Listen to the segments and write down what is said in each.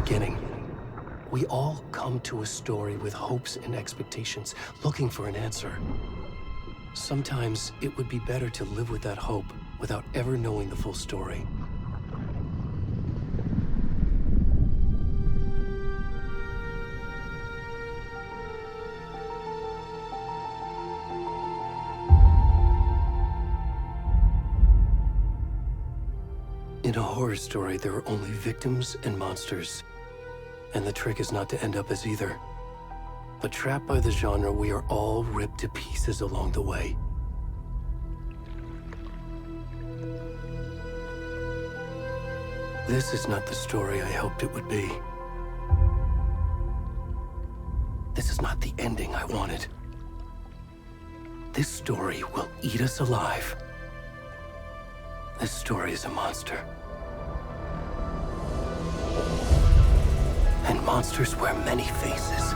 beginning. We all come to a story with hopes and expectations, looking for an answer. Sometimes it would be better to live with that hope without ever knowing the full story. In a horror story, there are only victims and monsters. And the trick is not to end up as either. But trapped by the genre, we are all ripped to pieces along the way. This is not the story I hoped it would be. This is not the ending I wanted. This story will eat us alive. This story is a monster. And monsters wear many faces.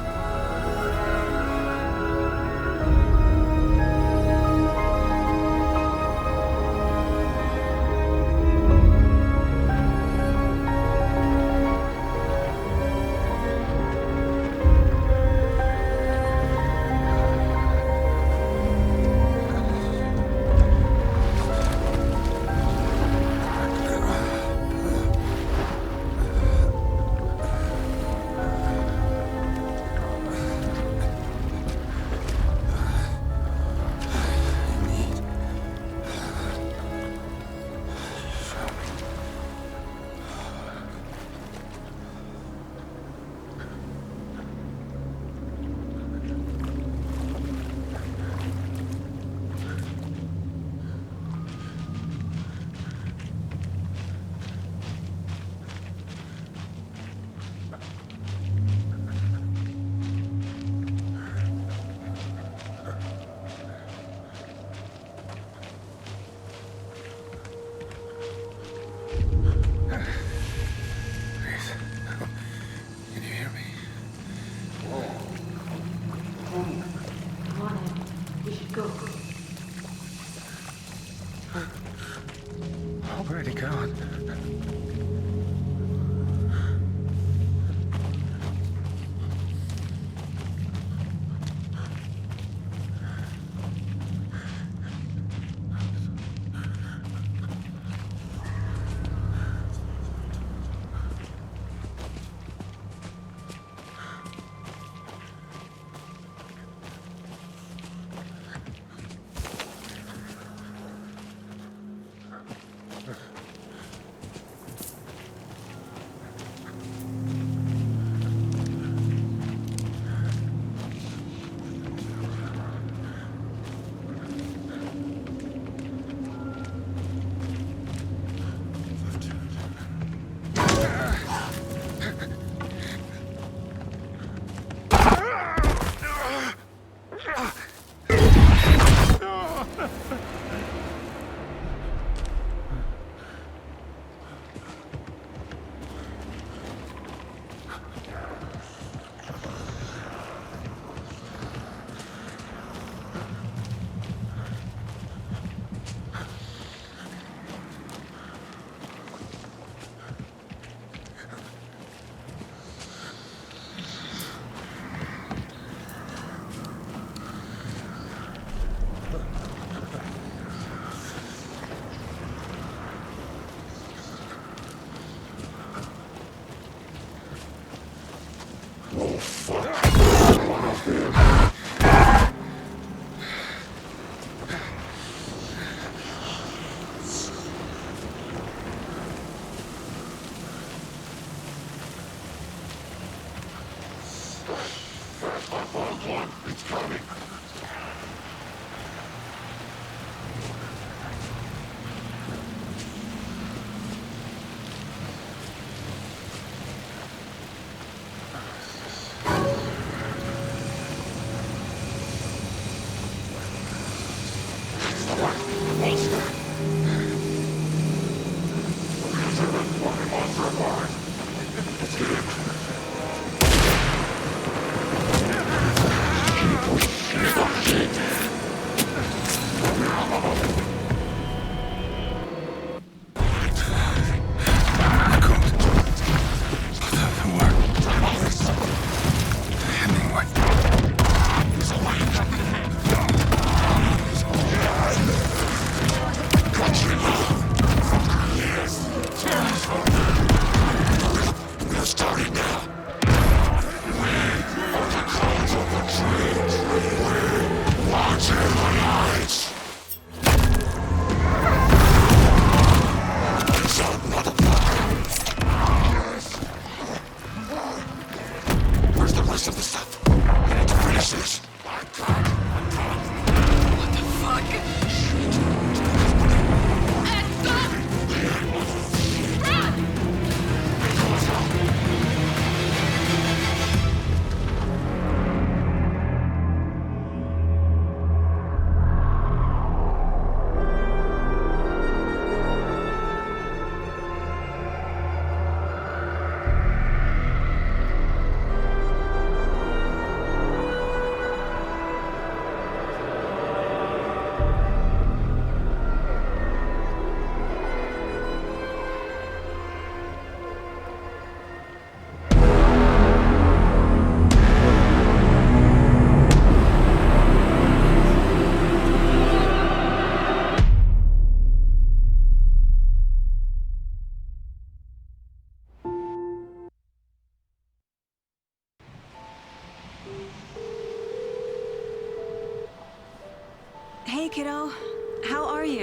Where'd he gone?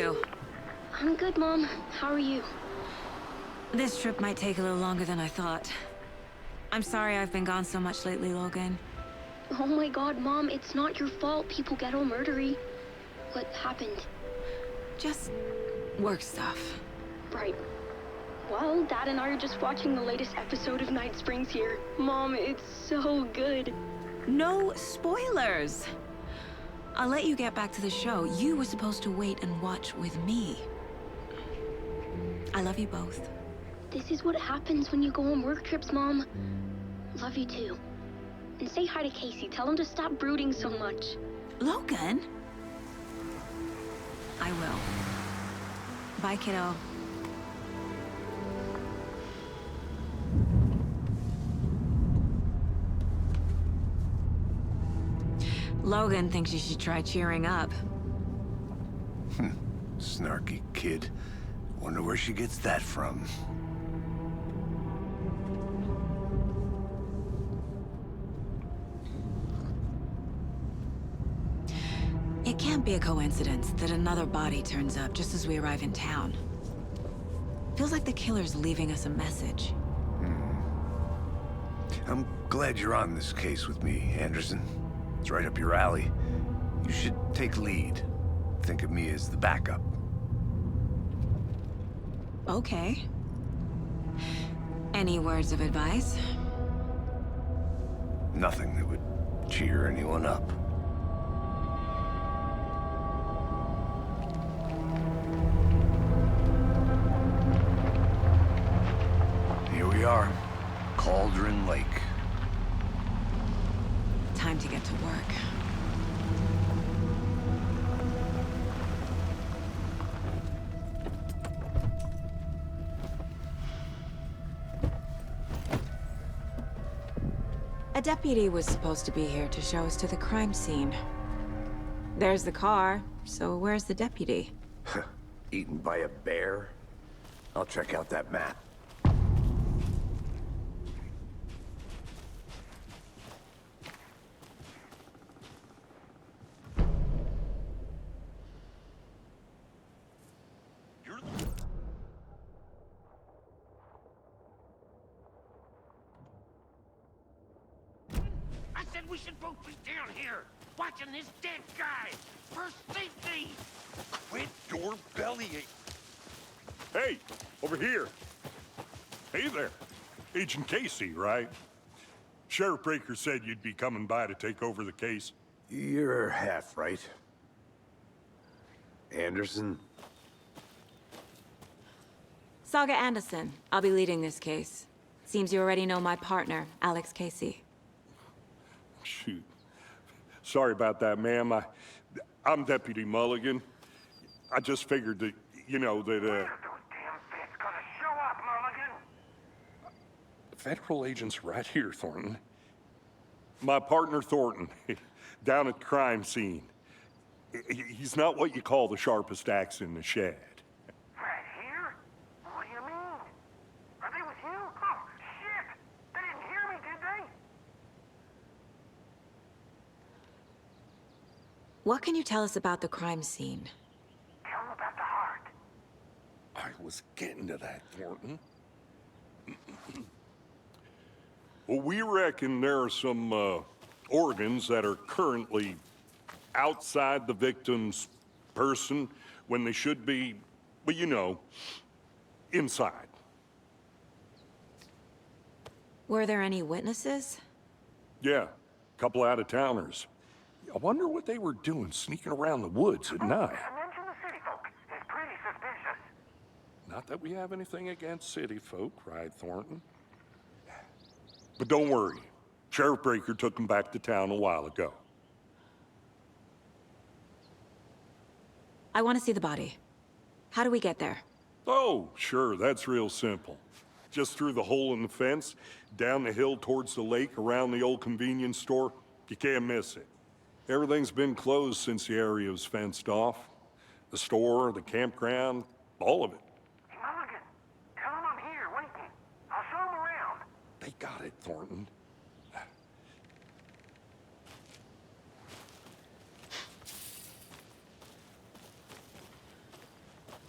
you? I'm good, Mom. How are you? This trip might take a little longer than I thought. I'm sorry I've been gone so much lately, Logan. Oh my god, Mom, it's not your fault people get all murdery. What happened? Just work stuff. Right. Well, Dad and I are just watching the latest episode of Night Springs here. Mom, it's so good. No spoilers! I'll let you get back to the show. You were supposed to wait and watch with me. I love you both. This is what happens when you go on work trips, Mom. Love you too. And say hi to Casey. Tell him to stop brooding so much. Logan? I will. Bye, kiddo. Logan thinks you should try cheering up. Snarky kid. Wonder where she gets that from. It can't be a coincidence that another body turns up just as we arrive in town. Feels like the killer's leaving us a message. I'm glad you're on this case with me, Anderson. It's right up your alley. You should take lead. Think of me as the backup. Okay. Any words of advice? Nothing that would cheer anyone up. Here we are. Cauldron Lake. Time to get to work. A deputy was supposed to be here to show us to the crime scene. There's the car, so where's the deputy? Eaten by a bear? I'll check out that map. I said we should both be down here, watching this dead guy. For safety. Quit your bellyaching. Hey, over here. Hey there. Agent Casey, right? Sheriff Breaker said you'd be coming by to take over the case. You're half right. Anderson? Saga Anderson. I'll be leading this case. Seems you already know my partner, Alex Casey. Shoot. Sorry about that, ma'am. I'm Deputy Mulligan. I just figured that, you know, that, Those damn feds gonna show up, Mulligan. federal agent's right here, Thornton. My partner, Thornton, down at the crime scene. He's not what you call the sharpest axe in the shed. Right here? What do you mean? Are they with you? Oh, shit! They didn't hear me, did they? What can you tell us about the crime scene? Tell them about the heart. I was getting to that, Thornton. Well, we reckon there are some organs that are currently outside the victim's person when they should be, well, you know, inside. Were there any witnesses? Yeah, a couple out-of-towners. I wonder what they were doing sneaking around the woods at night. Mention the city folk. It's pretty suspicious. Not that we have anything against city folk, right, Thornton? But don't worry. Sheriff Breaker took them back to town a while ago. I want to see the body. How do we get there? Oh, sure, that's real simple. Just through the hole in the fence, down the hill towards the lake, around the old convenience store. You can't miss it. Everything's been closed since the area was fenced off. The store, the campground, all of it. Hey, Mulligan, tell them I'm here waiting. I'll show them around. They got it, Thornton.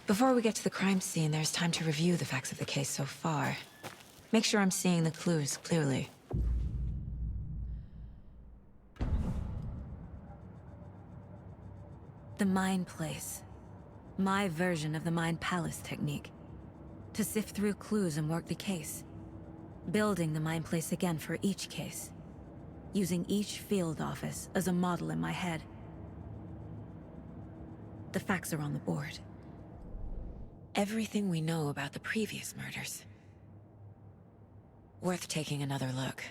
Before we get to the crime scene, there's time to review the facts of the case so far. Make sure I'm seeing the clues clearly. The Mind Place. My version of the Mind Palace technique. To sift through clues and work the case. Building the Mind Place again for each case. Using each field office as a model in my head. The facts are on the board. Everything we know about the previous murders. Worth taking another look.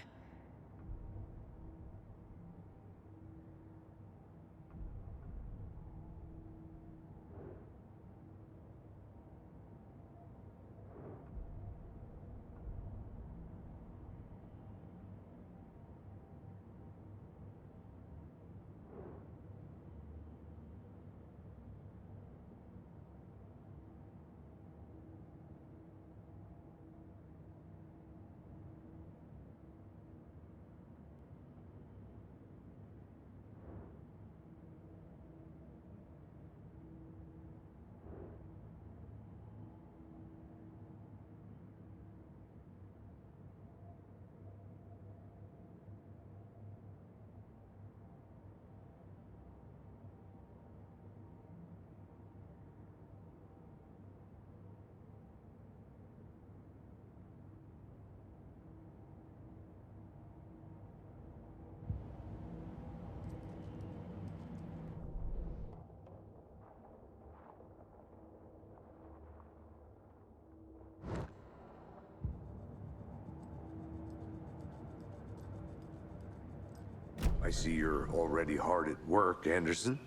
I see you're already hard at work, Anderson.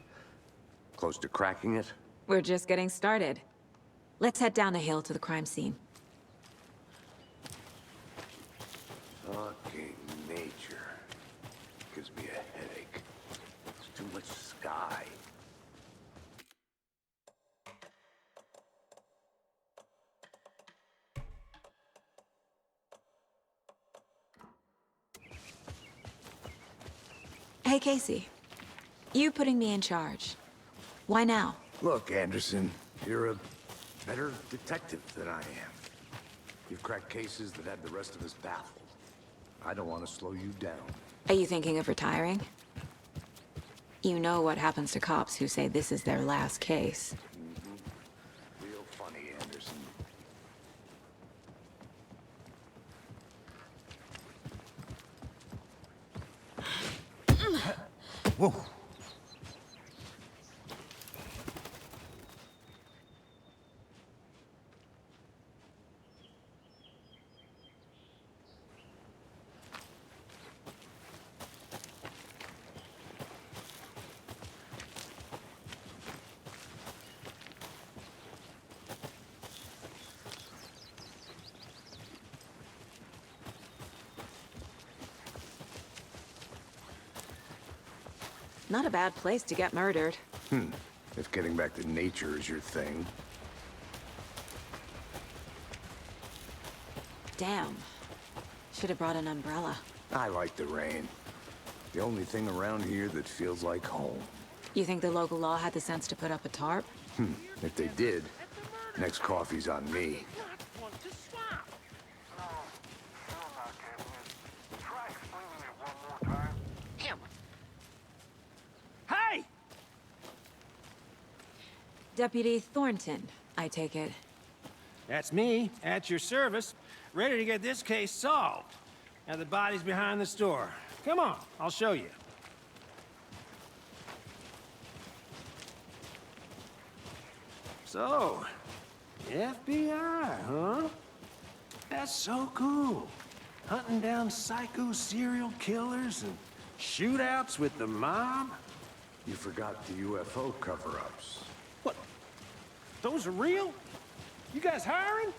Close to cracking it? We're just getting started. Let's head down the hill to the crime scene. Fucking nature. Gives me a headache. It's too much sky. Hey, Casey. You putting me in charge. Why now? Look, Anderson, you're a better detective than I am. You've cracked cases that had the rest of us baffled. I don't want to slow you down. Are you thinking of retiring? You know what happens to cops who say this is their last case. Real funny, Anderson. Whoa. Not a bad place to get murdered. If getting back to nature is your thing. Damn. Should have brought an umbrella. I like the rain. The only thing around here that feels like home. You think the local law had the sense to put up a tarp? If they did, next coffee's on me. Hey! Deputy Thornton, I take it. That's me, at your service, ready to get this case solved. Now the body's behind the store. Come on, I'll show you. So, FBI, huh? That's so cool. Hunting down psycho serial killers and shootouts with the mob. You forgot the UFO cover-ups. What? Those are real? You guys hiring?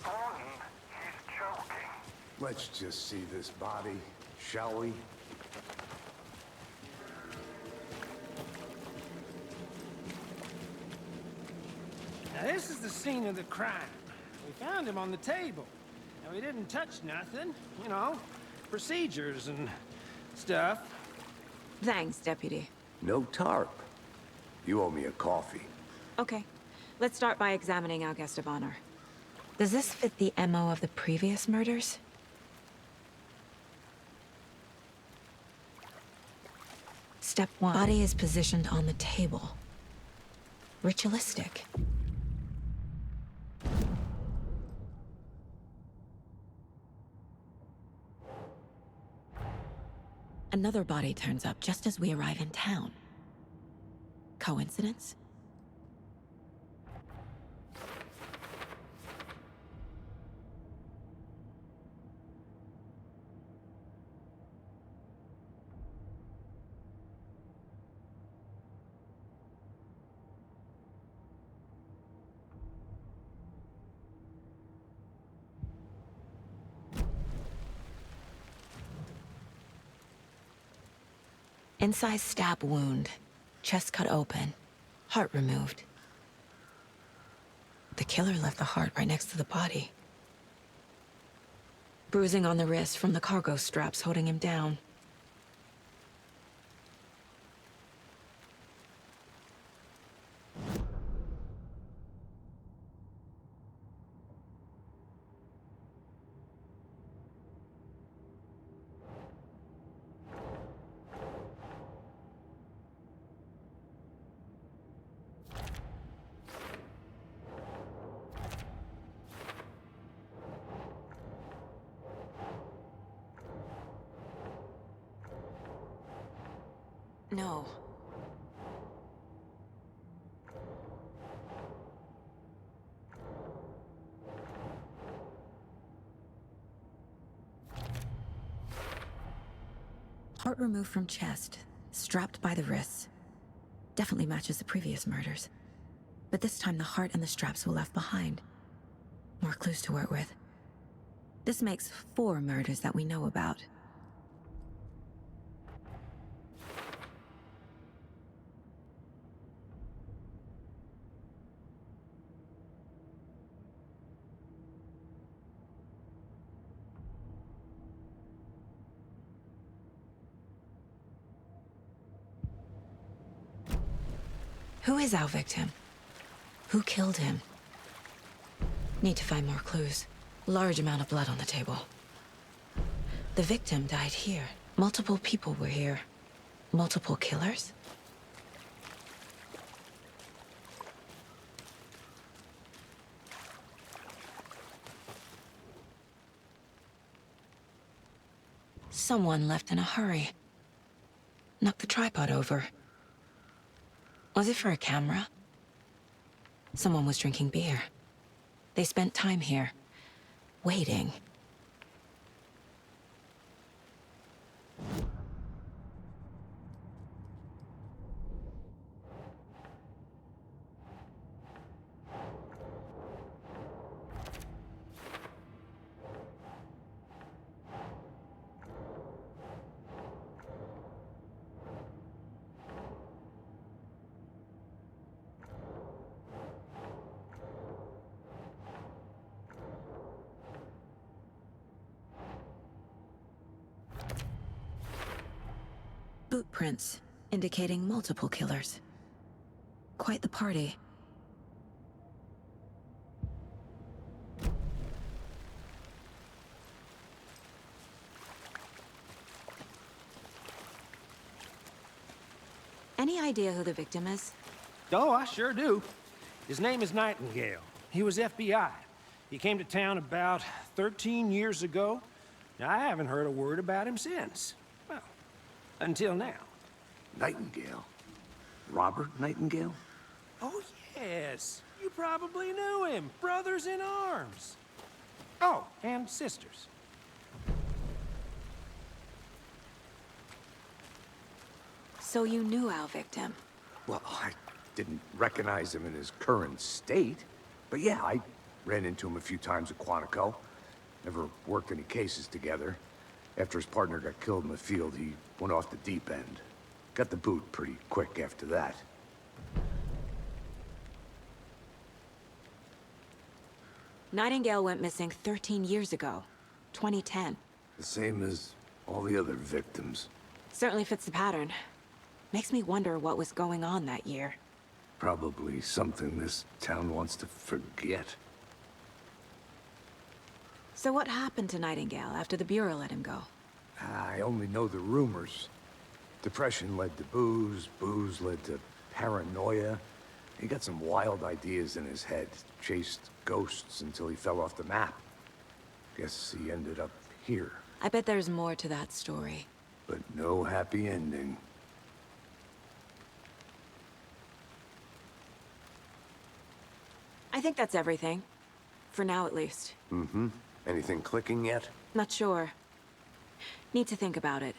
Thornton, he's joking. Let's just see this body, shall we? Now this is the scene of the crime. We found him on the table. Now we didn't touch nothing, you know, procedures and stuff. Thanks, Deputy. No tarp. You owe me a coffee. Okay. Let's start by examining our guest of honor. Does this fit the MO of the previous murders? Step 1. Body is positioned on the table. Ritualistic. Another body turns up just as we arrive in town. Coincidence? Incised stab wound, chest cut open, heart removed. The killer left the heart right next to the body. Bruising on the wrist from the cargo straps holding him down. No. Heart removed from chest, strapped by the wrists. Definitely matches the previous murders. But this time the heart and the straps were left behind. More clues to work with. This makes 4 murders that we know about. Who is our victim? Who killed him? Need to find more clues. Large amount of blood on the table. The victim died here. Multiple people were here. Multiple killers? Someone left in a hurry. Knocked the tripod over. Was it for a camera? Someone was drinking beer. They spent time here, waiting. Boot prints, indicating multiple killers. Quite the party. Any idea who the victim is? Oh, I sure do. His name is Nightingale. He was FBI. He came to town about 13 years ago. Now, I haven't heard a word about him since. Well, until now. Nightingale? Robert Nightingale? Oh, yes. You probably knew him. Brothers in arms. Oh, and sisters. So you knew our victim? Well, I didn't recognize him in his current state. But yeah, I ran into him a few times at Quantico. Never worked any cases together. After his partner got killed in the field, he went off the deep end. Got the boot pretty quick after that. Nightingale went missing 13 years ago, 2010. The same as all the other victims. Certainly fits the pattern. Makes me wonder what was going on that year. Probably something this town wants to forget. So what happened to Nightingale after the Bureau let him go? I only know the rumors. Depression led to booze, booze led to paranoia. He got some wild ideas in his head, chased ghosts until he fell off the map. Guess he ended up here, I bet there's more to that story. but no happy ending. I think that's everything. For now, at least. Mm-hmm. Anything clicking yet? Not sure. Need to think about it.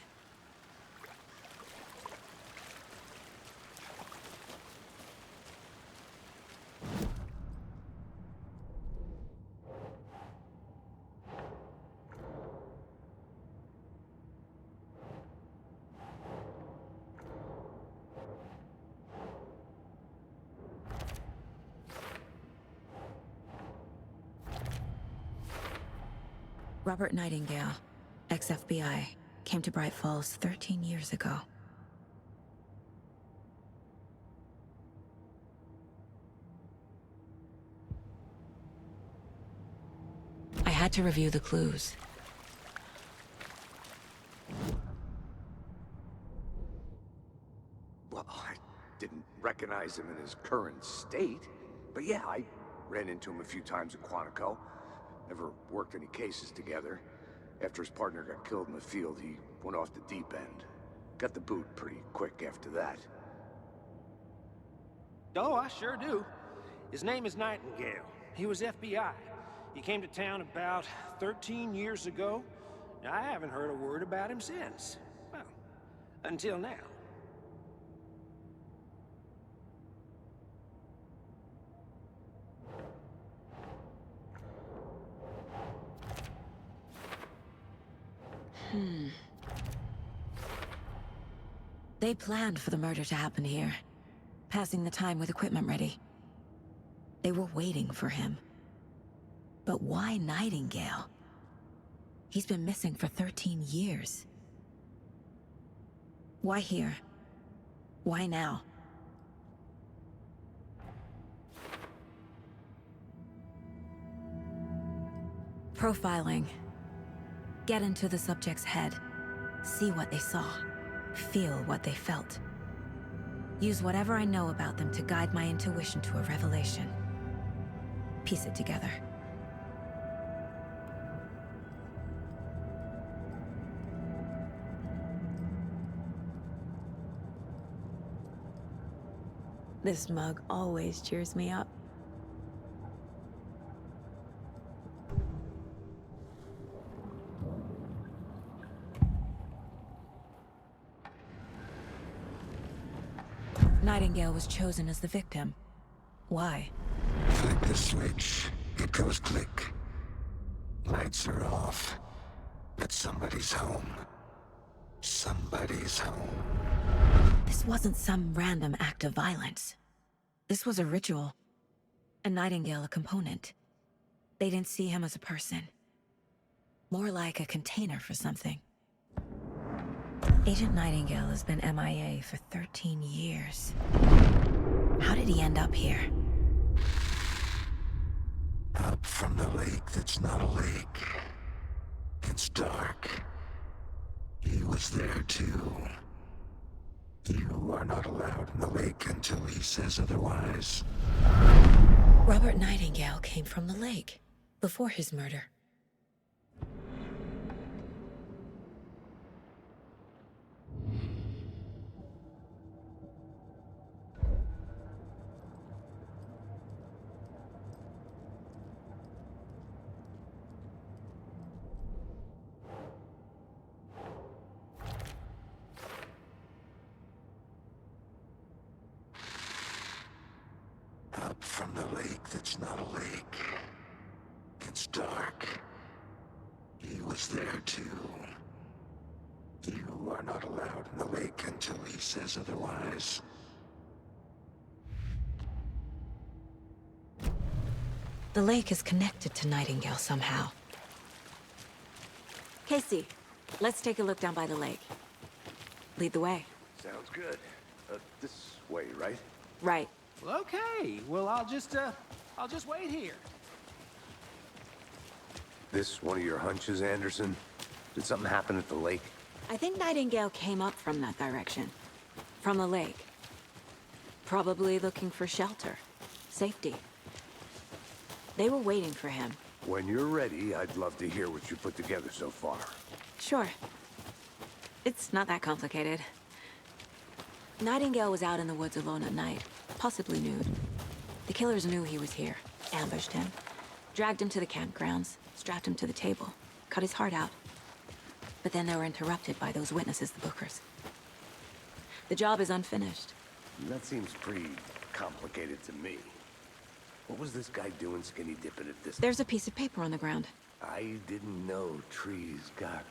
Robert Nightingale, ex-FBI, came to Bright Falls 13 years ago. I had to review the clues. Well, I didn't recognize him in his current state. But yeah, I ran into him a few times at Quantico. Never worked any cases together. After his partner got killed in the field, he went off the deep end. Got the boot pretty quick after that. Oh, I sure do. His name is Nightingale. He was FBI. He came to town about 13 years ago. I haven't heard a word about him since. Well, until now. They planned for the murder to happen here, passing the time with equipment ready. They were waiting for him. But why Nightingale? He's been missing for 13 years. Why here? Why now? Profiling. Get into the subject's head. See what they saw. Feel what they felt. Use whatever I know about them to guide my intuition to a revelation. Piece it together. This mug always cheers me up. Nightingale was chosen as the victim. Why? Flick the switch, it goes click. Lights are off, but somebody's home. Somebody's home. This wasn't some random act of violence. This was a ritual. And Nightingale a component. They didn't see him as a person. More like a container for something. Agent Nightingale has been MIA for 13 years. How did he end up here? Up from the lake that's not a lake. It's dark. He was there too. You are not allowed in the lake until he says otherwise. Robert Nightingale came from the lake, before his murder. Up from the lake that's not a lake. It's dark. He was there too. You are not allowed in the lake until he says otherwise. The lake is connected to Nightingale somehow. Casey, let's take a look down by the lake. Lead the way. Sounds good. This way, right? Right. Well, okay. Well, I'll just wait here. This one of your hunches, Anderson? Did something happen at the lake? I think Nightingale came up from that direction. From the lake. Probably looking for shelter. Safety. They were waiting for him. When you're ready, I'd love to hear what you put together so far. Sure. It's not that complicated. Nightingale was out in the woods alone at night, possibly nude. The killers knew he was here, ambushed him, dragged him to the campgrounds, strapped him to the table, cut his heart out. But then they were interrupted by those witnesses, the Bookers. The job is unfinished. That seems pretty complicated to me. What was this guy doing skinny dipping at this? There's a piece of paper on the ground. I didn't know trees got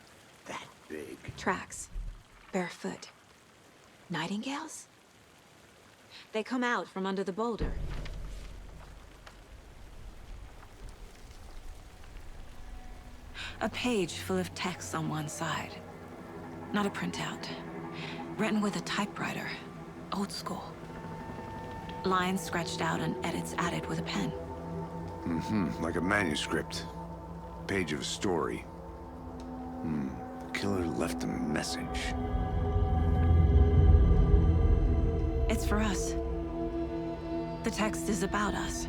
that big. Tracks. Barefoot. Nightingales? They come out from under the boulder. A page full of text on one side. Not a printout. Written with a typewriter. Old school. Lines scratched out and edits added with a pen. Like a manuscript. Page of a story. The killer left a message. It's for us. The text is about us.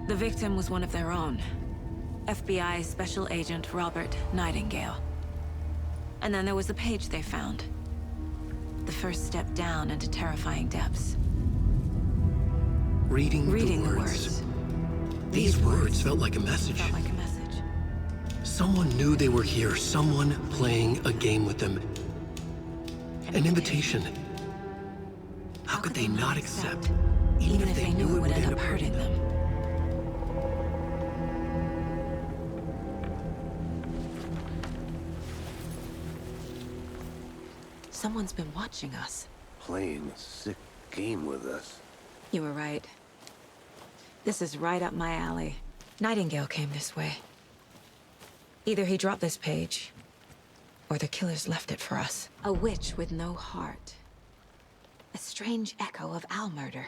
The victim was one of their own. FBI Special Agent Robert Nightingale. And then there was the page they found. The first step down into terrifying depths. Reading the words. These words felt like a message. Felt like a message. Someone knew they were here, someone playing a game with them. An invitation. How could they not accept, even if they knew it would end up hurting them? Someone's been watching us. Playing a sick game with us. You were right. This is right up my alley. Nightingale came this way. Either he dropped this page, or the killers left it for us. A witch with no heart. A strange echo of Al murder.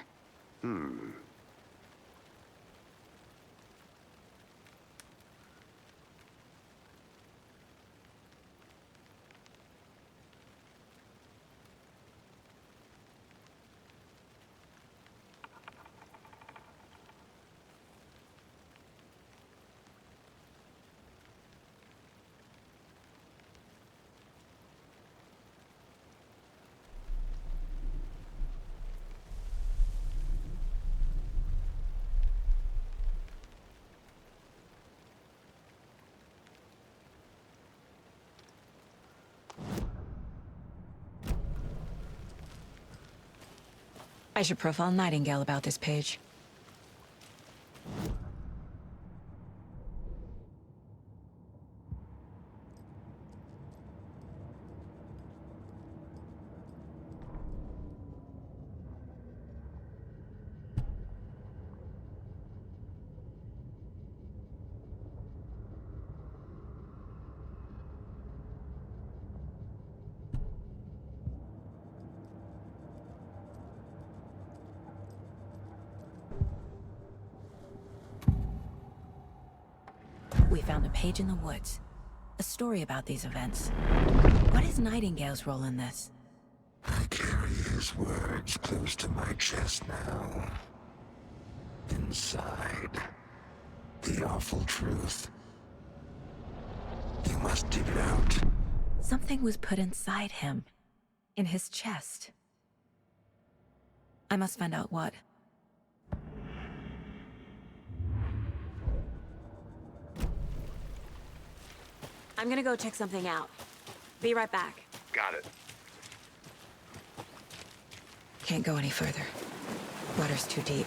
I should profile Nightingale about this page. We found a page in the woods. A story about these events. What is Nightingale's role in this? I carry his words close to my chest now. Inside, the awful truth. You must dig it out. Something was put inside him. In his chest. I must find out what. I'm gonna go check something out. Be right back. Got it. Can't go any further. Water's too deep.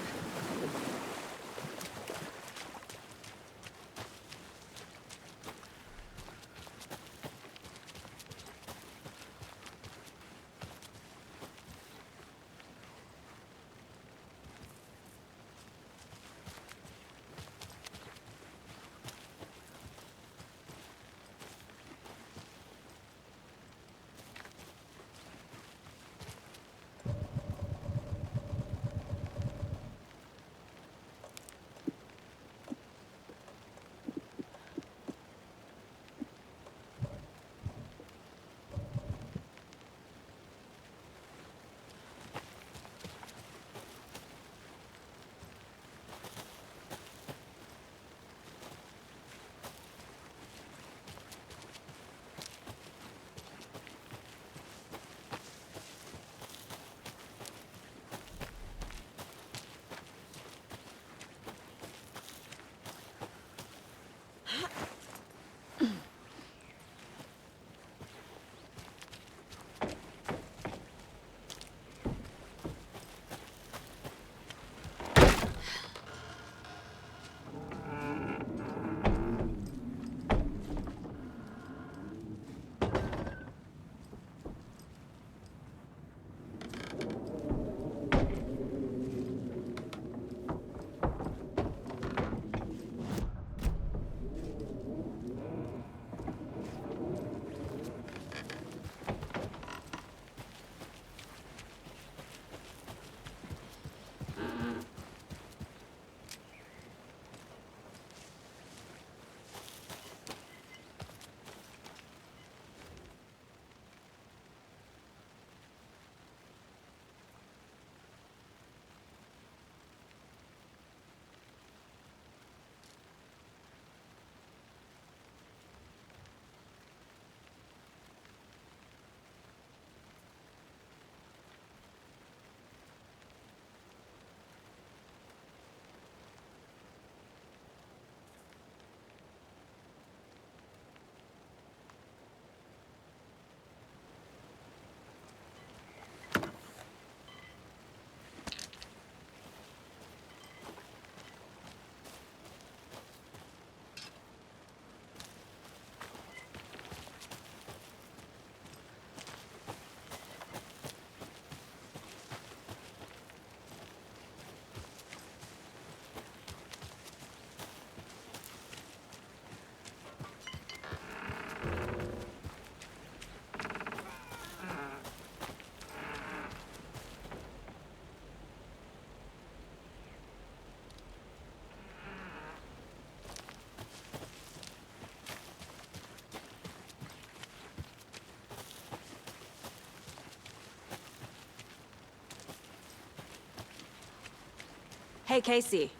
Hey, Casey.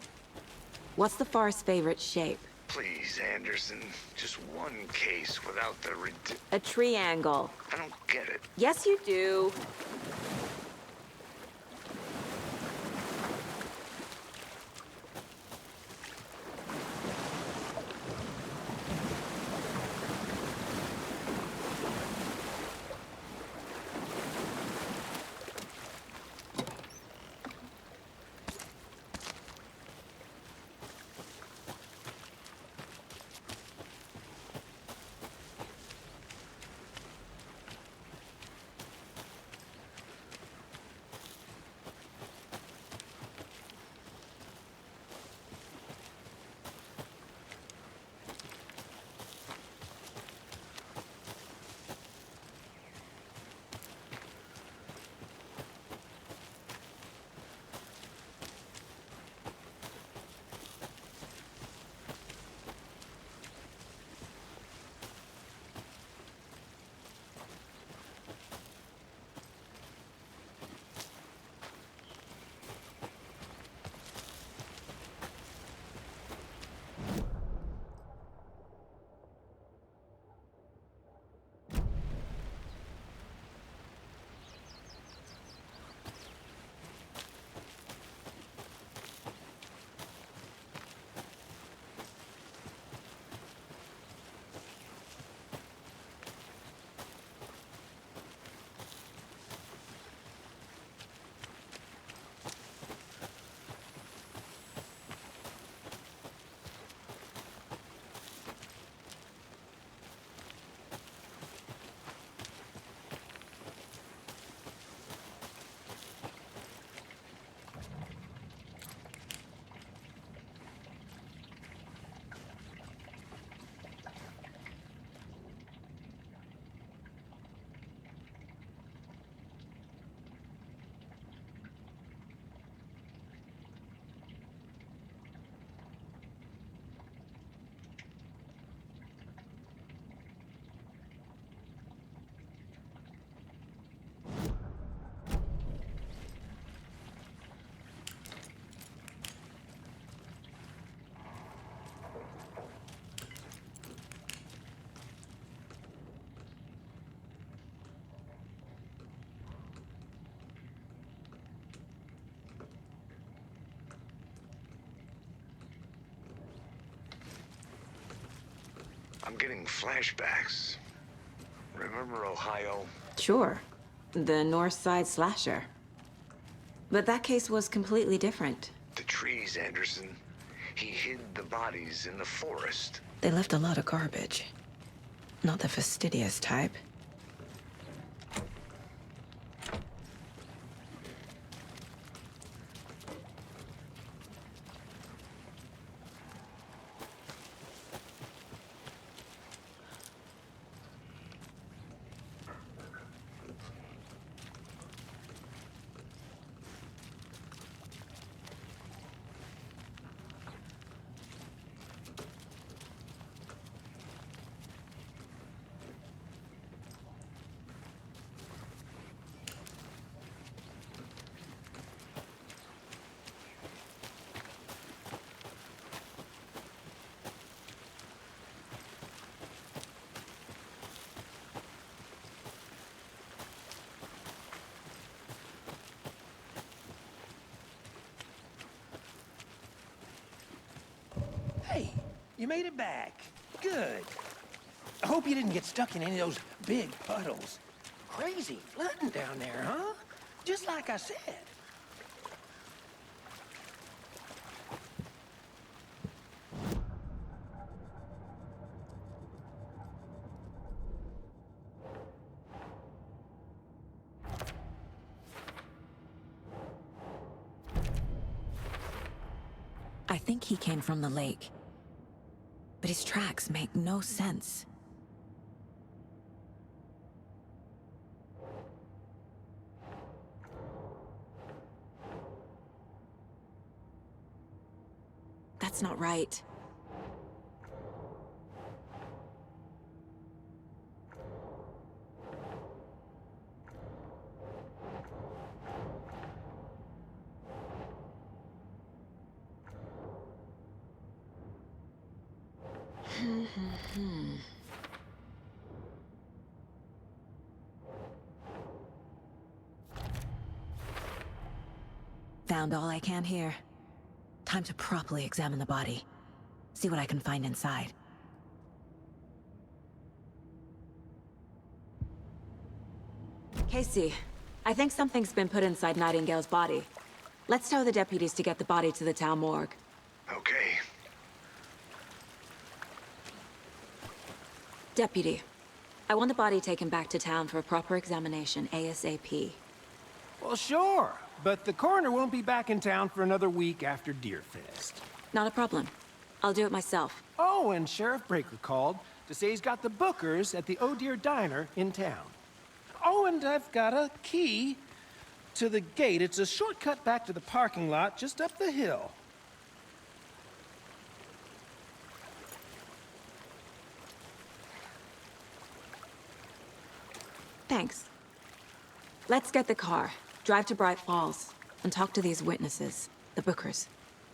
What's the far's favorite shape? Please, Anderson. Just one case without the A triangle. I don't get it. Yes, you do. I'm getting flashbacks. Remember Ohio? Sure. The North Side slasher. But that case was completely different. The trees, Anderson. He hid the bodies in the forest. They left a lot of garbage. Not the fastidious type. Hey, you made it back. Good. I hope you didn't get stuck in any of those big puddles. Crazy flooding down there, huh? Just like I said. I think he came from the lake. But his tracks make no sense. That's not right. Found all I can here. Time to properly examine the body. See what I can find inside. Casey, I think something's been put inside Nightingale's body. Let's tell the deputies to get the body to the town morgue. Okay. Deputy, I want the body taken back to town for a proper examination ASAP. Well, sure, but the coroner won't be back in town for another week after Deerfest. Not a problem. I'll do it myself. Oh, and Sheriff Breaker called to say he's got the Bookers at the Oh Dear Diner in town. Oh, and I've got a key to the gate. It's a shortcut back to the parking lot just up the hill. Thanks. Let's get the car, drive to Bright Falls, and talk to these witnesses, the Bookers.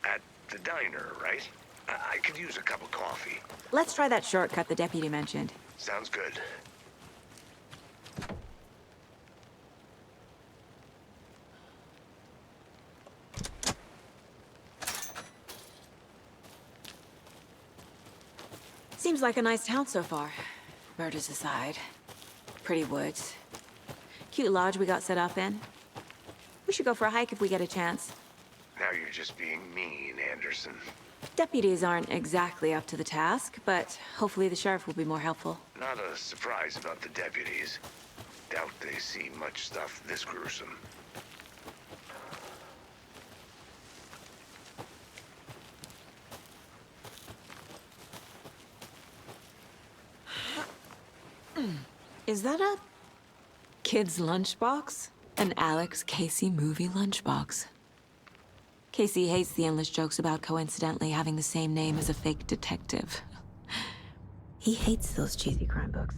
At the diner, right? I could use a cup of coffee. Let's try that shortcut the deputy mentioned. Sounds good. Seems like a nice town so far. Murders aside. Pretty woods. Cute lodge we got set up in. We should go for a hike if we get a chance. Now you're just being mean, Anderson. Deputies aren't exactly up to the task, but hopefully the sheriff will be more helpful. Not a surprise about the deputies. Doubt they see much stuff this gruesome. Is that a kid's lunchbox? An Alex Casey movie lunchbox. Casey hates the endless jokes about coincidentally having the same name as a fake detective. He hates those cheesy crime books.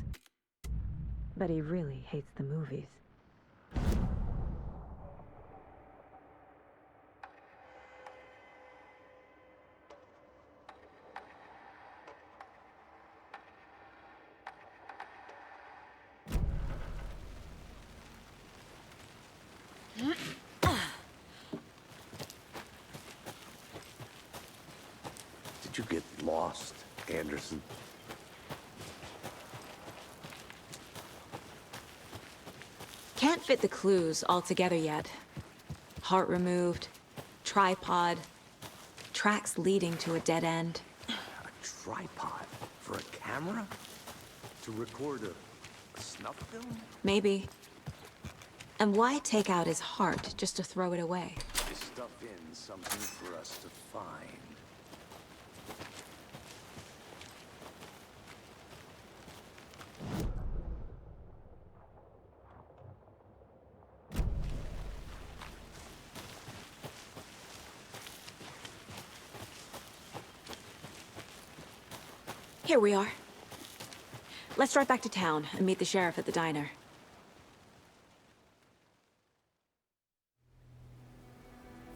But he really hates the movies. Did you get lost, Anderson? Can't fit the clues all together yet. Heart removed, tripod, tracks leading to a dead end. A tripod for a camera? To record a snuff film? Maybe. And why take out his heart just to throw it away? Is stuff in something for us to find? Here we are. Let's drive back to town and meet the sheriff at the diner.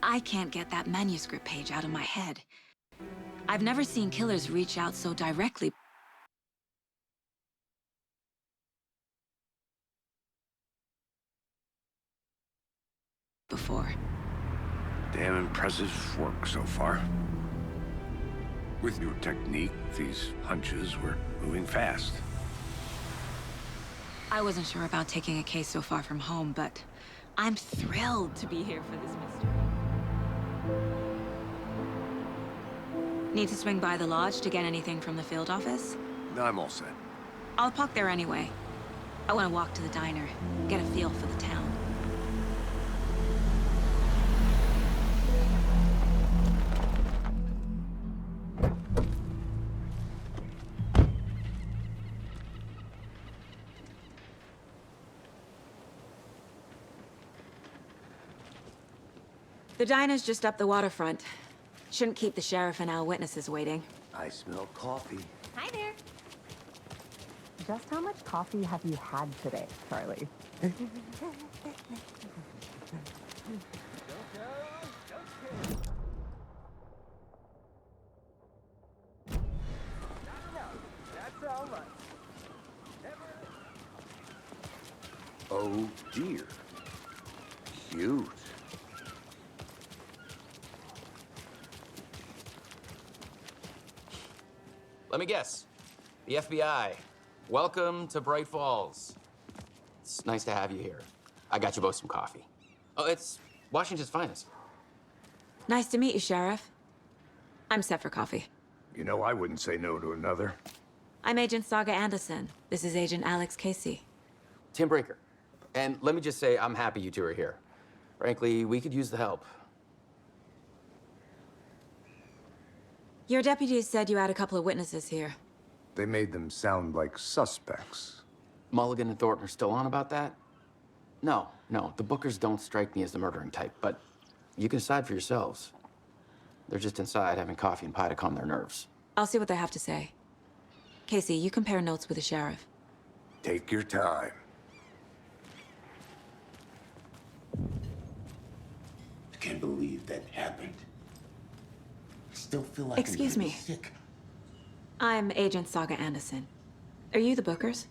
I can't get that manuscript page out of my head. I've never seen killers reach out so directly before. Damn impressive work so far. With your technique, these hunches were moving fast. I wasn't sure about taking a case so far from home, but I'm thrilled to be here for this mystery. Need to swing by the lodge to get anything from the field office? I'm all set. I'll park there anyway. I want to walk to the diner, get a feel for the town. The diner's just up the waterfront. Shouldn't keep the sheriff and our witnesses waiting. I smell coffee. Hi there. Just how much coffee have you had today, Charlie? Oh dear. Cute. Let me guess. The FBI. Welcome to Bright Falls. It's nice to have you here. I got you both some coffee. Oh, it's Washington's finest. Nice to meet you, Sheriff. I'm set for coffee. You know, I wouldn't say no to another. I'm Agent Saga Anderson. This is Agent Alex Casey. Tim Brinker. And let me just say, I'm happy you two are here. Frankly, we could use the help. Your deputies said you had a couple of witnesses here. They made them sound like suspects. Mulligan and Thornton are still on about that? No, the Bookers don't strike me as the murdering type, but you can decide for yourselves. They're just inside having coffee and pie to calm their nerves. I'll see what they have to say. Casey, you compare notes with the sheriff. Take your time. I can't believe that happened. I still feel like Excuse I'm me. sick. I'm Agent Saga Anderson. Are you the Bookers?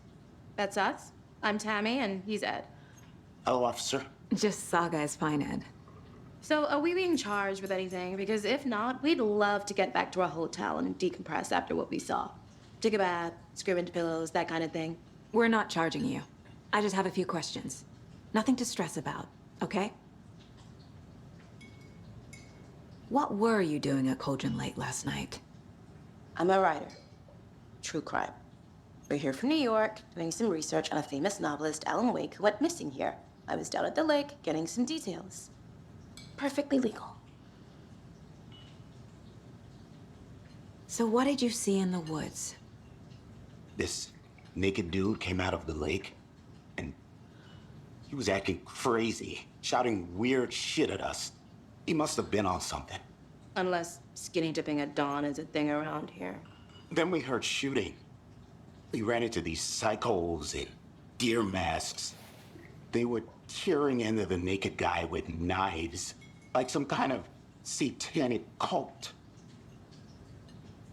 That's us. I'm Tammy, and he's Ed. Hello, officer. Just Saga is fine, Ed. So, are we being charged with anything? Because if not, we'd love to get back to our hotel and decompress after what we saw. Take a bath, scream into pillows, that kind of thing. We're not charging you. I just have a few questions. Nothing to stress about, okay? What were you doing at Cauldron Lake last night? I'm a writer. True crime. We're here from New York, doing some research on a famous novelist, Alan Wake, who went missing here. I was down at the lake, getting some details. Perfectly legal. So what did you see in the woods? This naked dude came out of the lake, and he was acting crazy, shouting weird shit at us. He must have been on something. Unless skinny dipping at dawn is a thing around here. Then we heard shooting. We ran into these psychos in deer masks. They were tearing into the naked guy with knives, like some kind of satanic cult.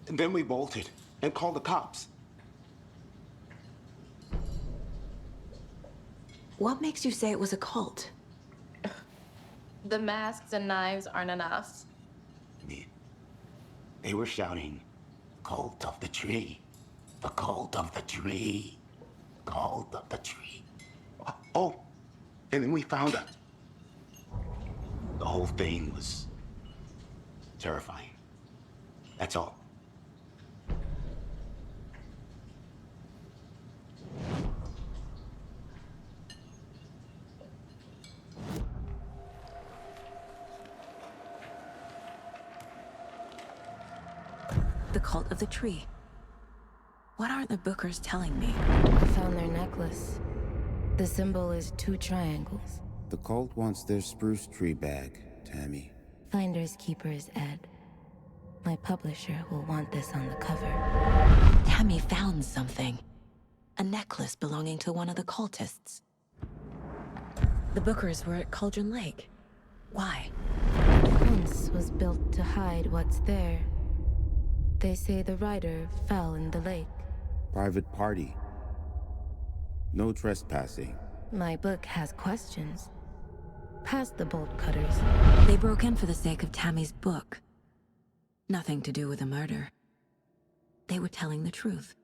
And then we bolted and called the cops. What makes you say it was a cult? The masks and knives aren't enough. They were shouting, "Cult of the tree, the cult of the tree, cult of the tree." Oh, and then we found out. The whole thing was terrifying. That's all. The cult of the tree. What aren't the Bookers telling me? I found their necklace. The symbol is 2 triangles. The cult wants their spruce tree back, Tammy. Finders keepers, Ed. My publisher will want this on the cover. Tammy found something. A necklace belonging to one of the cultists. The Bookers were at Cauldron Lake. Why? The fence was built to hide what's there. They say the writer fell in the lake. Private party. No trespassing. My book has questions. Past the bolt cutters. They broke in for the sake of Tammy's book. Nothing to do with the murder. They were telling the truth.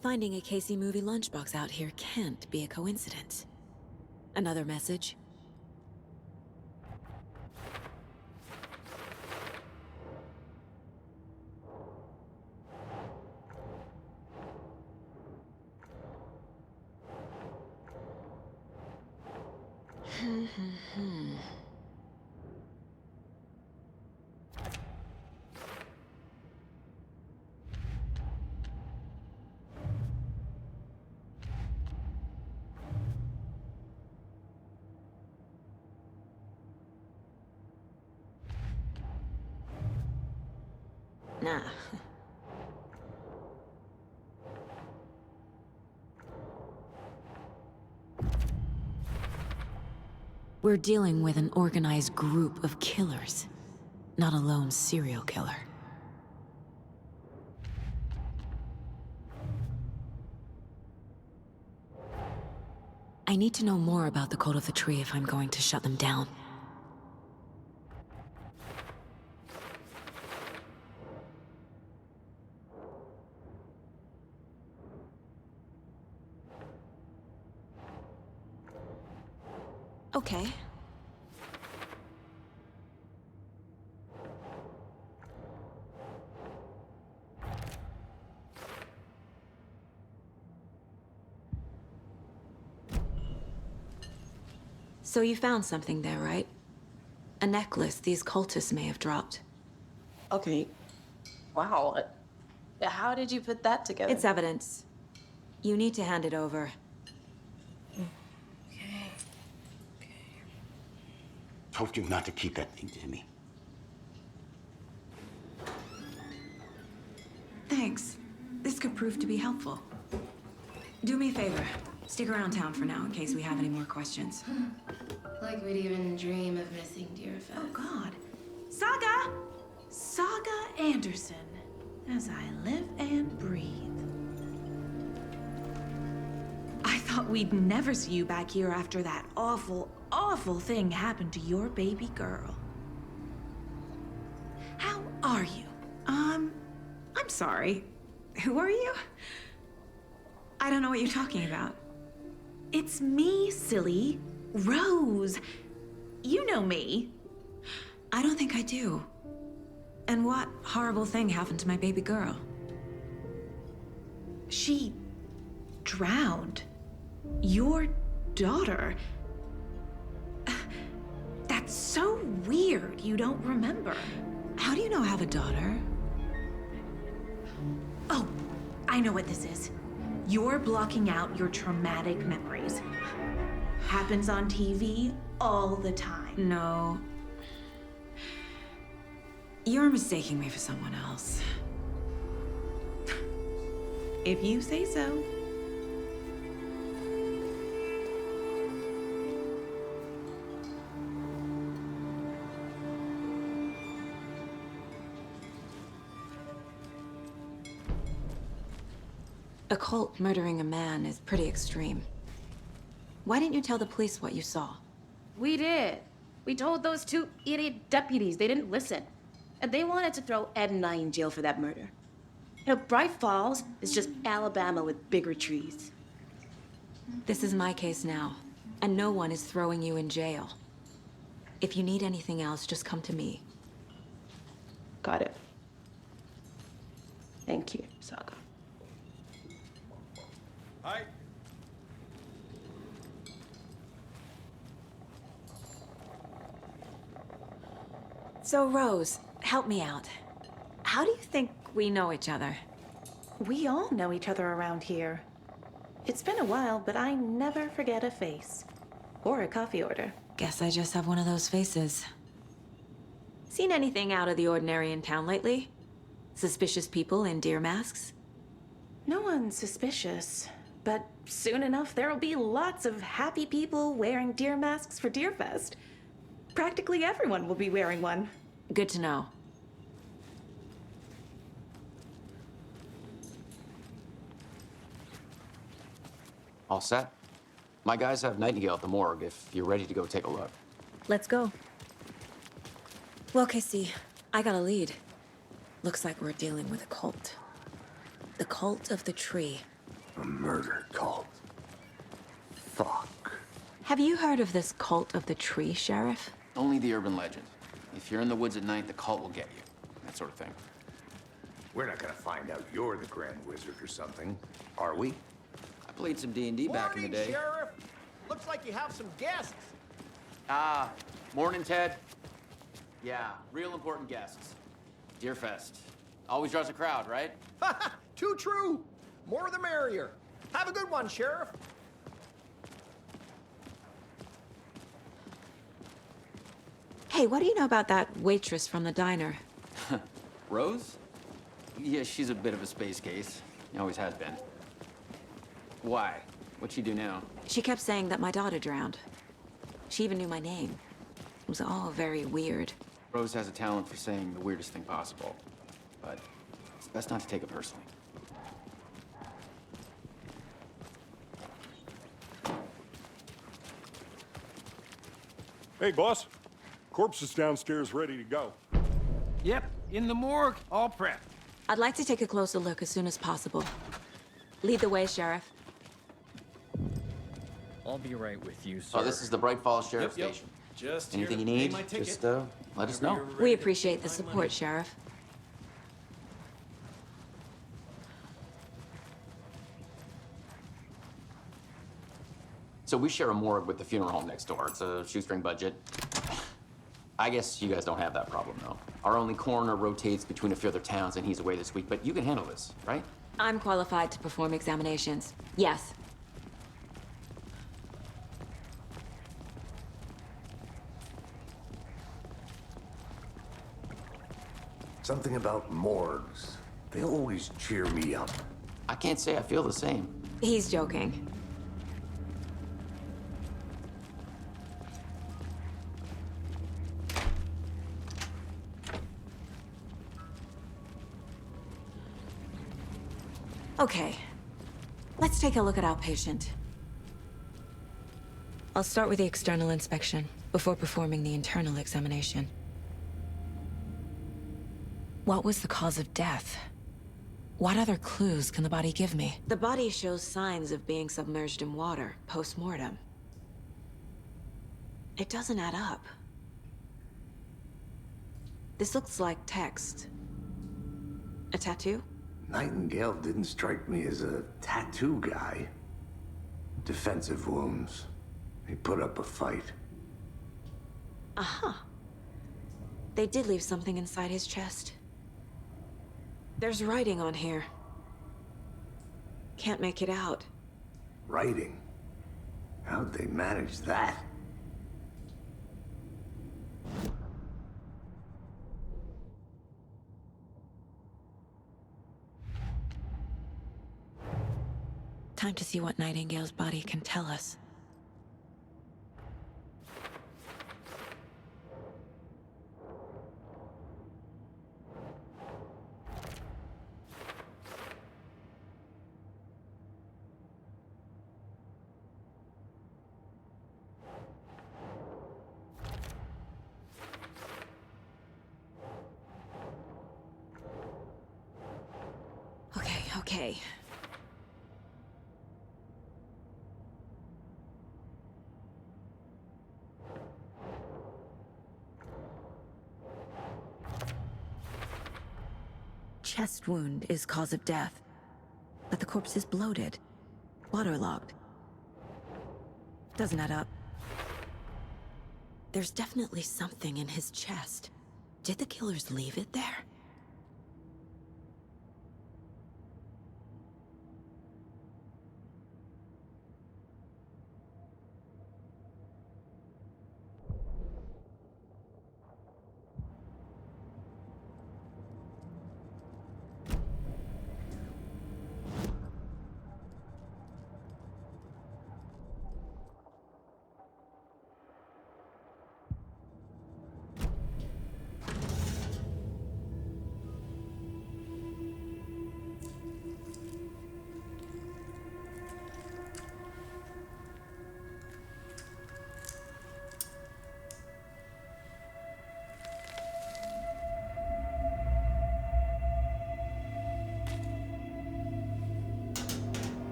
Finding a Casey movie lunchbox out here can't be a coincidence. Another message? Nah. We're dealing with an organized group of killers, not a lone serial killer. I need to know more about the Cult of the Tree if I'm going to shut them down. Okay. So you found something there, right? A necklace these cultists may have dropped. Okay. Wow. How did you put that together? It's evidence. You need to hand it over. Told you not to keep that thing to me. Thanks. This could prove to be helpful. Do me a favor. Stick around town for now in case we have any more questions. Like we'd even dream of missing Deerfest. Oh, God. Saga! Saga Anderson. As I live and breathe. I thought we'd never see you back here after that awful, awful thing happened to your baby girl. How are you? I'm sorry. Who are you? I don't know what you're talking about. It's me, silly. Rose. You know me. I don't think I do. And what horrible thing happened to my baby girl? She drowned. Your daughter. That's so weird you don't remember. How do you know I have a daughter? Oh, I know what this is. You're blocking out your traumatic memories. Happens on TV all the time. No. You're mistaking me for someone else. If you say so. A cult murdering a man is pretty extreme. Why didn't you tell the police what you saw? We did. We told those two idiot deputies. They didn't listen. And they wanted to throw Ed and I in jail for that murder. You know, Bright Falls is just Alabama with bigger trees. This is my case now, and no one is throwing you in jail. If you need anything else, just come to me. Got it. Thank you, Saga. Hi. So, Rose, help me out. How do you think we know each other? We all know each other around here. It's been a while, but I never forget a face. Or a coffee order. Guess I just have one of those faces. Seen anything out of the ordinary in town lately? Suspicious people in deer masks? No one's suspicious. But soon enough, there'll be lots of happy people wearing deer masks for Deerfest. Practically everyone will be wearing one. Good to know. All set? My guys have Nightingale at the morgue if you're ready to go take a look. Let's go. Well, Casey, I got a lead. Looks like we're dealing with a cult. The Cult of the Tree. A murder cult. Fuck. Have you heard of this Cult of the Tree, Sheriff? Only the urban legend. If you're in the woods at night, the cult will get you. That sort of thing. We're not gonna find out you're the Grand Wizard or something, are we? I played some D&D back in the day. Sheriff. Looks like you have some guests. Ah, morning, Ted. Yeah, real important guests. Deerfest. Always draws a crowd, right? Too true. More the merrier. Have a good one, Sheriff. Hey, what do you know about that waitress from the diner? Rose? Yeah, she's a bit of a space case. Always has been. Why? What'd she do now? She kept saying that my daughter drowned. She even knew my name. It was all very weird. Rose has a talent for saying the weirdest thing possible. But it's best not to take it personally. Hey, boss. Corpse is downstairs ready to go. Yep, in the morgue, all prepped. I'd like to take a closer look as soon as possible. Lead the way, Sheriff. I'll be right with you, sir. Oh, this is the Bright Falls Sheriff Yep. Station. Just Anything you here to pay need, my ticket. just let us know. We appreciate the support, Sheriff. So we share a morgue with the funeral home next door. It's a shoestring budget. I guess you guys don't have that problem, though. Our only coroner rotates between a few other towns, and he's away this week, but you can handle this, right? I'm qualified to perform examinations. Yes. Something about morgues. They always cheer me up. I can't say I feel the same. He's joking. Okay, let's take a look at our patient. I'll start with the external inspection before performing the internal examination. What was the cause of death? What other clues can the body give me? The body shows signs of being submerged in water post-mortem. It doesn't add up. This looks like text. A tattoo? Nightingale didn't strike me as a tattoo guy. Defensive wounds. He put up a fight. Aha. They did leave something inside his chest. There's writing on here. Can't make it out. Writing? How'd they manage that? Time to see what Nightingale's body can tell us. Okay. Chest wound is cause of death, but the corpse is bloated, waterlogged. Doesn't add up. There's definitely something in his chest. Did the killers leave it there?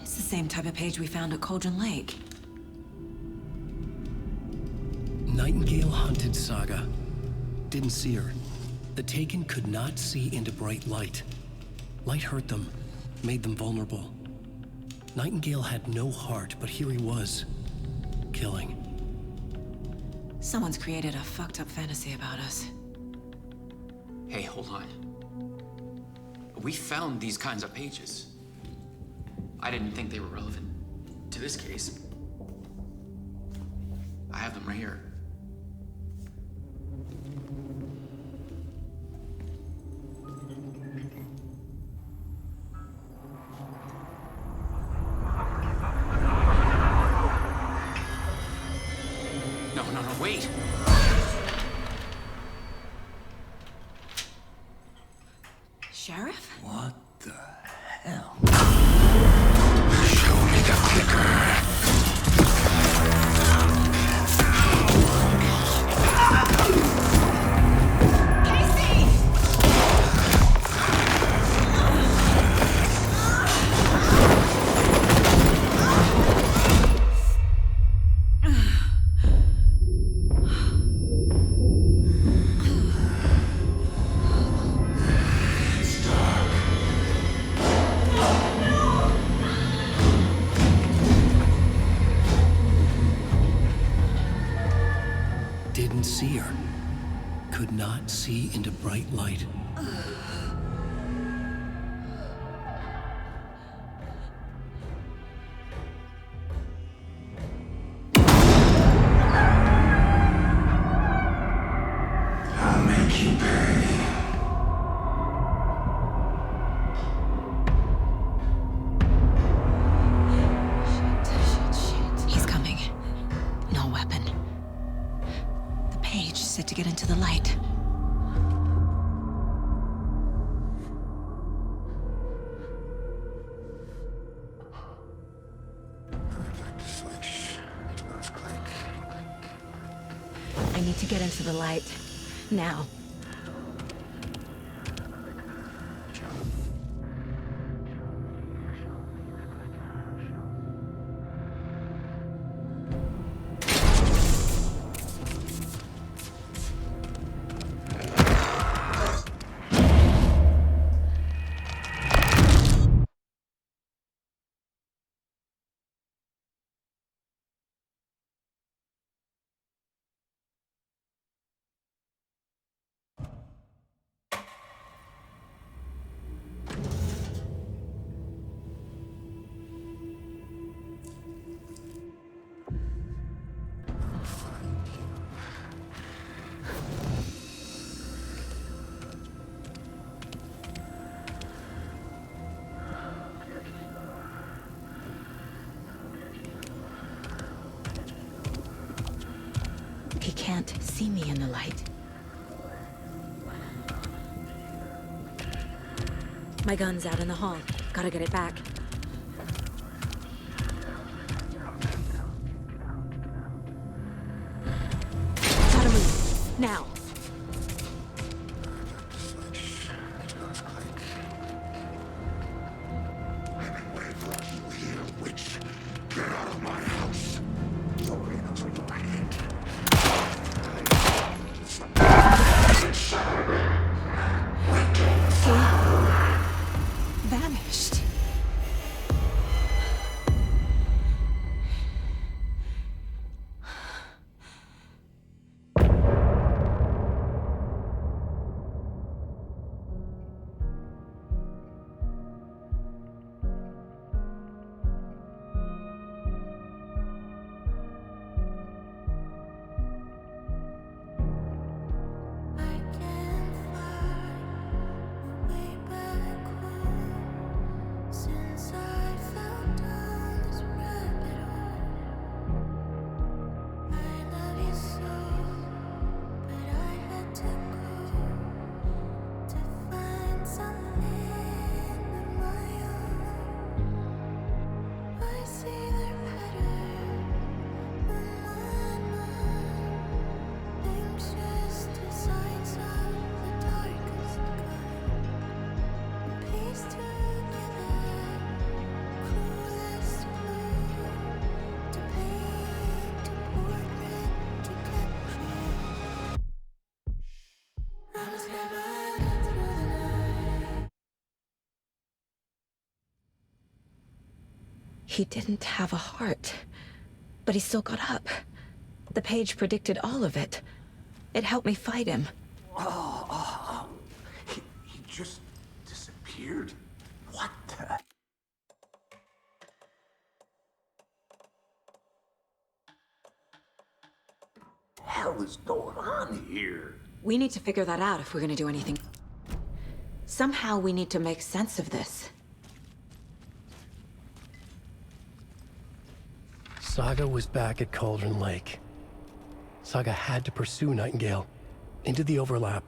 It's the same type of page we found at Cauldron Lake. Nightingale hunted Saga. Didn't see her. The Taken could not see into bright light. Light hurt them, made them vulnerable. Nightingale had no heart, but here he was, killing. Someone's created a fucked up fantasy about us. Hey, hold on. We found these kinds of pages. I didn't think they were relevant to this case. I have them right here. Sheriff? What the hell? Show me the clicker. Didn't see her. Could not see into bright light. I'll make you pay. Shit. He's coming. No weapon. The page said to get into the light. I need to get into the light. Now. He can't see me in the light. My gun's out in the hall. Gotta get it back. Gotta move. Now. Get out of my house. You're in over your head. Vanished. He didn't have a heart, but he still got up. The page predicted all of it. It helped me fight him. He just disappeared? What the? Hell is going on here? We need to figure that out if we're gonna do anything. Somehow we need to make sense of this. Saga was back at Cauldron Lake. Saga had to pursue Nightingale into the overlap.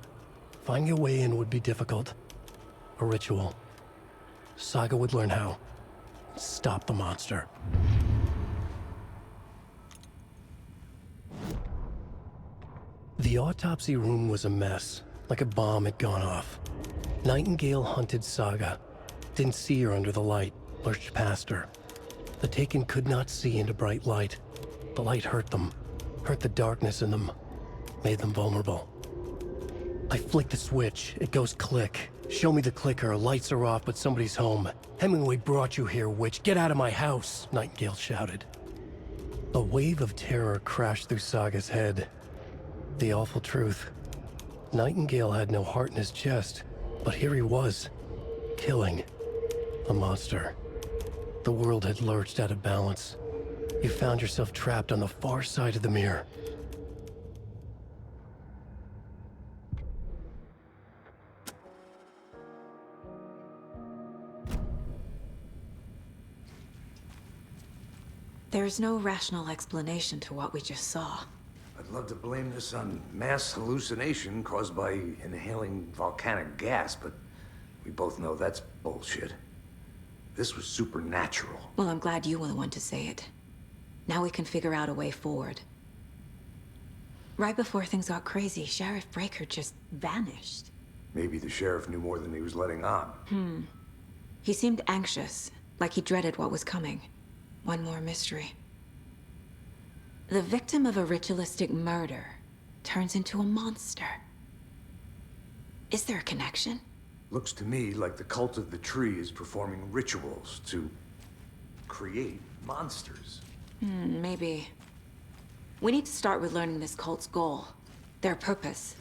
Finding a way in would be difficult. A ritual. Saga would learn how. Stop the monster. The autopsy room was a mess, like a bomb had gone off. Nightingale hunted Saga. Didn't see her under the light, lurched past her. The Taken could not see into bright light. The light hurt them, hurt the darkness in them, made them vulnerable. I flick the switch, it goes click. Show me the clicker, lights are off, but somebody's home. Hemingway brought you here, witch. Get out of my house, Nightingale shouted. A wave of terror crashed through Saga's head. The awful truth. Nightingale had no heart in his chest, but here he was, killing a monster. The world had lurched out of balance. You found yourself trapped on the far side of the mirror. There's no rational explanation to what we just saw. I'd love to blame this on mass hallucination caused by inhaling volcanic gas, but we both know that's bullshit. This was supernatural. Well, I'm glad you were the one to say it. Now we can figure out a way forward. Right before things got crazy, Sheriff Breaker just vanished. Maybe the sheriff knew more than he was letting on. He seemed anxious, like he dreaded what was coming. One more mystery. The victim of a ritualistic murder turns into a monster. Is there a connection? Looks to me like the cult of the tree is performing rituals to create monsters. Maybe. We need to start with learning this cult's goal, their purpose.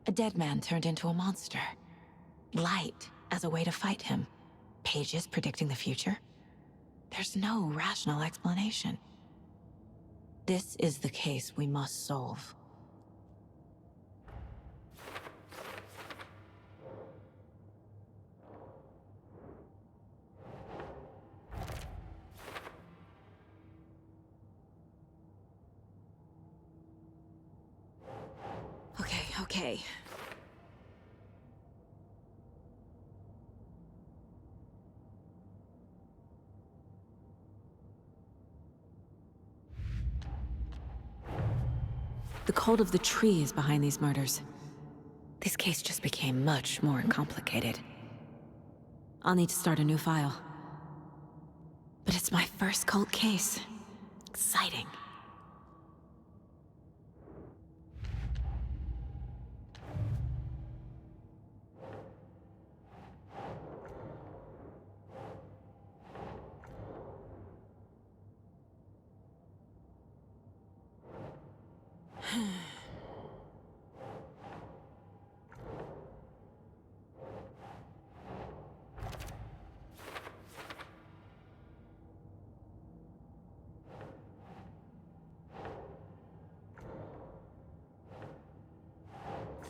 A dead man turned into a monster. Light as a way to fight him. Pages predicting the future. There's no rational explanation. This is the case we must solve. Okay. The cult of the tree is behind these murders. This case just became much more complicated. I'll need to start a new file. But it's my first cult case. Exciting.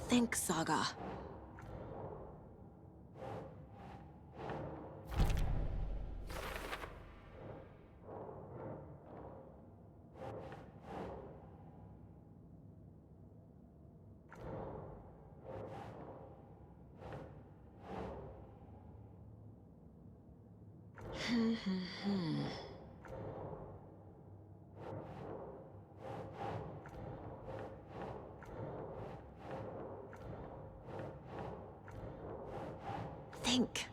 Think, Saga. Think.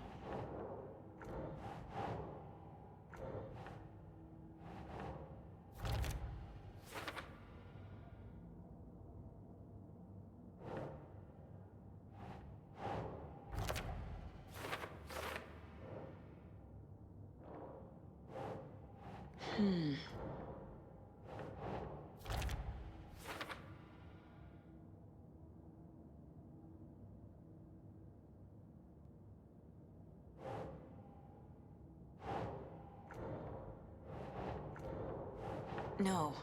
No.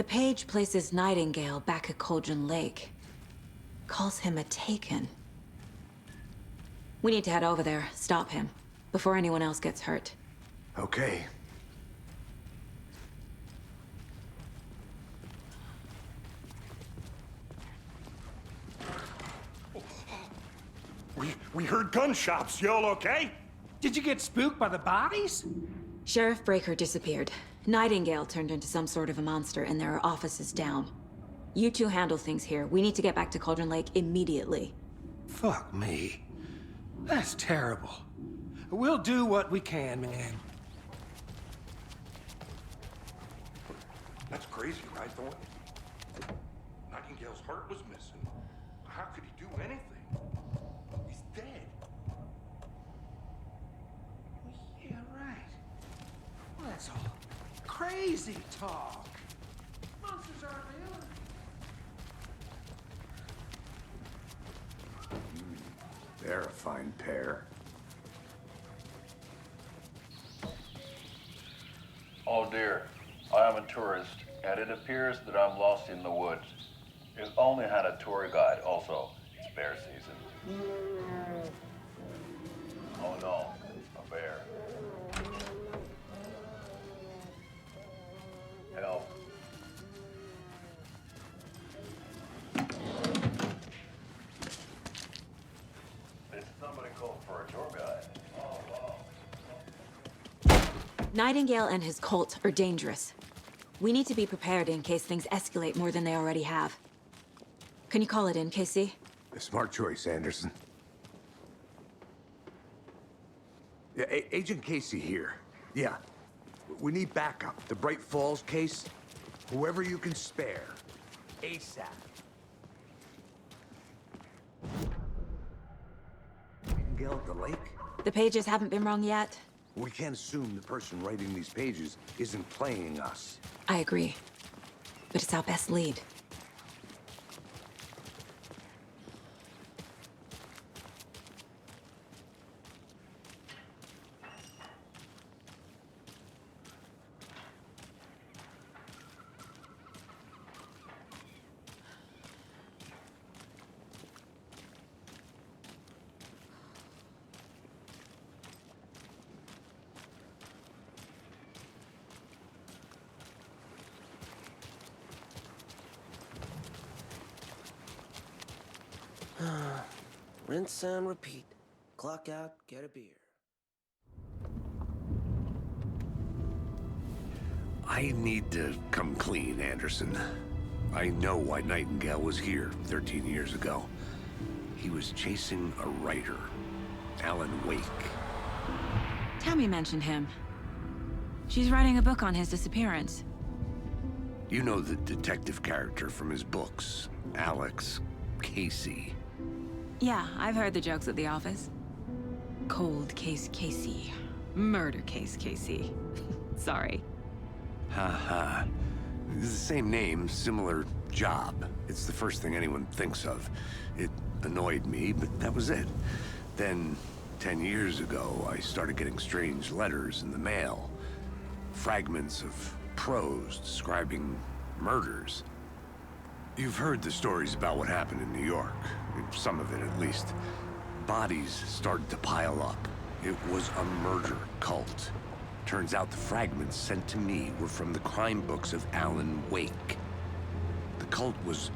The page places Nightingale back at Cauldron Lake. Calls him a Taken. We need to head over there, stop him, before anyone else gets hurt. Okay. We heard gunshots. Y'all okay? Did you get spooked by the bodies? Sheriff Breaker disappeared. Nightingale turned into some sort of a monster, and there are offices down. You two handle things here. We need to get back to Cauldron Lake immediately. Fuck me. That's terrible. We'll do what we can, man. That's crazy, right, Thorne? Nightingale's heart was missing. How could he do anything? He's dead. Yeah, right. Well, that's all crazy talk. Monsters aren't real. They're a fine pair. Oh dear, I am a tourist, and it appears that I'm lost in the woods. It only had a tour guide, also. It's bear season. Oh no, a bear. Help. Did somebody call for a tour guide? Oh wow. Nightingale and his cult are dangerous. We need to be prepared in case things escalate more than they already have. Can you call it in, Casey? A smart choice, Anderson. Yeah, Agent Casey here. Yeah. We need backup. The Bright Falls case. Whoever you can spare. ASAP. Nightingale at the lake? The pages haven't been wrong yet. We can't assume the person writing these pages isn't playing us. I agree. But it's our best lead. Rinse and repeat. Clock out, get a beer. I need to come clean, Anderson. I know why Nightingale was here 13 years ago. He was chasing a writer, Alan Wake. Tammy mentioned him. She's writing a book on his disappearance. You know the detective character from his books, Alex Casey. Yeah, I've heard the jokes at the office. Cold case Casey. Murder case Casey. Sorry. Ha. It's the same name, similar job. It's the first thing anyone thinks of. It annoyed me, but that was it. Then, 10 years ago, I started getting strange letters in the mail. Fragments of prose describing murders. You've heard the stories about what happened in New York. Some of it, at least. Bodies started to pile up. It was a murder cult. Turns out the fragments sent to me were from the crime books of Alan Wake. The cult was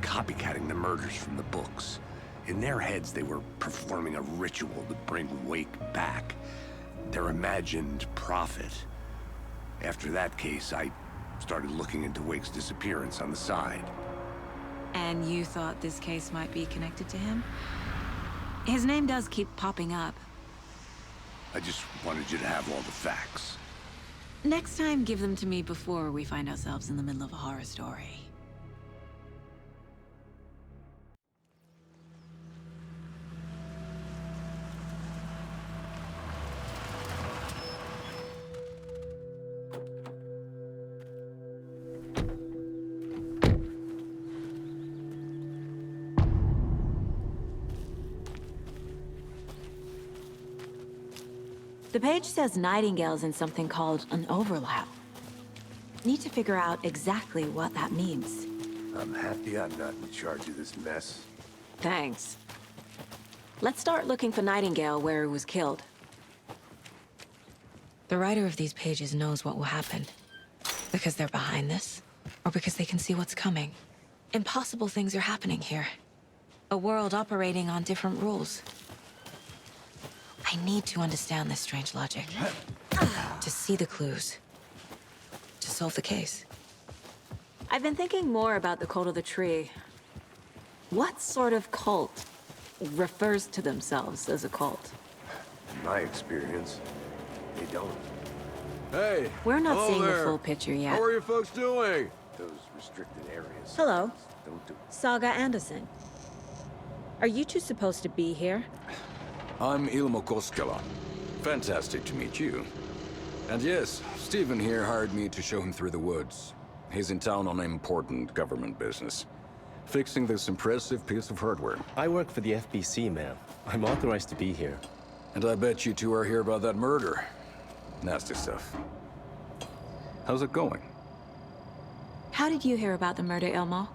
copycatting the murders from the books. In their heads, they were performing a ritual to bring Wake back. Their imagined prophet. After that case, I started looking into Wake's disappearance on the side. And you thought this case might be connected to him? His name does keep popping up. I just wanted you to have all the facts. Next time, give them to me before we find ourselves in the middle of a horror story. The page says Nightingale's in something called an overlap. Need to figure out exactly what that means. I'm happy I'm not in charge of this mess. Thanks. Let's start looking for Nightingale where he was killed. The writer of these pages knows what will happen. Because they're behind this, or because they can see what's coming. Impossible things are happening here. A world operating on different rules. I need to understand this strange logic. To see the clues. To solve the case. I've been thinking more about the cult of the tree. What sort of cult refers to themselves as a cult? In my experience, they don't. Hey! We're not hello seeing there. the full picture yet. How are you folks doing? Those restricted areas. Hello. Don't do Saga Anderson. Are you two supposed to be here? I'm Ilmo Koskela. Fantastic to meet you. And yes, Stephen here hired me to show him through the woods. He's in town on important government business. Fixing this impressive piece of hardware. I work for the FBC, ma'am. I'm authorized to be here. And I bet you two are here about that murder. Nasty stuff. How's it going? How did you hear about the murder, Ilmo?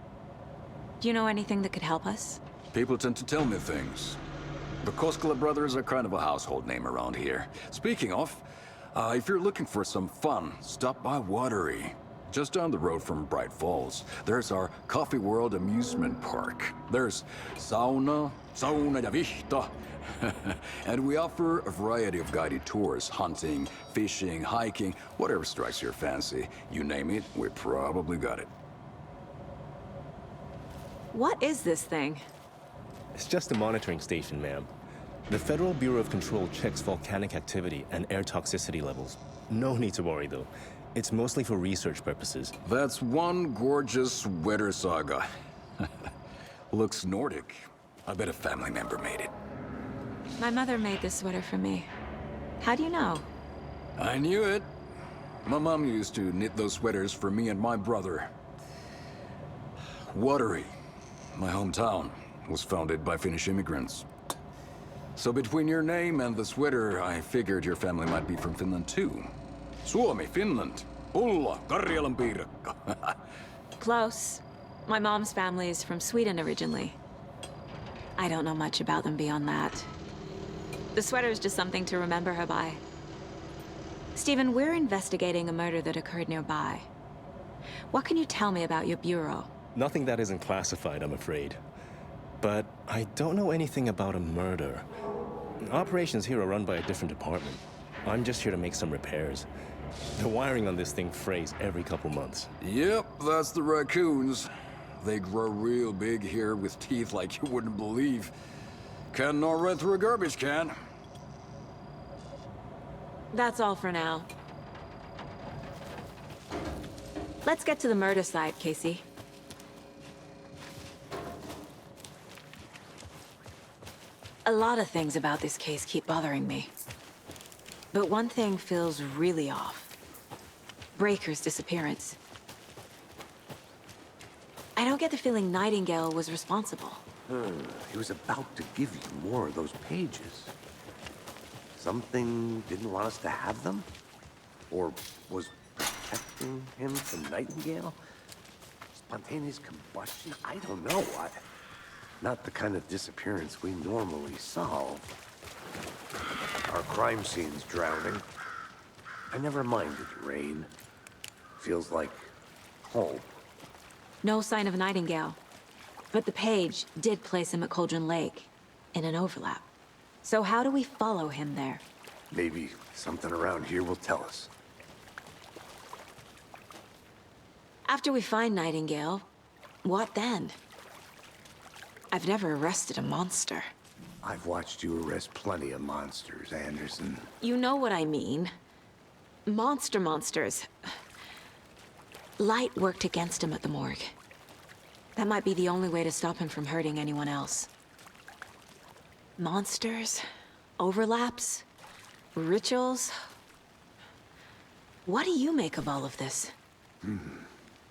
Do you know anything that could help us? People tend to tell me things. The Koskela brothers are kind of a household name around here. Speaking of, if you're looking for some fun, stop by Watery. Just down the road from Bright Falls, there's our Coffee World amusement park. There's sauna ja vihta. And we offer a variety of guided tours, hunting, fishing, hiking, whatever strikes your fancy. You name it, we probably got it. What is this thing? It's just a monitoring station, ma'am. The Federal Bureau of Control checks volcanic activity and air toxicity levels. No need to worry, though. It's mostly for research purposes. That's one gorgeous sweater, Saga. Looks Nordic. I bet a family member made it. My mother made this sweater for me. How do you know? I knew it. My mom used to knit those sweaters for me and my brother. Watery, my hometown, was founded by Finnish immigrants. So between your name and the sweater, I figured your family might be from Finland too. Suomi, Finland. Ulla, Karjalan piirakka. Close. My mom's family is from Sweden originally. I don't know much about them beyond that. The sweater is just something to remember her by. Stephen, we're investigating a murder that occurred nearby. What can you tell me about your bureau? Nothing that isn't classified, I'm afraid. But I don't know anything about a murder. Operations here are run by a different department. I'm just here to make some repairs. The wiring on this thing frays every couple months. Yep, that's the raccoons. They grow real big here with teeth like you wouldn't believe. Can't gnaw right through a garbage can. That's all for now. Let's get to the murder site, Casey. A lot of things about this case keep bothering me. But one thing feels really off. Breaker's disappearance. I don't get the feeling Nightingale was responsible. He was about to give you more of those pages. Something didn't want us to have them? Or was protecting him from Nightingale? Spontaneous combustion? I don't know. Not the kind of disappearance we normally solve. Our crime scene's drowning. I never minded rain. Feels like home. No sign of Nightingale. But the page did place him at Cauldron Lake, in an overlap. So how do we follow him there? Maybe something around here will tell us. After we find Nightingale, what then? I've never arrested a monster. I've watched you arrest plenty of monsters, Anderson. You know what I mean. Monsters. Light worked against him at the morgue. That might be the only way to stop him from hurting anyone else. Monsters? Overlaps? Rituals? What do you make of all of this?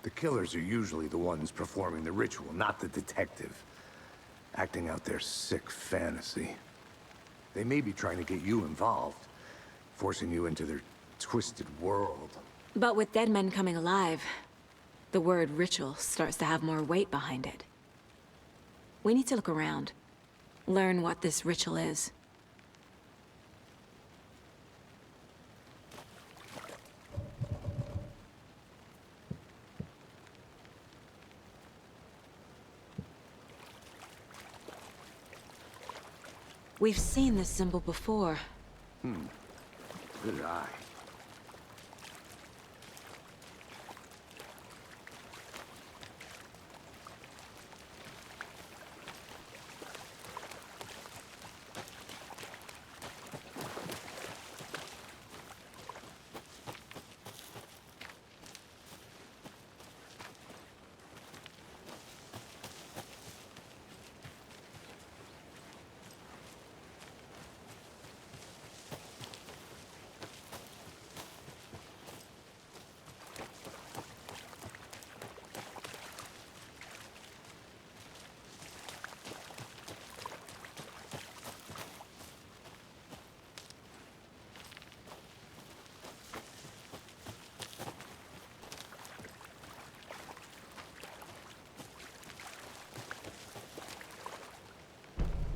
The killers are usually the ones performing the ritual, not the detective. Acting out their sick fantasy. They may be trying to get you involved, forcing you into their twisted world. But with dead men coming alive, the word ritual starts to have more weight behind it. We need to look around, learn what this ritual is. We've seen this symbol before. Good eye.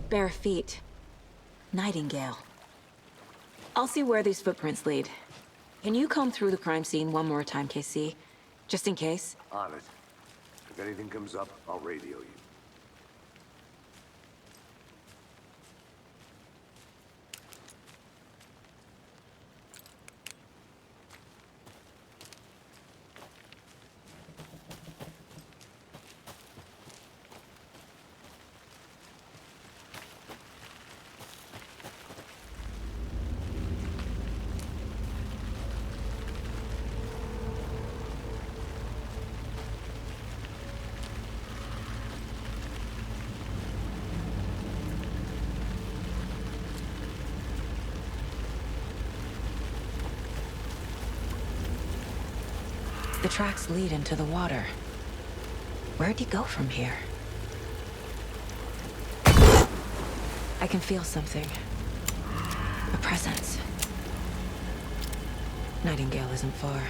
Bare feet. Nightingale. I'll see where these footprints lead. Can you comb through the crime scene one more time, KC? Just in case? On it. If anything comes up, I'll radio you. The tracks lead into the water. Where'd he go from here? I can feel something. A presence. Nightingale isn't far.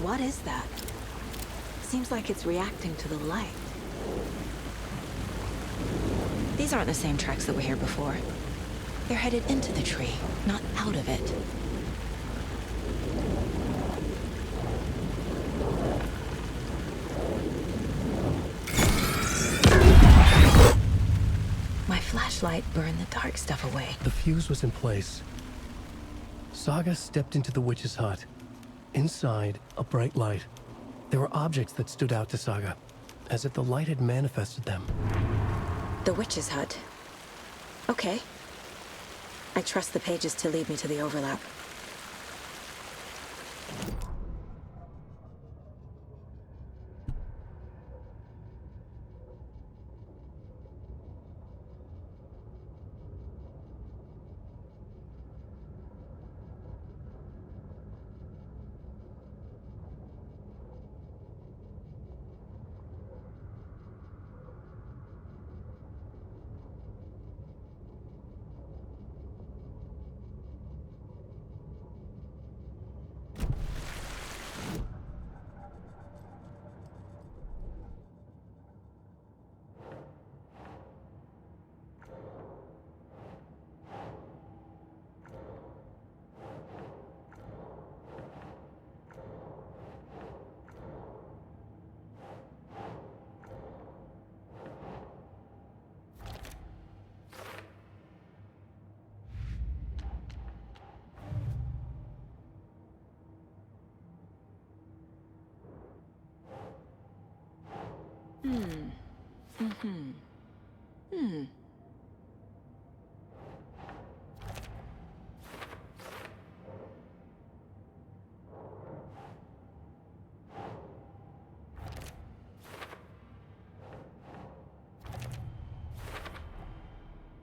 What is that? Seems like it's reacting to the light. These aren't the same tracks that were here before. They're headed into the tree, not out of it. My flashlight burned the dark stuff away. The fuse was in place. Saga stepped into the witch's hut. Inside, a bright light. There were objects that stood out to Saga, as if the light had manifested them. The witch's hut. Okay. I trust the pages to lead me to the overlap.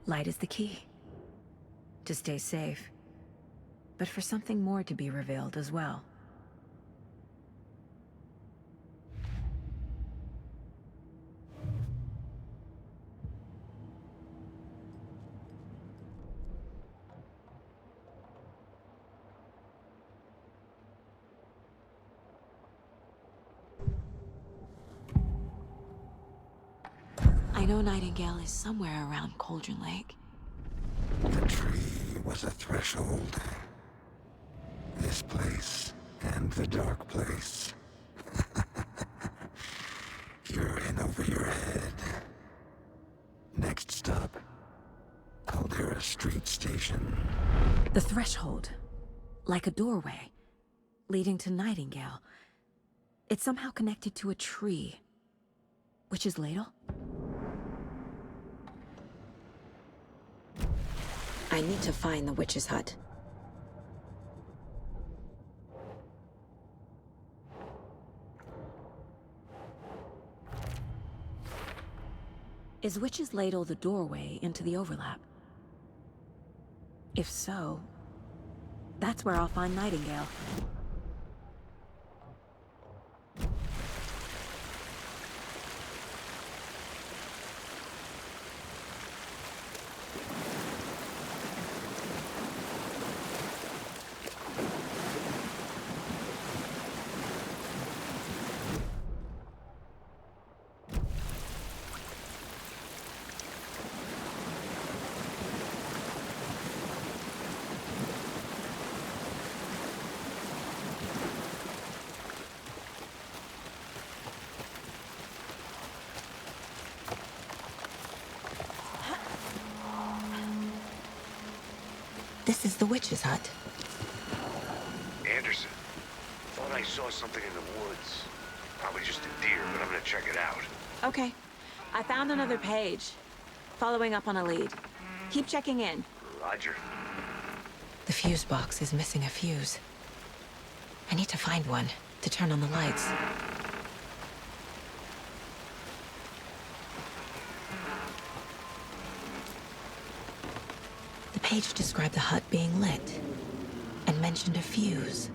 Light is the key. To stay safe. But for something more to be revealed as well. I know Nightingale is somewhere around Cauldron Lake. The tree was a threshold. This place and the dark place. You're in over your head. Next stop, Caldera Street Station. The threshold. Like a doorway. Leading to Nightingale. It's somehow connected to a tree. Witch's Ladle? I need to find the witch's hut. Is Witch's Ladle the doorway into the overlap? If so, that's where I'll find Nightingale. This is the witch's hut. Anderson, thought I saw something in the woods. Probably just a deer, but I'm gonna check it out. Okay. I found another page. Following up on a lead. Keep checking in. Roger. The fuse box is missing a fuse. I need to find one to turn on the lights. The page described the hut being lit and mentioned a fuse.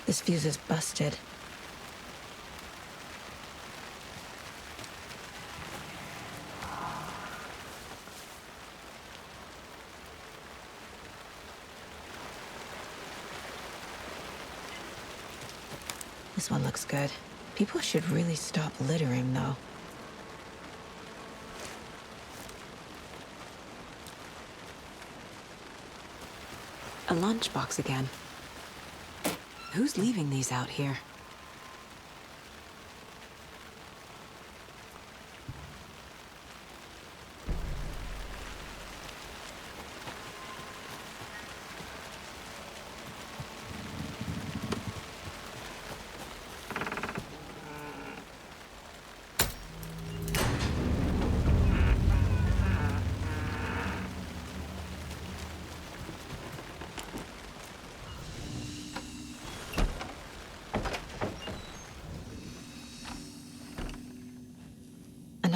This fuse is busted. This one looks good. People should really stop littering, though. A lunchbox again. Who's leaving these out here?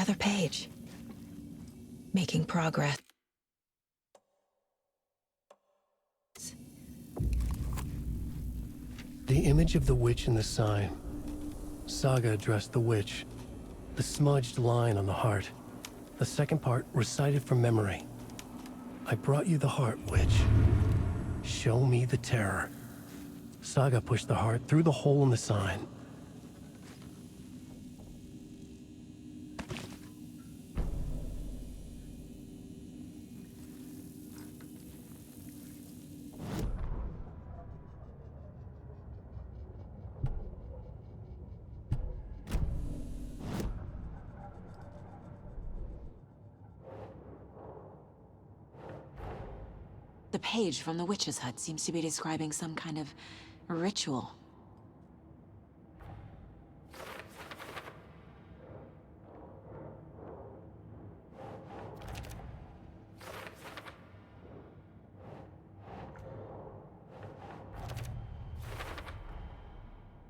Another page. Making progress. The image of the witch in the sign. Saga addressed the witch. The smudged line on the heart. The second part recited from memory. I brought you the heart, witch. Show me the terror. Saga pushed the heart through the hole in the sign. The page from the witch's hut seems to be describing some kind of ritual.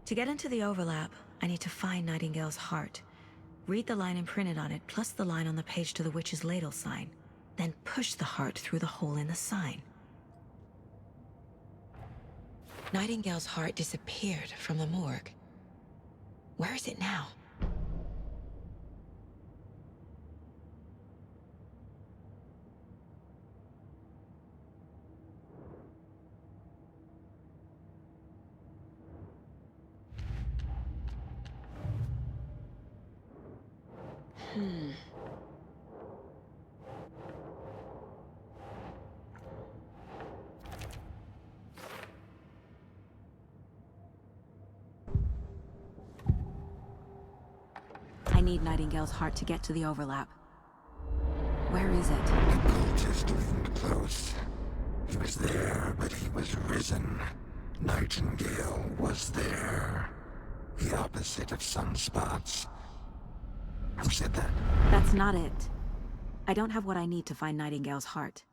To get into the overlap, I need to find Nightingale's heart. Read the line imprinted on it, plus the line on the page to the witch's ladle sign. Then push the heart through the hole in the sign. Nightingale's heart disappeared from the morgue. Where is it now? I need Nightingale's heart to get to the overlap. Where is it? The cultist loomed close. He was there, but he was risen. Nightingale was there. The opposite of sunspots. Who said that? That's not it. I don't have what I need to find Nightingale's heart.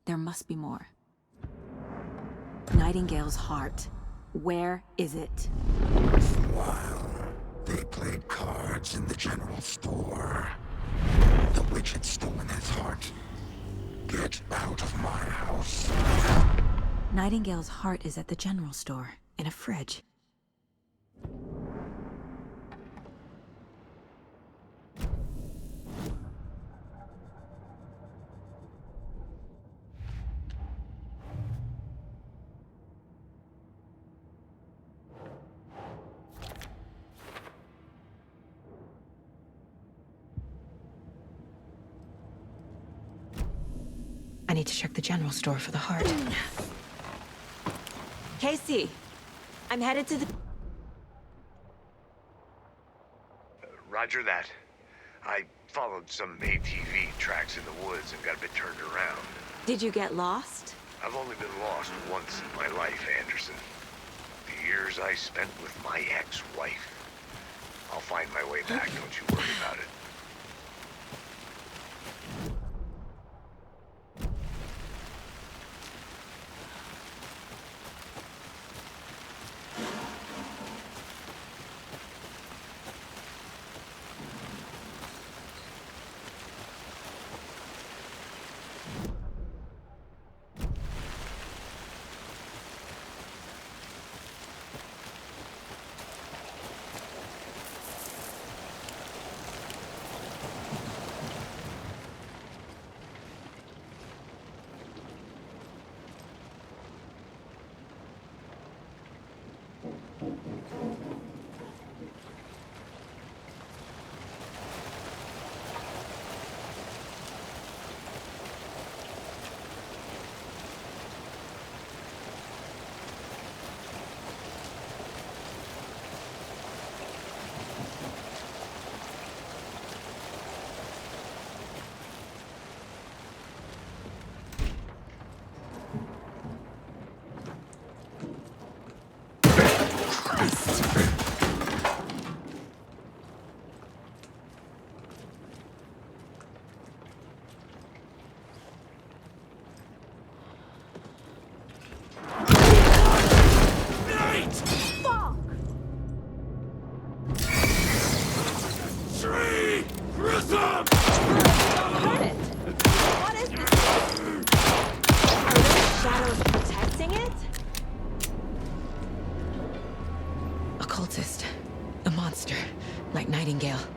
There must be more. Nightingale's heart. Where is it? While they played cards in the general store, the witch had stolen his heart. Get out of my house. Nightingale's heart is at the general store, in a fridge. I need to check the general store for the heart. Casey, I'm headed to the... Roger that. I followed some ATV tracks in the woods and got a bit turned around. Did you get lost? I've only been lost once in my life, Anderson. The years I spent with my ex-wife. I'll find my way back, don't you worry about it. Nightingale.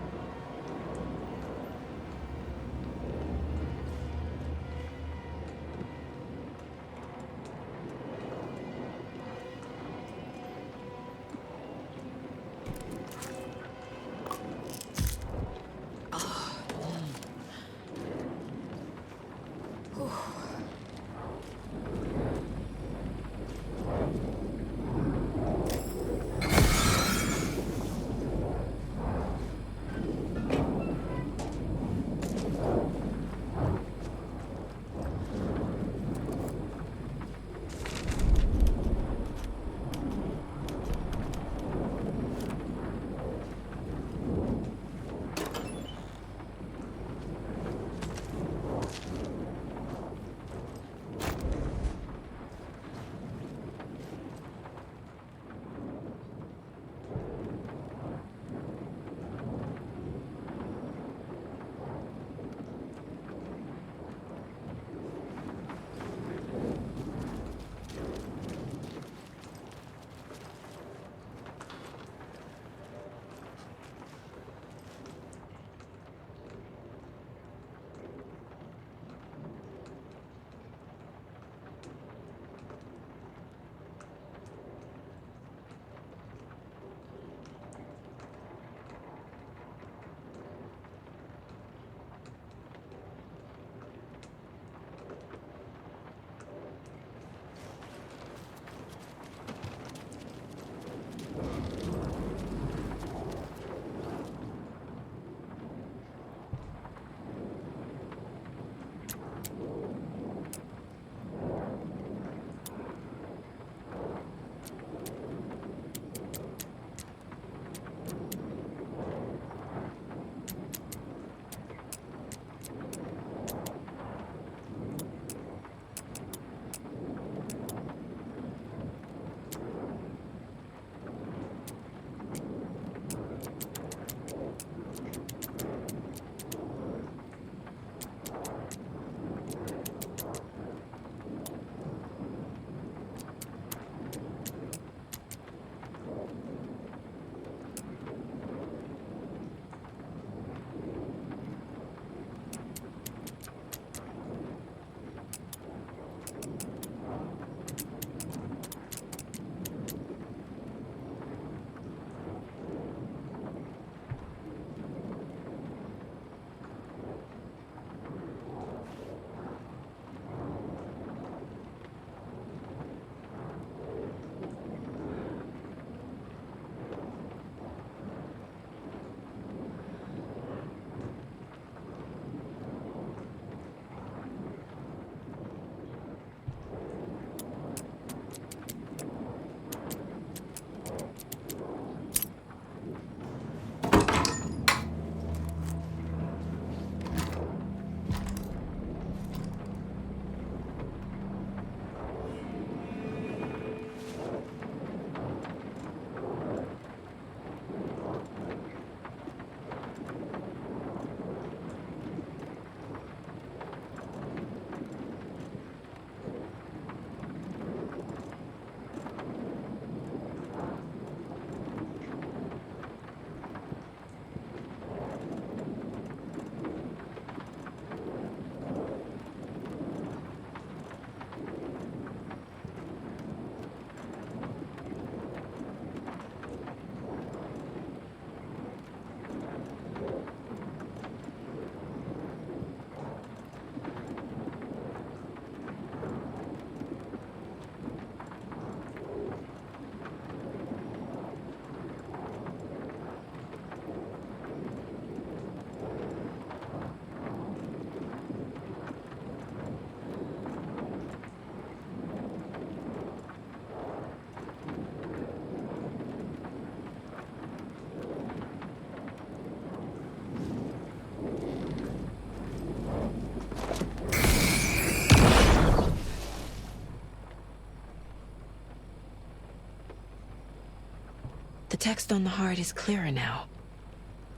The text on the heart is clearer now.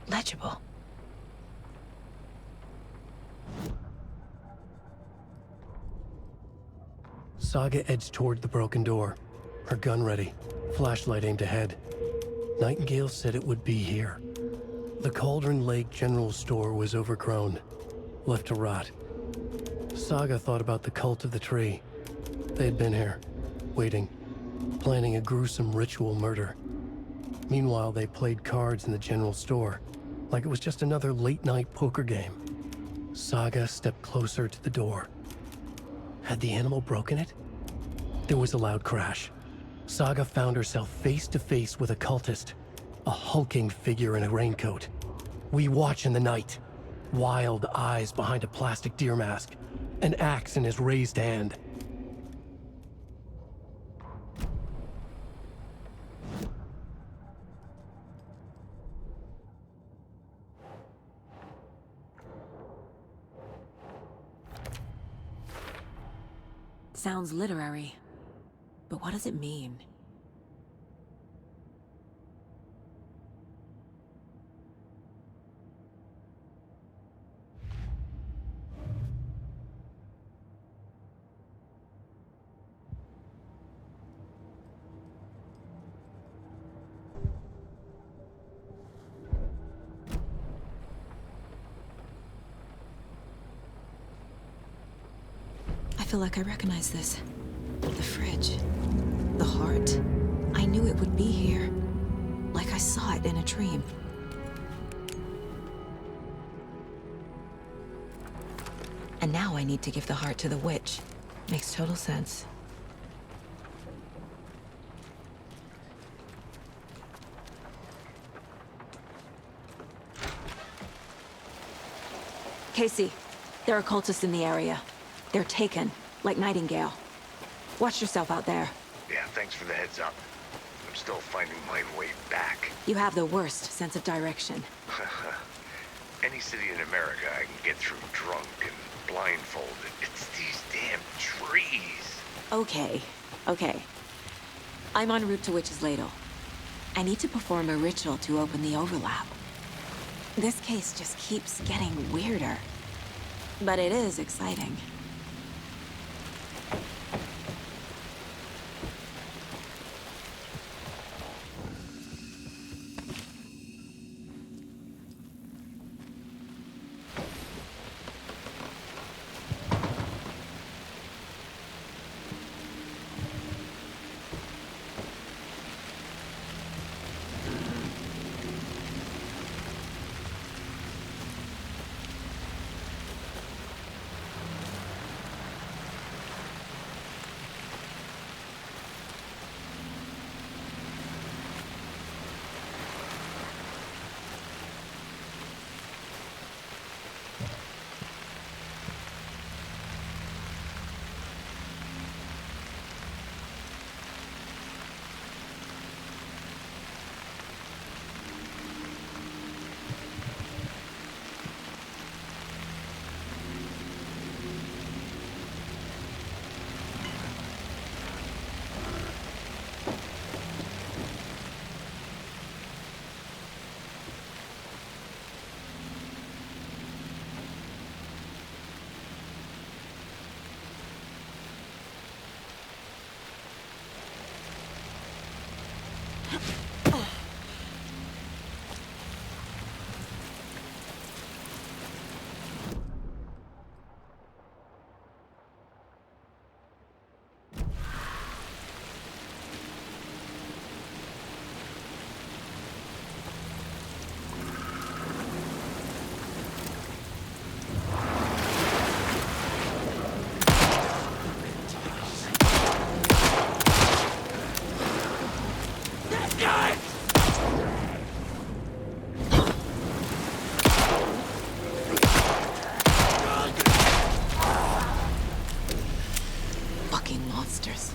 Legible. Saga edged toward the broken door, her gun ready, flashlight aimed ahead. Nightingale said it would be here. The Cauldron Lake General Store was overgrown, left to rot. Saga thought about the cult of the tree. They had been here, waiting, planning a gruesome ritual murder. Meanwhile, they played cards in the general store, like it was just another late-night poker game. Saga stepped closer to the door. Had the animal broken it? There was a loud crash. Saga found herself face to face with a cultist, a hulking figure in a raincoat. We watch in the night. Wild eyes behind a plastic deer mask, an axe in his raised hand. Sounds literary, but what does it mean? I feel like I recognize this. The fridge. The heart. I knew it would be here. Like I saw it in a dream. And now I need to give the heart to the witch. Makes total sense. Casey, there are cultists in the area. They're taken, like Nightingale. Watch yourself out there. Yeah, thanks for the heads up. I'm still finding my way back. You have the worst sense of direction. Any city in America I can get through drunk and blindfolded. It's these damn trees. Okay, okay. I'm en route to Witch's Ladle. I need to perform a ritual to open the overlap. This case just keeps getting weirder. But it is exciting. Monsters.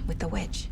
with the witch.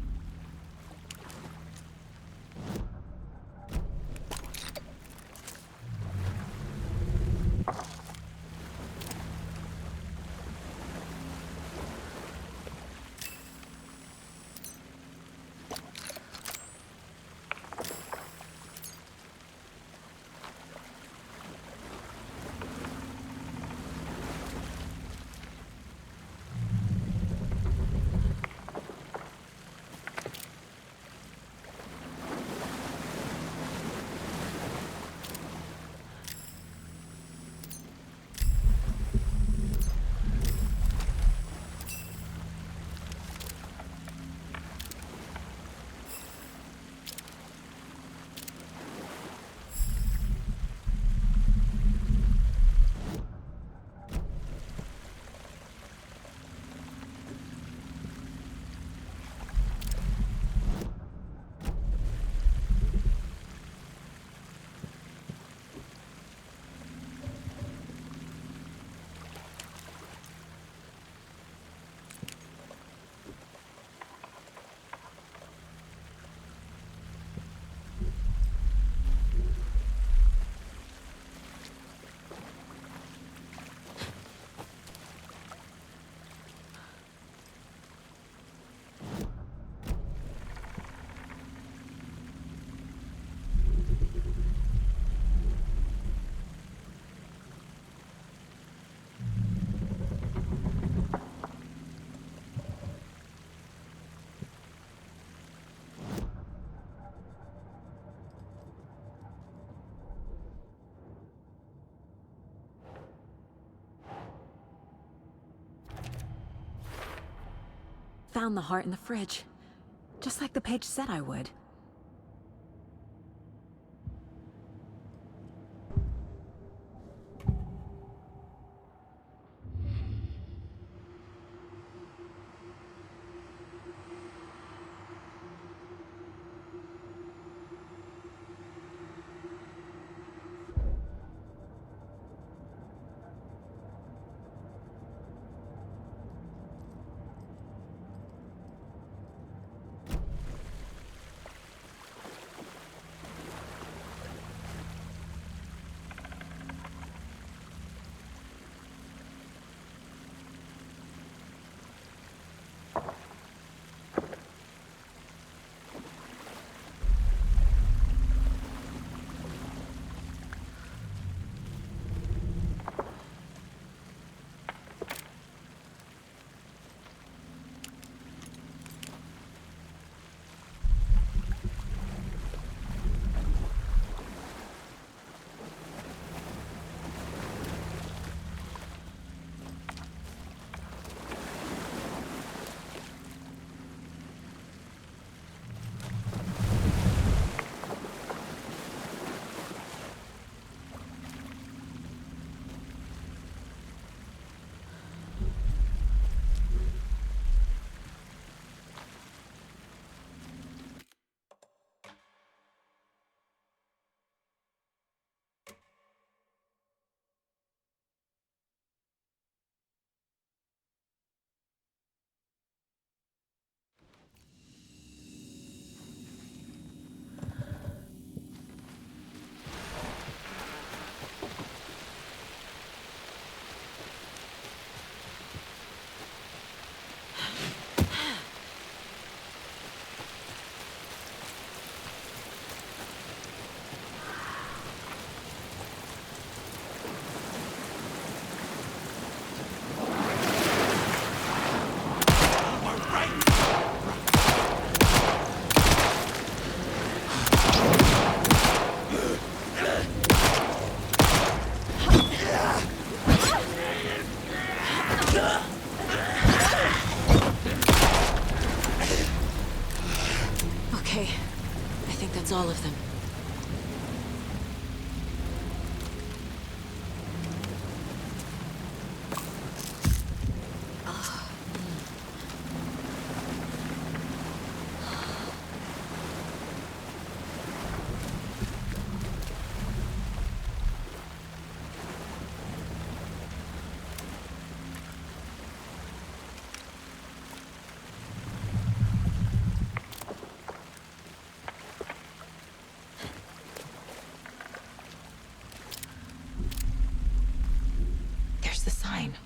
Found the heart in the fridge, just like the page said I would. Okay, I think that's all of them.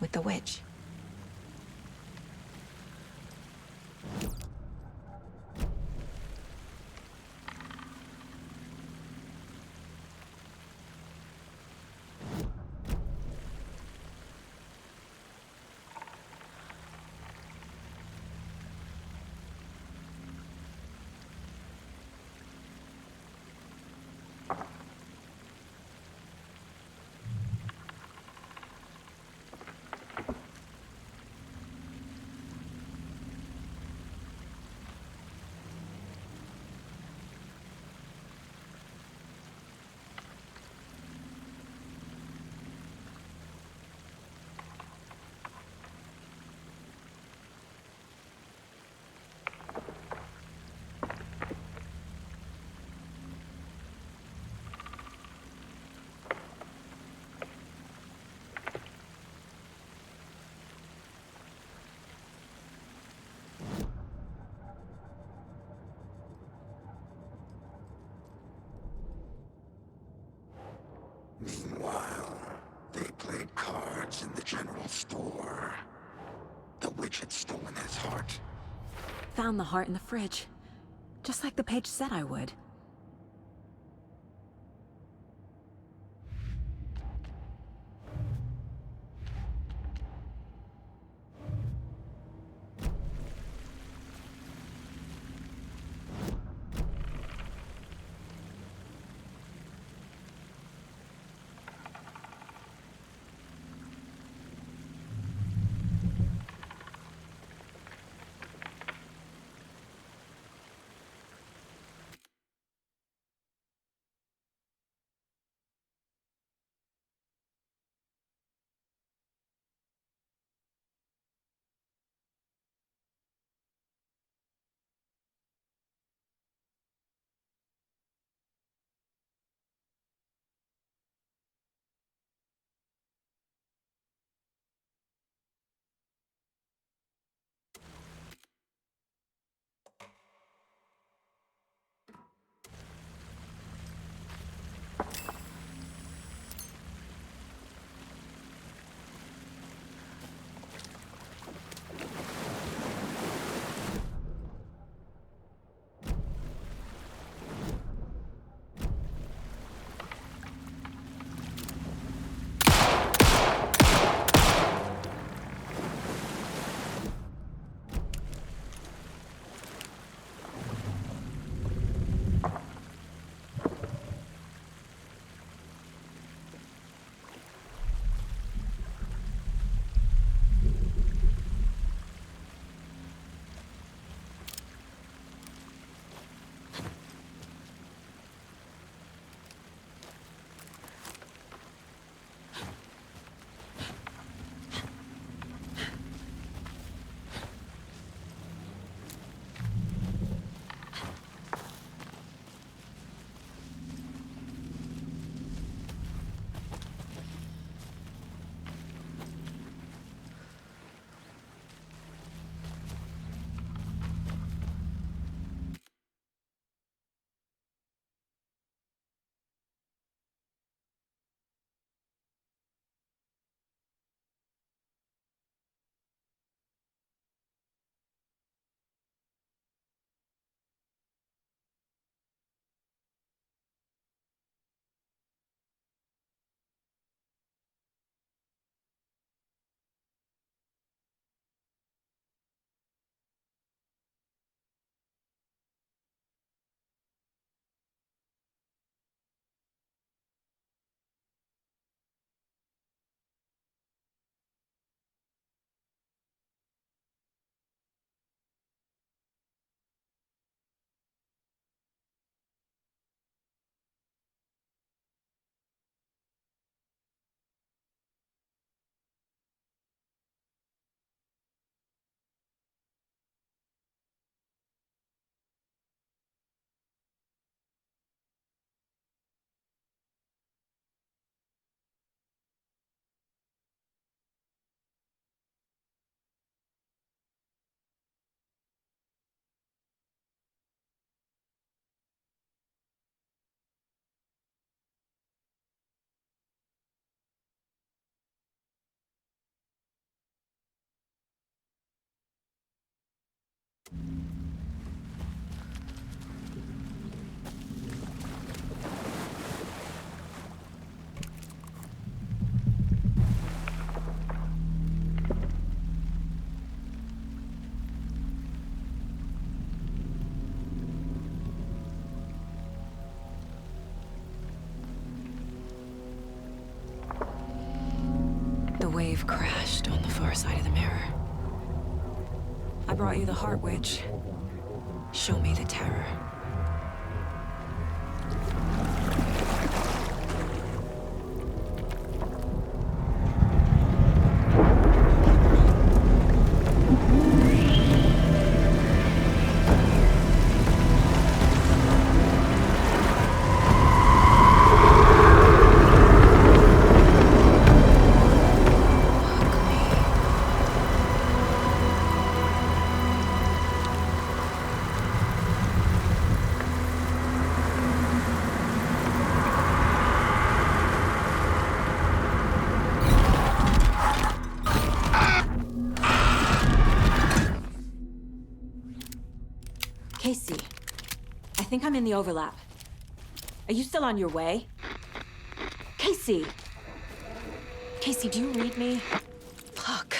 with the witch. Meanwhile, they played cards in the general store. The witch had stolen his heart. Found the heart in the fridge. Just like the page said I would. The wave crashed on the far side of the mirror. I brought you the Heart Witch. Show me the terror. Casey, I think I'm in the overlap. Are you still on your way? Casey! Casey, do you read me? Fuck.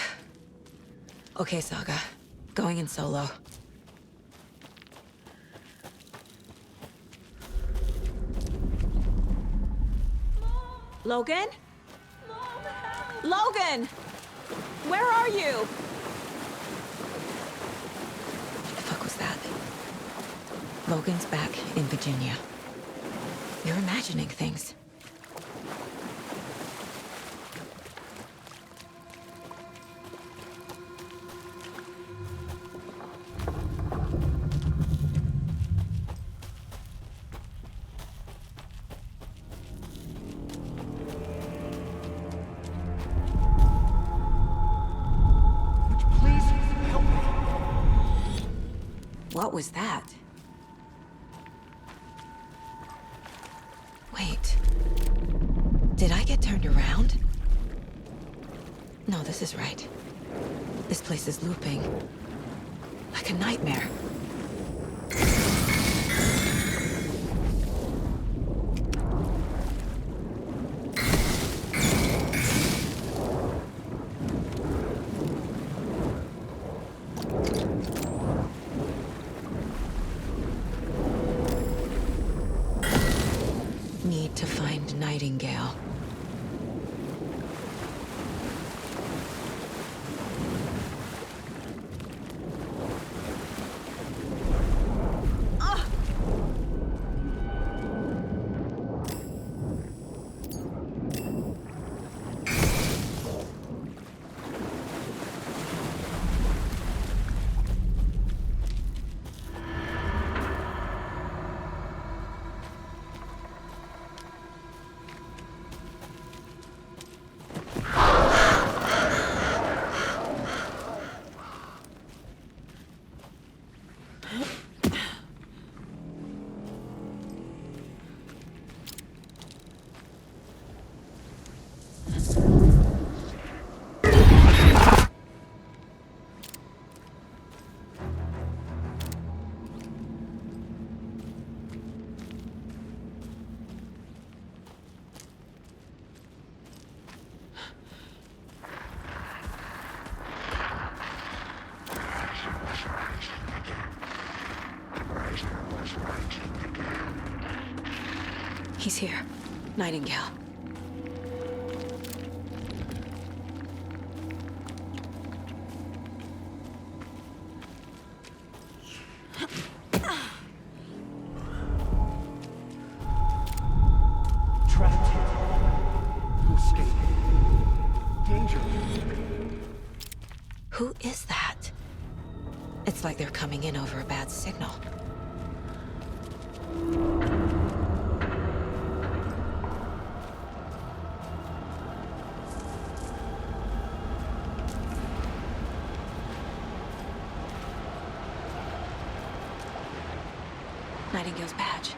Okay, Saga. Going in solo. Logan? Logan! Where are you? The fuck was that? Logan's back in Virginia. You're imagining things. What was that? Wait. Did I get turned around? No, this is right. This place is looping. Like a nightmare. Need to find Nightingale. He's here. Nightingale. Trapped here. To escape. Danger. Who is that? It's like they're coming in over a bad signal. Nightingale's badge.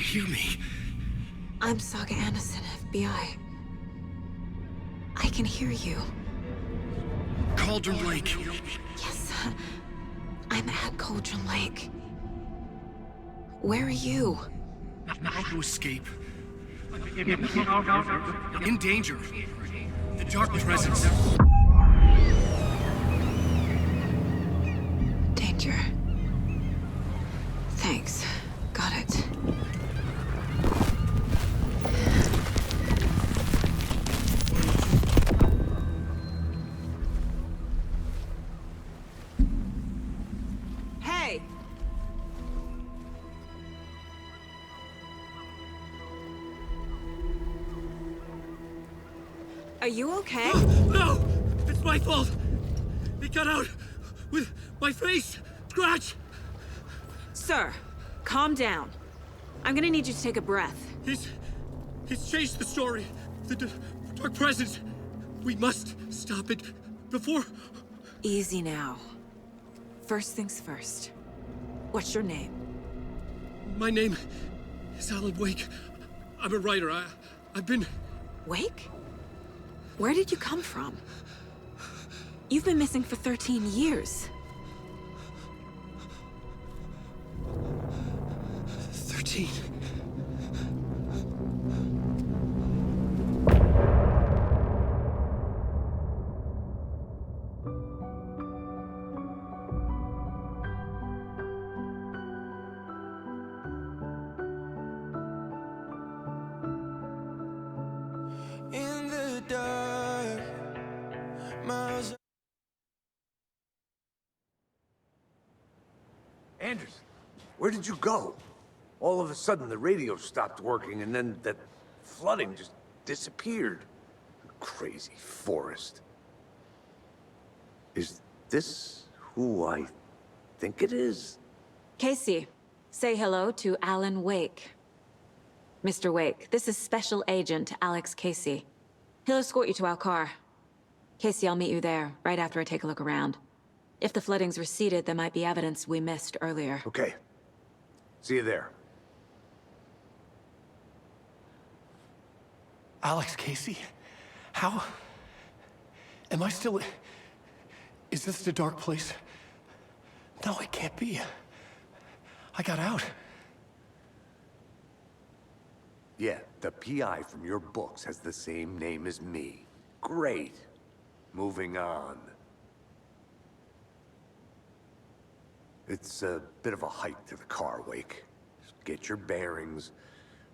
Hear me. I'm Saga Anderson, FBI. I can hear you. Cauldron Lake. Yes, I'm at Cauldron Lake. Where are you? To escape. In danger. The dark presence. Danger. Thanks. Got it. Hey! Are you okay? No! It's my fault! It got out with my face! Scratch! Sir, calm down. I'm gonna need you to take a breath. He's changed the story. The dark presence. We must stop it before... Easy now. First things first. What's your name? My name is Alan Wake. I'm a writer. I've been... Wake? Where did you come from? You've been missing for 13 years. 13. In the dark, miles. Anderson, where did you go? All of a sudden, the radio stopped working, and then that flooding just disappeared. Crazy forest. Is this who I think it is? Casey, say hello to Alan Wake. Mr. Wake, this is Special Agent Alex Casey. He'll escort you to our car. Casey, I'll meet you there, right after I take a look around. If the flooding's receded, there might be evidence we missed earlier. Okay. See you there. Alex Casey? How? Am I still... Is this the dark place? No, it can't be. I got out. Yeah, the PI from your books has the same name as me. Great. Moving on. It's a bit of a hike to the car, Wake. Just get your bearings,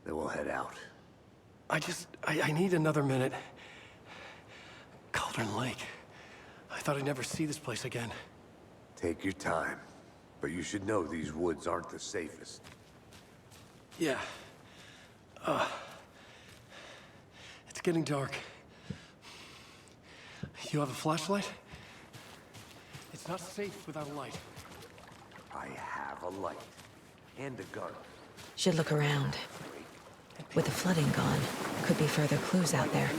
then we'll head out. I need another minute. Cauldron Lake. I thought I'd never see this place again. Take your time. But you should know these woods aren't the safest. Yeah. It's getting dark. You have a flashlight? It's not safe without a light. I have a light. And a gun. Should look around. With the flooding gone, could be further clues out there.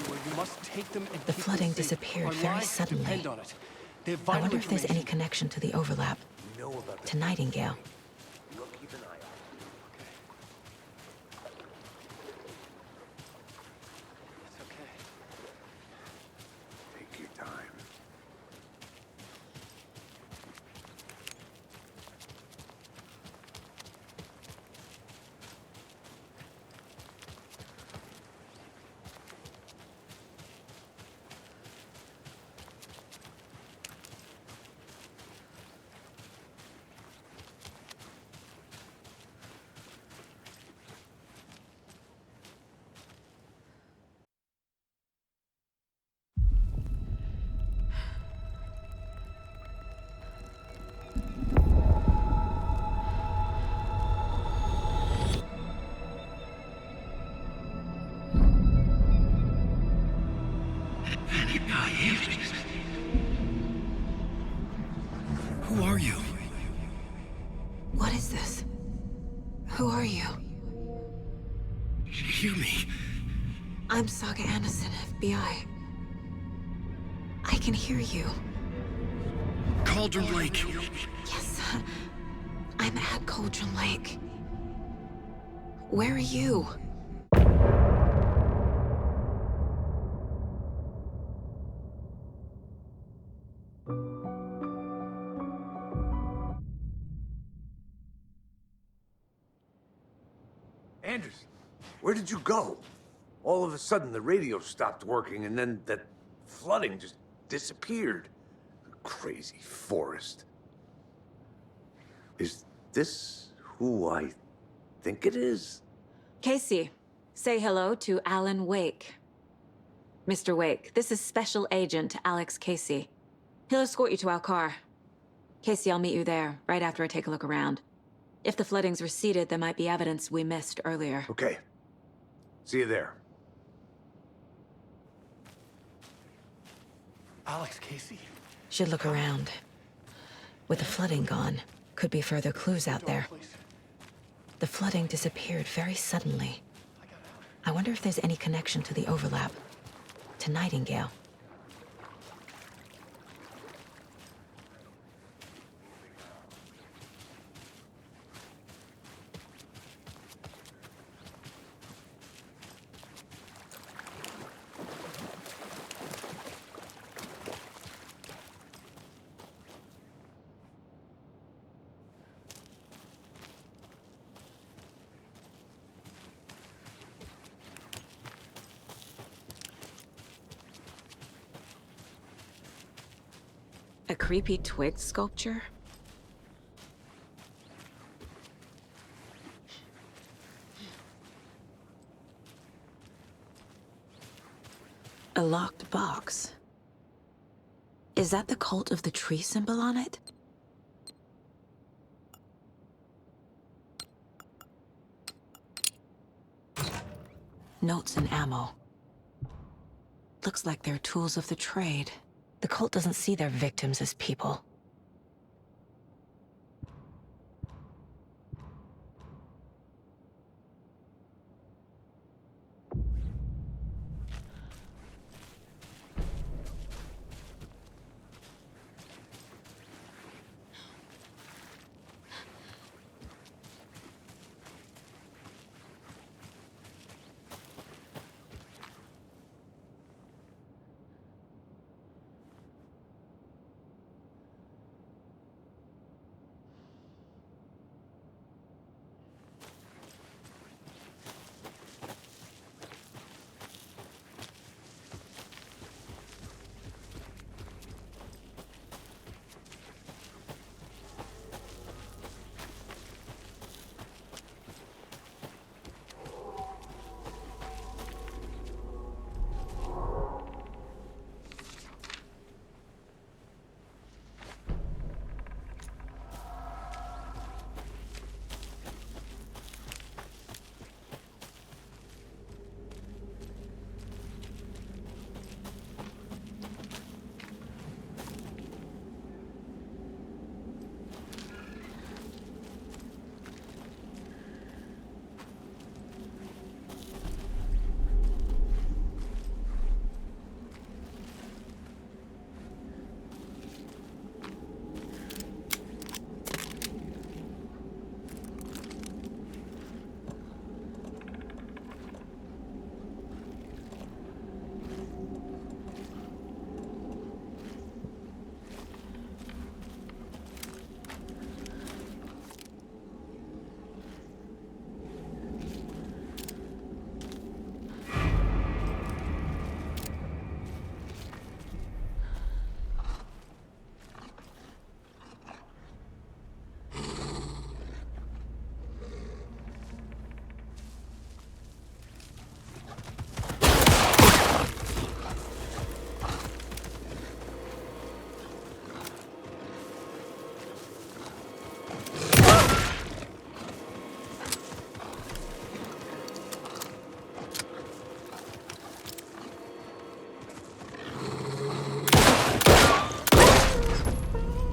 The flooding disappeared very suddenly. I wonder if there's any connection to the overlap. To Nightingale. Take your time. Who are you? What is this? Who are you? Hear me. I'm Saga Anderson, FBI. I can hear you. Cauldron Lake. Yes, I'm at Cauldron Lake. Where are you? Anderson, where did you go? All of a sudden, the radio stopped working, and then that flooding just disappeared. Crazy forest. Is this who I think it is? Casey, say hello to Alan Wake. Mr. Wake, this is Special Agent Alex Casey. He'll escort you to our car. Casey, I'll meet you there, right after I take a look around. If the flooding's receded, there might be evidence we missed earlier. Okay. See you there. Alex Casey? Should look around. With the flooding gone, could be further clues out there. The flooding disappeared very suddenly. I wonder if there's any connection to the overlap. To Nightingale. A creepy twig sculpture? A locked box. Is that the cult of the tree symbol on it? Notes and ammo. Looks like they're tools of the trade. The cult doesn't see their victims as people.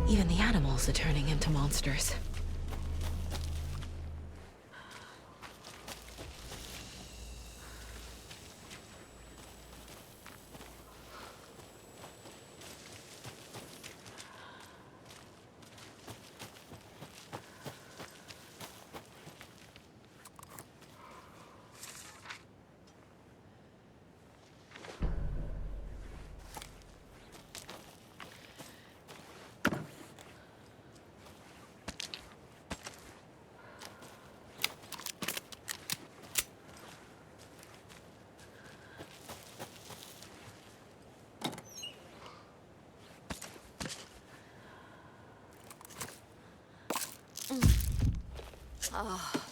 Even the animals are turning into monsters. Oh.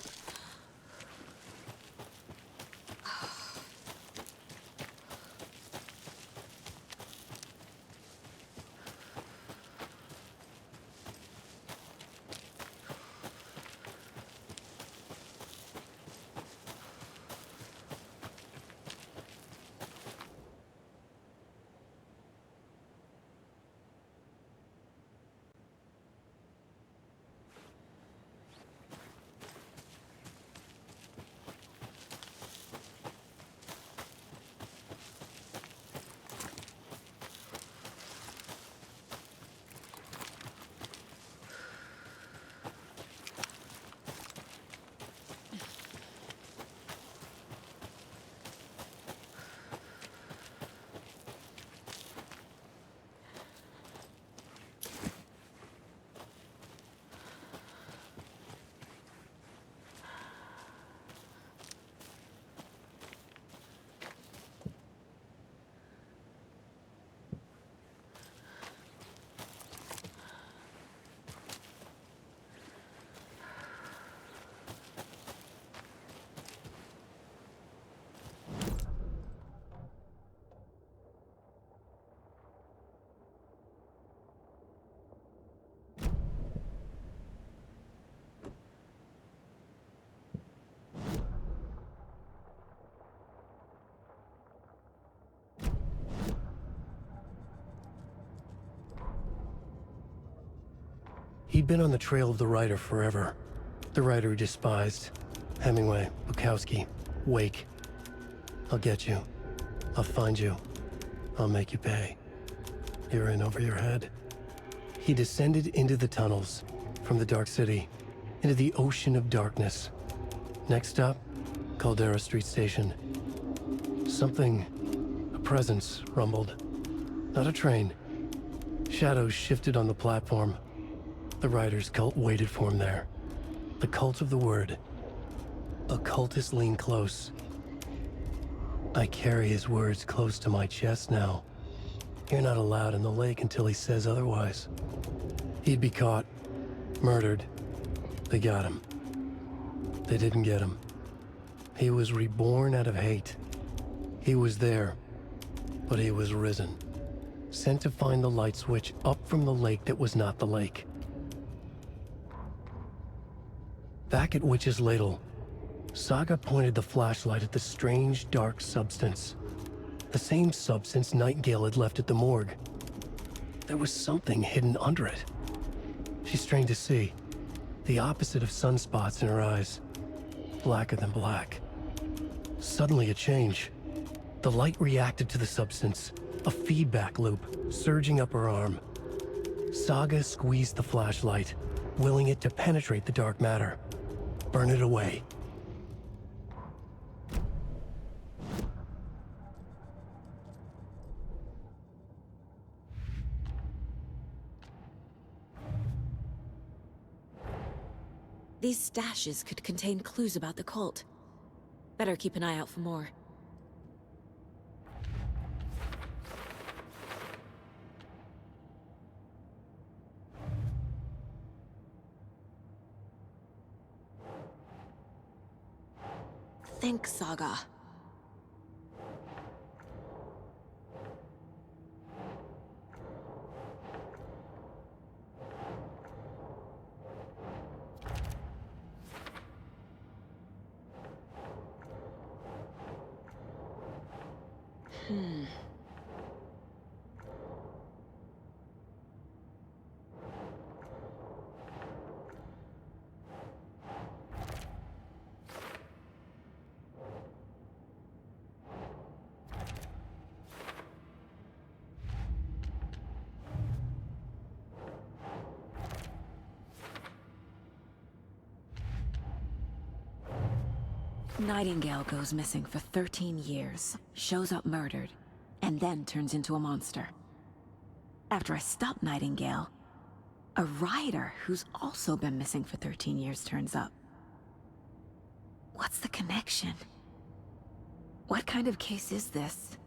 He'd been on the trail of the writer forever. The writer he despised. Hemingway, Bukowski, Wake. I'll get you. I'll find you. I'll make you pay. You're in over your head. He descended into the tunnels, from the Dark City, into the ocean of darkness. Next stop, Caldera Street Station. Something, a presence, rumbled. Not a train. Shadows shifted on the platform. The writer's cult waited for him there. The cult of the word. Occultists lean close. I carry his words close to my chest now. You're not allowed in the lake until he says otherwise. He'd be caught, murdered. They got him. They didn't get him. He was reborn out of hate. He was there, but he was risen. Sent to find the light switch up from the lake that was not the lake. Back at Witch's Ladle, Saga pointed the flashlight at the strange, dark substance. The same substance Nightingale had left at the morgue. There was something hidden under it. She strained to see. The opposite of sunspots in her eyes. Blacker than black. Suddenly a change. The light reacted to the substance. A feedback loop, surging up her arm. Saga squeezed the flashlight, willing it to penetrate the dark matter. Burn it away. These stashes could contain clues about the cult. Better keep an eye out for more. Think, Saga. Nightingale goes missing for 13 years, shows up murdered, and then turns into a monster. After I stop Nightingale, a rider who's also been missing for 13 years turns up. What's the connection? What kind of case is this?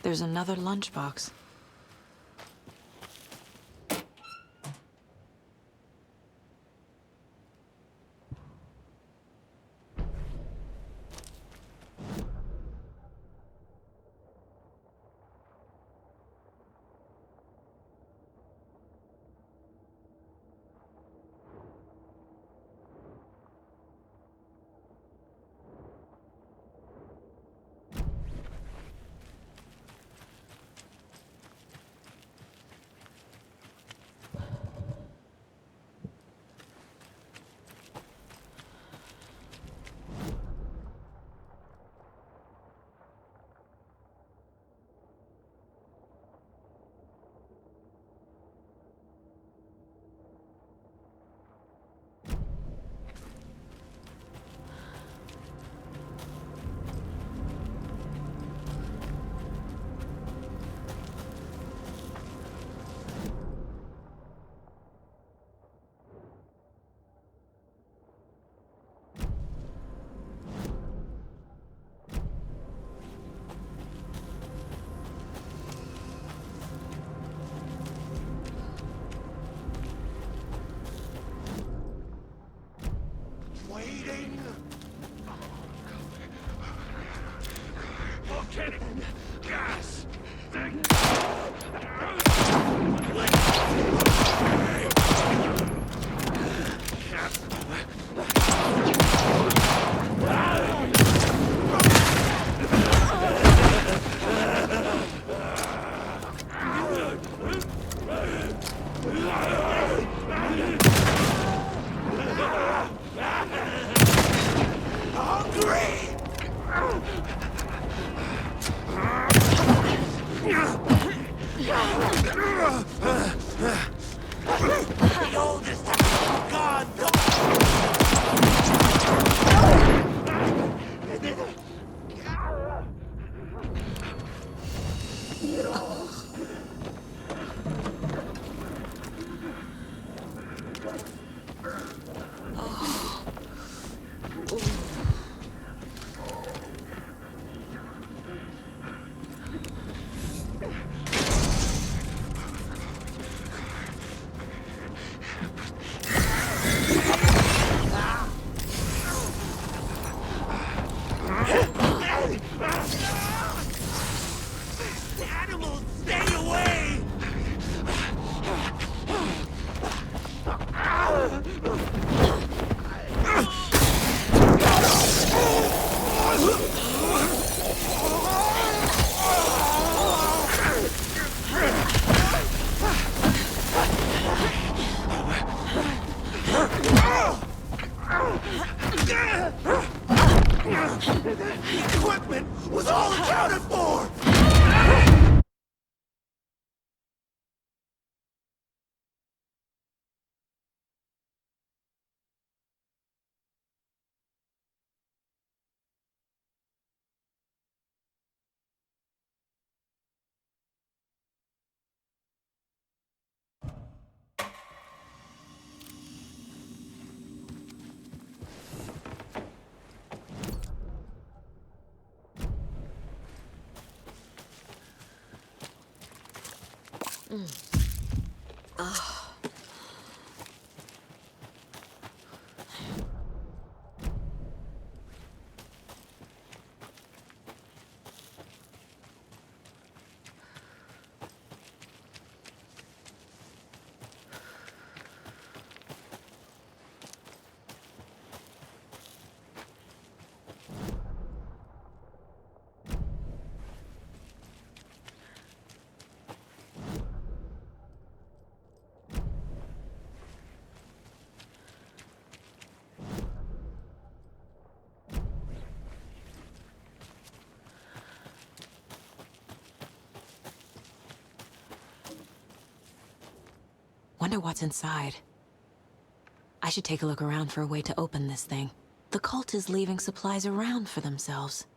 There's another lunchbox. Waiting. Volcanic gas. The oldest god. Animals, stay away! The equipment was all accounted for! Wonder what's inside. I should take a look around for a way to open this thing. The cult is leaving supplies around for themselves.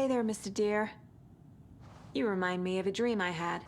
Hey there, Mr. Deer. You remind me of a dream I had.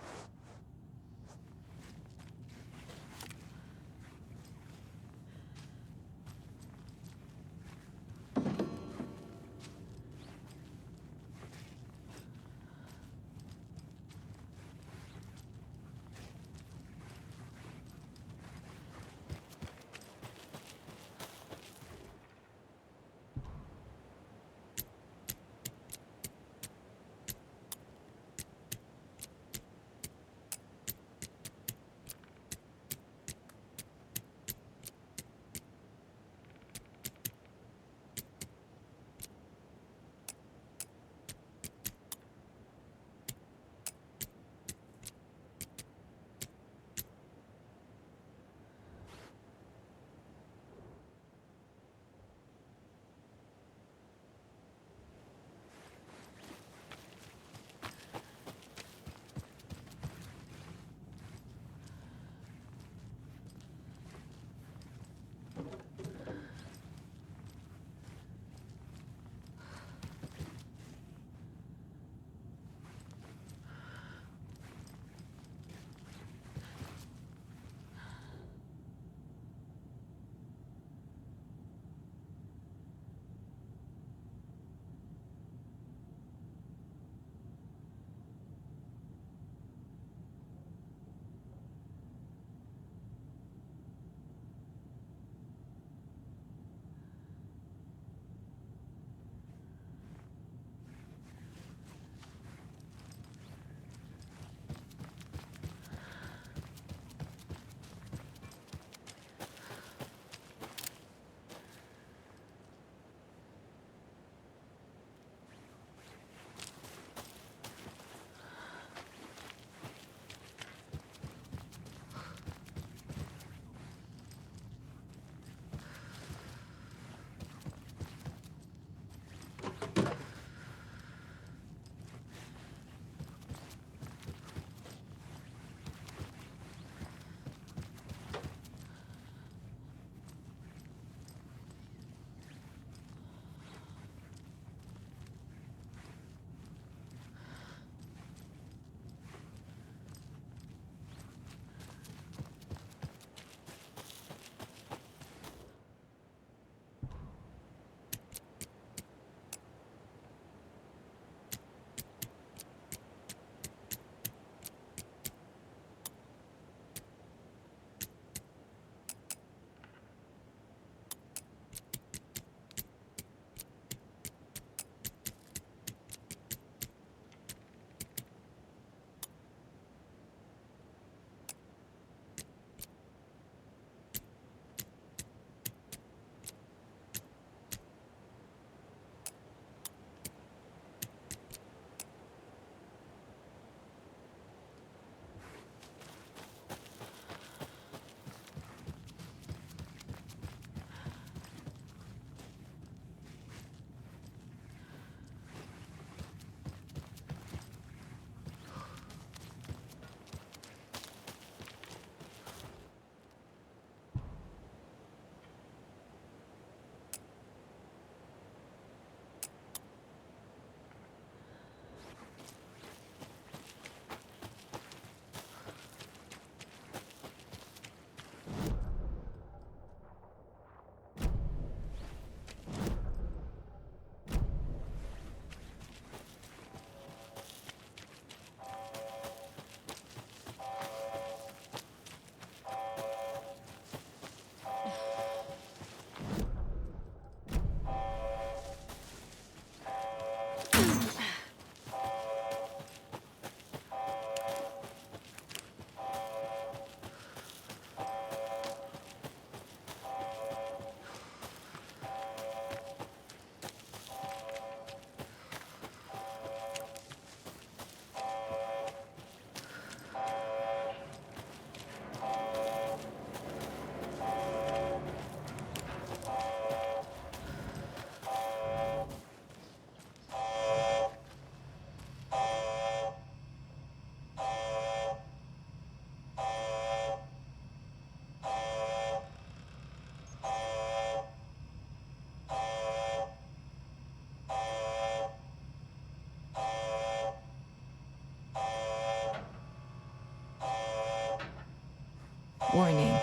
Warning.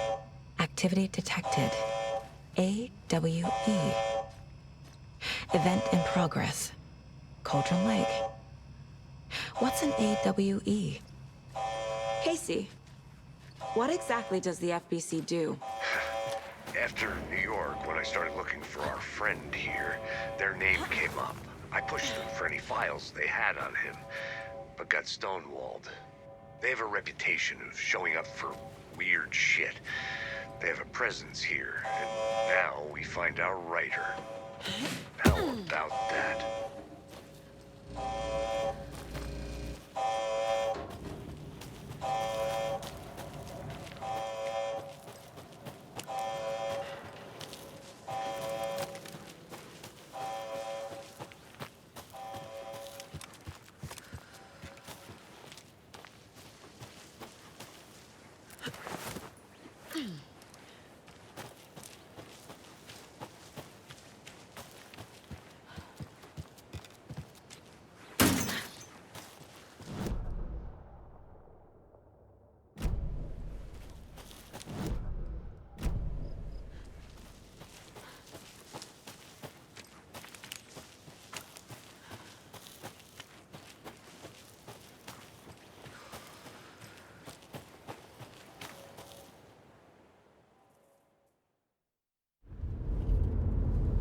Activity detected. AWE. Event in progress. Cauldron Lake. What's an AWE? Casey, what exactly does the FBC do? After New York, when I started looking for our friend here, their name came up. I pushed them for any files they had on him, but got stonewalled. They have a reputation of showing up for weird shit. They have a presence here, and now we find our writer. How about that?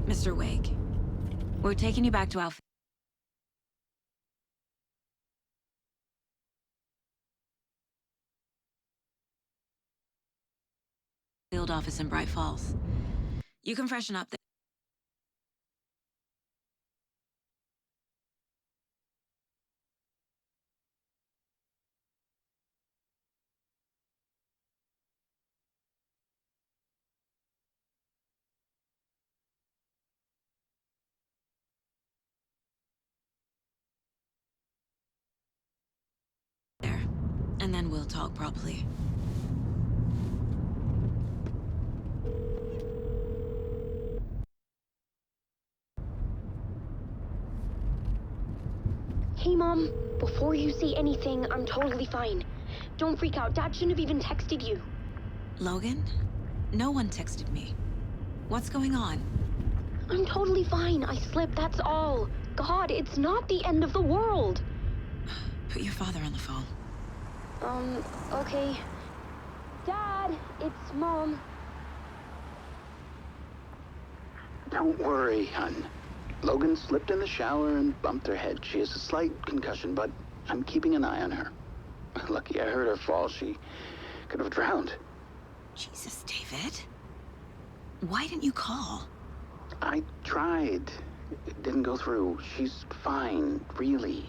Mr. Wake, we're taking you back to our field office in Bright Falls. You can freshen up there, and then we'll talk properly. Hey, Mom. Before you say anything, I'm totally fine. Don't freak out. Dad shouldn't have even texted you. Logan? No one texted me. What's going on? I'm totally fine. I slipped, that's all. God, it's not the end of the world. Put your father on the phone. Okay. Dad, it's Mom. Don't worry, hon. Logan slipped in the shower and bumped her head. She has a slight concussion, but I'm keeping an eye on her. Lucky I heard her fall. She could have drowned. Jesus, David. Why didn't you call? I tried. It didn't go through. She's fine, really.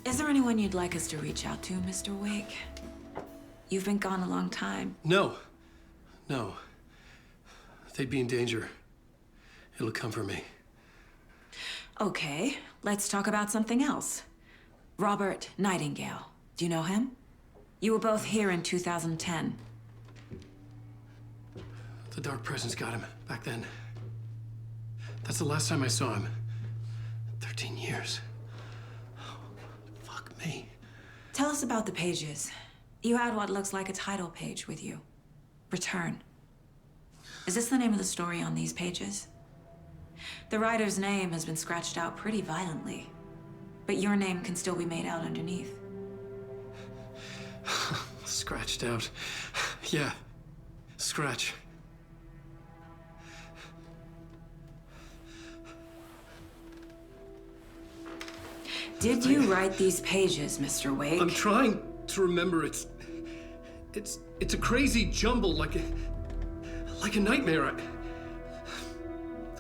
Is there anyone you'd like us to reach out to, Mr. Wake? You've been gone a long time. No. No. They'd be in danger. It'll come for me. Okay, let's talk about something else. Robert Nightingale. Do you know him? You were both here in 2010. The Dark Presence got him back then. That's the last time I saw him. 13 years. Fuck me. Tell us about the pages. You had what looks like a title page with you. Return. Is this the name of the story on these pages? The writer's name has been scratched out pretty violently, but your name can still be made out underneath. Scratched out. Yeah. Scratch. Did you write these pages, Mr. Wake? I'm trying to remember. It's a crazy jumble, like a nightmare.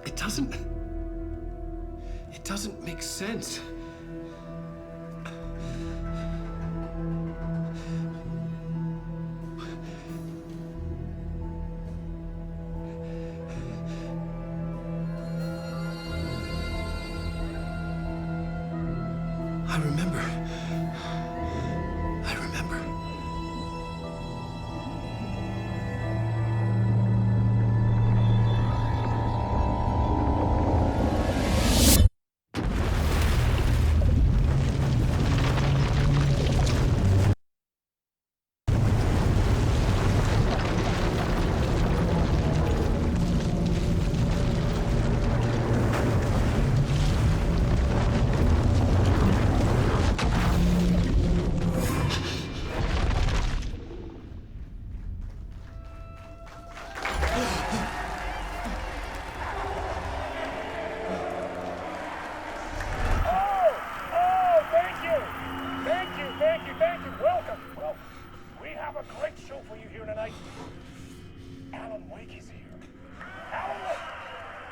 It doesn't make sense. tonight. Alan Wake is here. Alan Wake,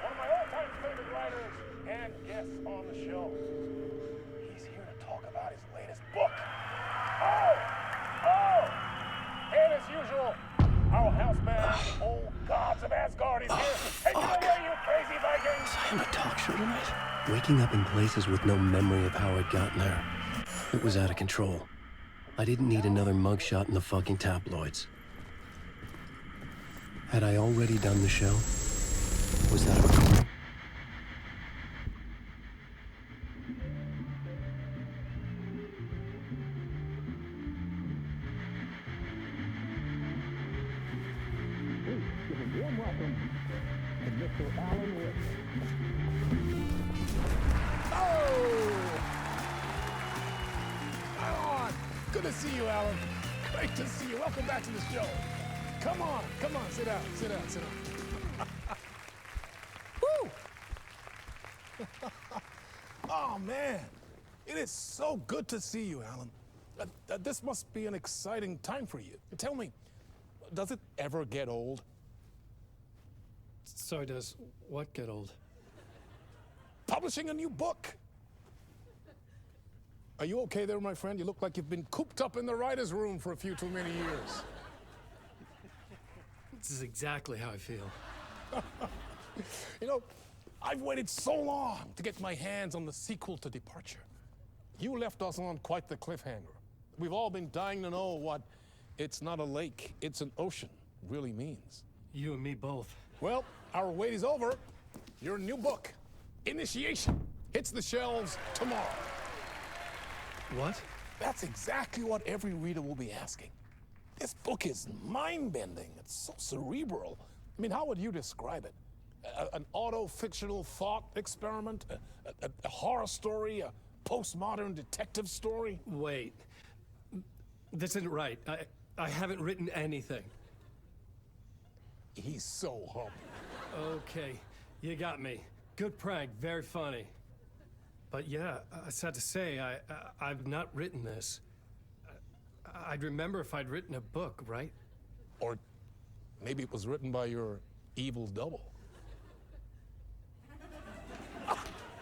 one of my all-time favorite writers and guests on the show. He's here to talk about his latest book. And as usual, our house band, the old gods of Asgard, is here. Take it away, you crazy Vikings! Was I on a talk show tonight? Waking up in places with no memory of how I'd gotten there. It was out of control. I didn't need another mugshot in the fucking tabloids. Had I already done the show? Was that a recording? Warm welcome to Mr. Alan Wake. Alan! Good to see you, Alan. Great to see you. Welcome back to the show. Come on, sit down. Woo! Oh, man. It is so good to see you, Alan. This must be an exciting time for you. Tell me, does it ever get old? So does what get old? Publishing a new book. Are you okay there, my friend? You look like you've been cooped up in the writer's room for a few too many years. This is exactly how I feel. You know, I've waited so long to get my hands on the sequel to Departure. You left us on quite the cliffhanger. We've all been dying to know what "it's not a lake, it's an ocean" really means. You and me both. Well, our wait is over. Your new book, Initiation, hits the shelves tomorrow. What? That's exactly what every reader will be asking. This book is mind-bending. It's so cerebral. I mean, how would you describe it? An auto-fictional thought experiment? A horror story? A postmodern detective story? Wait. This isn't right. I haven't written anything. He's so humble. Okay, you got me. Good prank, very funny. But yeah, sad to say, I've not written this. I'd remember if I'd written a book, right? Or maybe it was written by your evil double.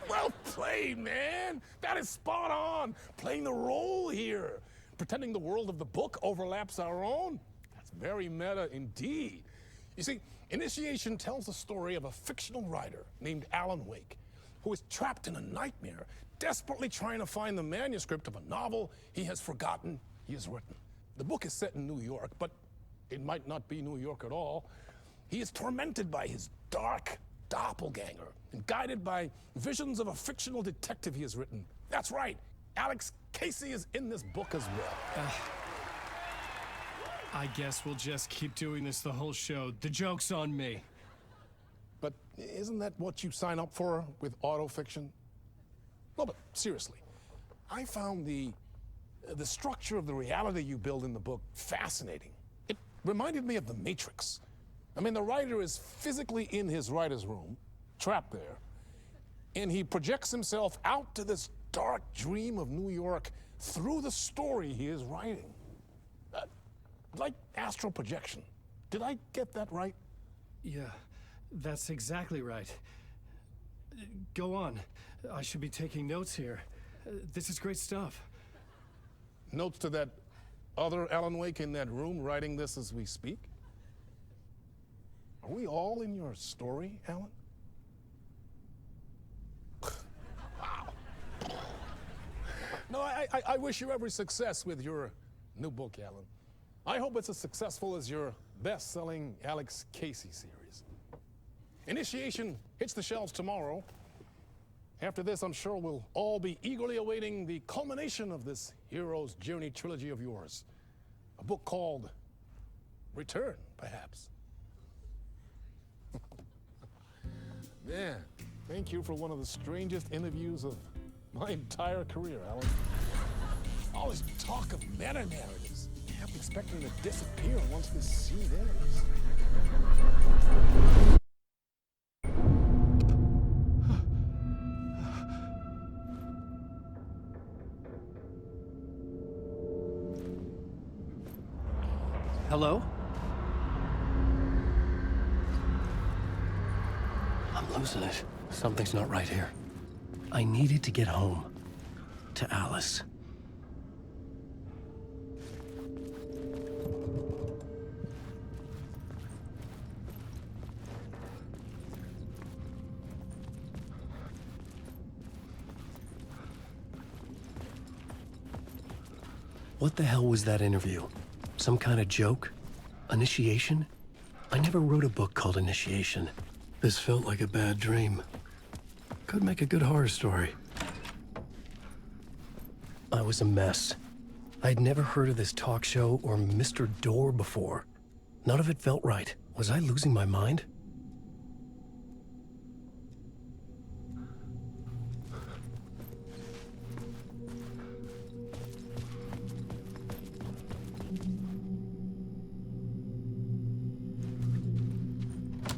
Well played, man! That is spot on! Playing the role here. Pretending the world of the book overlaps our own. That's very meta indeed. You see, Initiation tells the story of a fictional writer named Alan Wake, who is trapped in a nightmare, desperately trying to find the manuscript of a novel he has forgotten he has written. The book is set in New York, but it might not be New York at all. He is tormented by his dark doppelganger and guided by visions of a fictional detective he has written. That's right, Alex Casey is in this book as well. I guess we'll just keep doing this the whole show. The joke's on me. But isn't that what you sign up for with autofiction? No, but seriously, I found the structure of the reality you build in the book fascinating. It reminded me of The Matrix. I mean, the writer is physically in his writer's room, trapped there, and he projects himself out to this dark dream of New York through the story he is writing. Like astral projection. Did I get that right? Yeah, that's exactly right. Go on. I should be taking notes here. This is great stuff. Notes to that other Alan Wake in that room writing this as we speak? Are we all in your story, Alan? Wow. No, I wish you every success with your new book, Alan. I hope it's as successful as your best-selling Alex Casey series. Initiation hits the shelves tomorrow. After this, I'm sure we'll all be eagerly awaiting the culmination of this hero's journey trilogy of yours. A book called Return, perhaps. Man, thank you for one of the strangest interviews of my entire career, Alan. All this talk of meta-narratives. I'm expecting to disappear once this scene ends. Hello? I'm losing it. Something's not right here. I needed to get home. To Alice. What the hell was that interview? Some kind of joke? Initiation? I never wrote a book called Initiation. This felt like a bad dream. Could make a good horror story. I was a mess. I'd never heard of this talk show or Mr. Door before. None of it felt right. Was I losing my mind?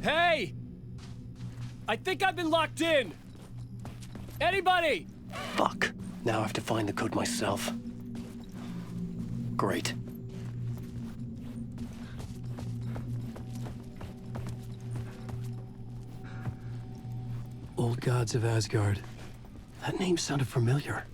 Hey! I think I've been locked in! Anybody? Fuck. Now I have to find the code myself. Great. Old Gods of Asgard. That name sounded familiar.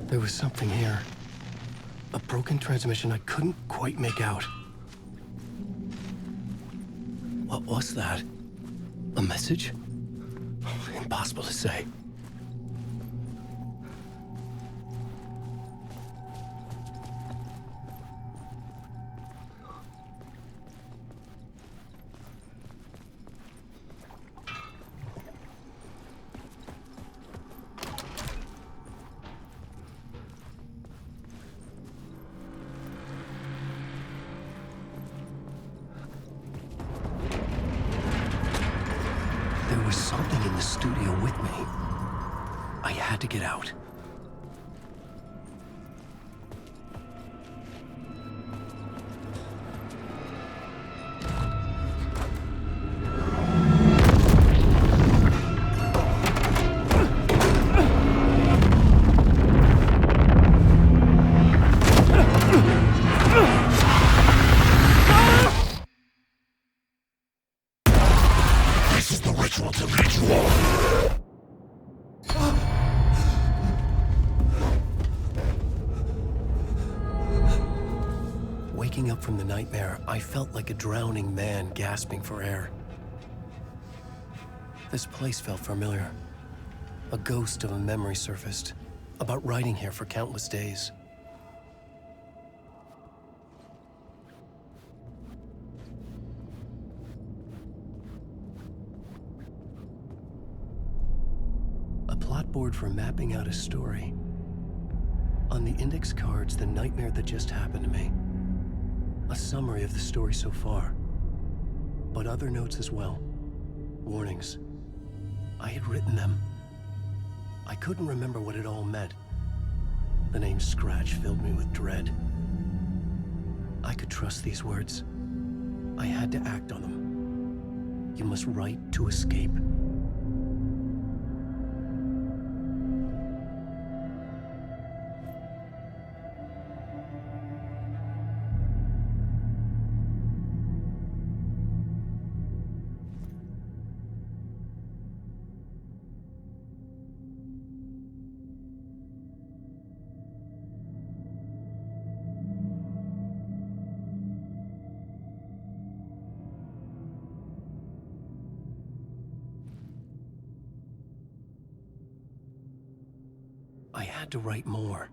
There was something here. A broken transmission I couldn't quite make out. What was that? A message? Impossible to say. There was something in the studio with me. I had to get out. Waking up from the nightmare, I felt like a drowning man gasping for air. This place felt familiar. A ghost of a memory surfaced, about riding here for countless days. A plot board for mapping out a story. On the index cards, the nightmare that just happened to me. A summary of the story so far, but other notes as well. Warnings. I had written them. I couldn't remember what it all meant. The name Scratch filled me with dread. I could trust these words. I had to act on them. You must write to escape. I had to write more.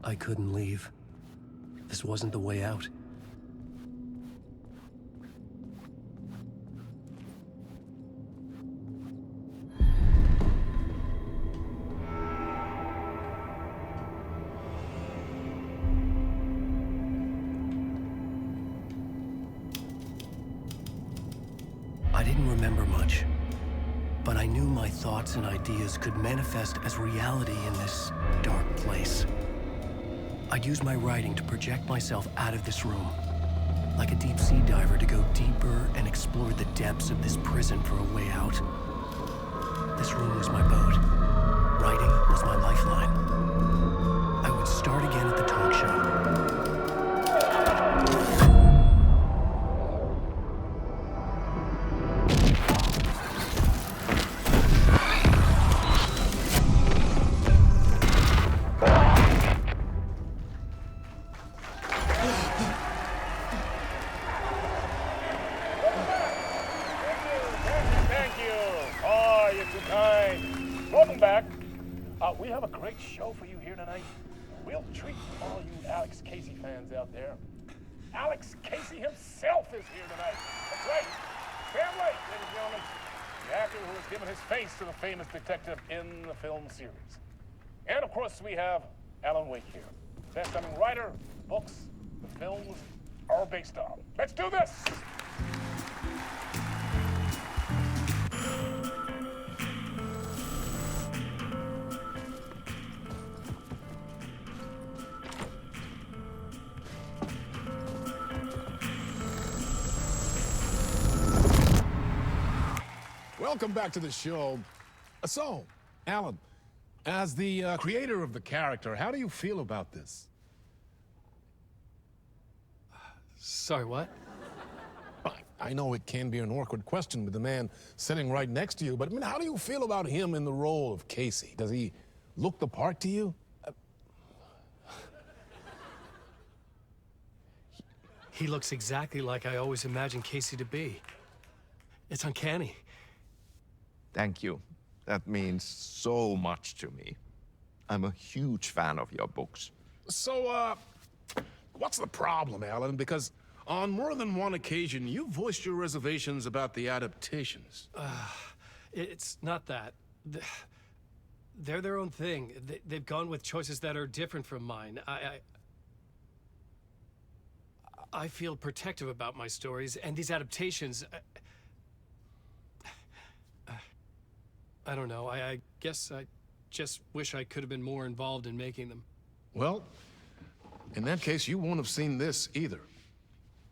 I couldn't leave. This wasn't the way out. I didn't remember much, but I knew my thoughts and ideas could manifest as reality in this dark place. I'd use my writing to project myself out of this room, like a deep-sea diver to go deeper and explore the depths of this prison for a way out. This room was my boat. Writing was my lifeline. I would start again at the talk show. Welcome back. We have a great show for you here tonight. Real treat for all you Alex Casey fans out there. Alex Casey himself is here tonight. That's right. Sam Lake, ladies and gentlemen. The actor who has given his face to the famous detective in the film series. And of course, we have Alan Wake here. Best-selling writer, books, the films are based on. Let's do this! Welcome back to the show. So, Alan, as the creator of the character, how do you feel about this? Sorry, what? I know it can be an awkward question with the man sitting right next to you, but I mean, how do you feel about him in the role of Casey? Does he look the part to you? He looks exactly like I always imagined Casey to be. It's uncanny. Thank you. That means so much to me. I'm a huge fan of your books. So, what's the problem, Alan? Because on more than one occasion, you voiced your reservations about the adaptations. It's not that. They're their own thing. They've gone with choices that are different from mine. I feel protective about my stories, and these adaptations... I don't know. I guess I just wish I could have been more involved in making them. Well, in that case, you won't have seen this either.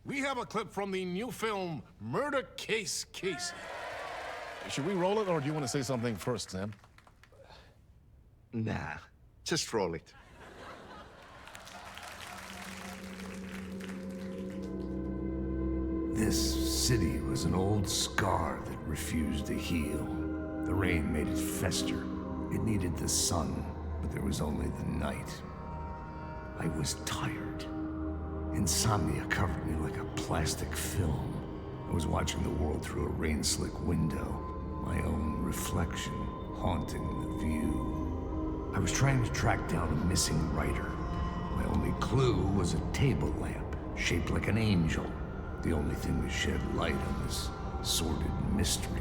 We have a clip from the new film, Murder Case Casey. Should we roll it, or do you want to say something first, Sam? Nah, just roll it. This city was an old scar that refused to heal. The rain made it fester. It needed the sun, but there was only the night. I was tired. Insomnia covered me like a plastic film. I was watching the world through a rain-slick window, my own reflection haunting the view. I was trying to track down a missing writer. My only clue was a table lamp, shaped like an angel. The only thing to shed light on this sordid mystery.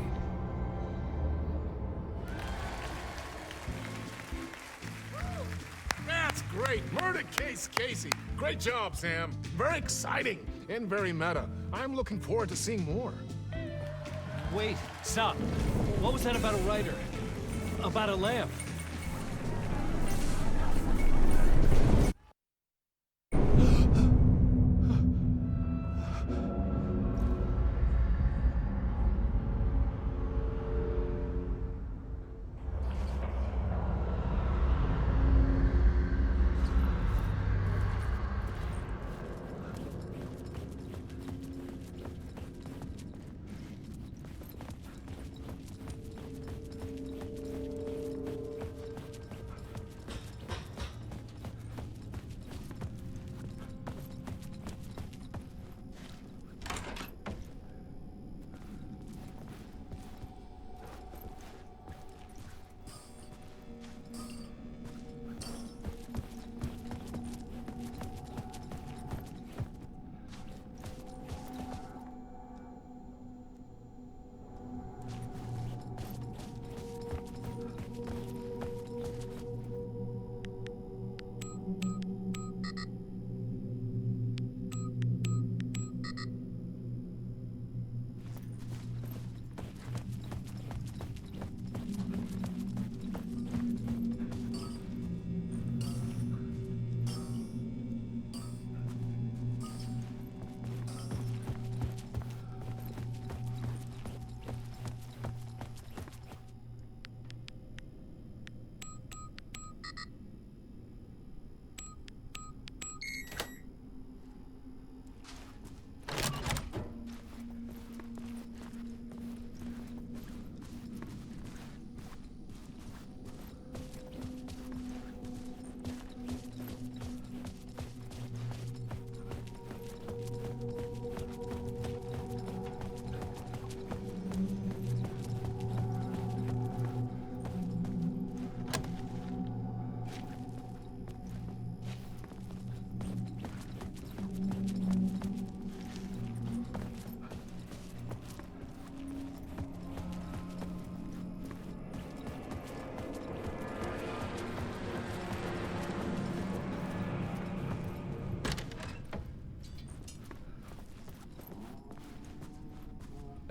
That's great. Murder case, Casey. Great job, Sam. Very exciting and very meta. I'm looking forward to seeing more. Wait, stop. What was that about a writer? About a lamp?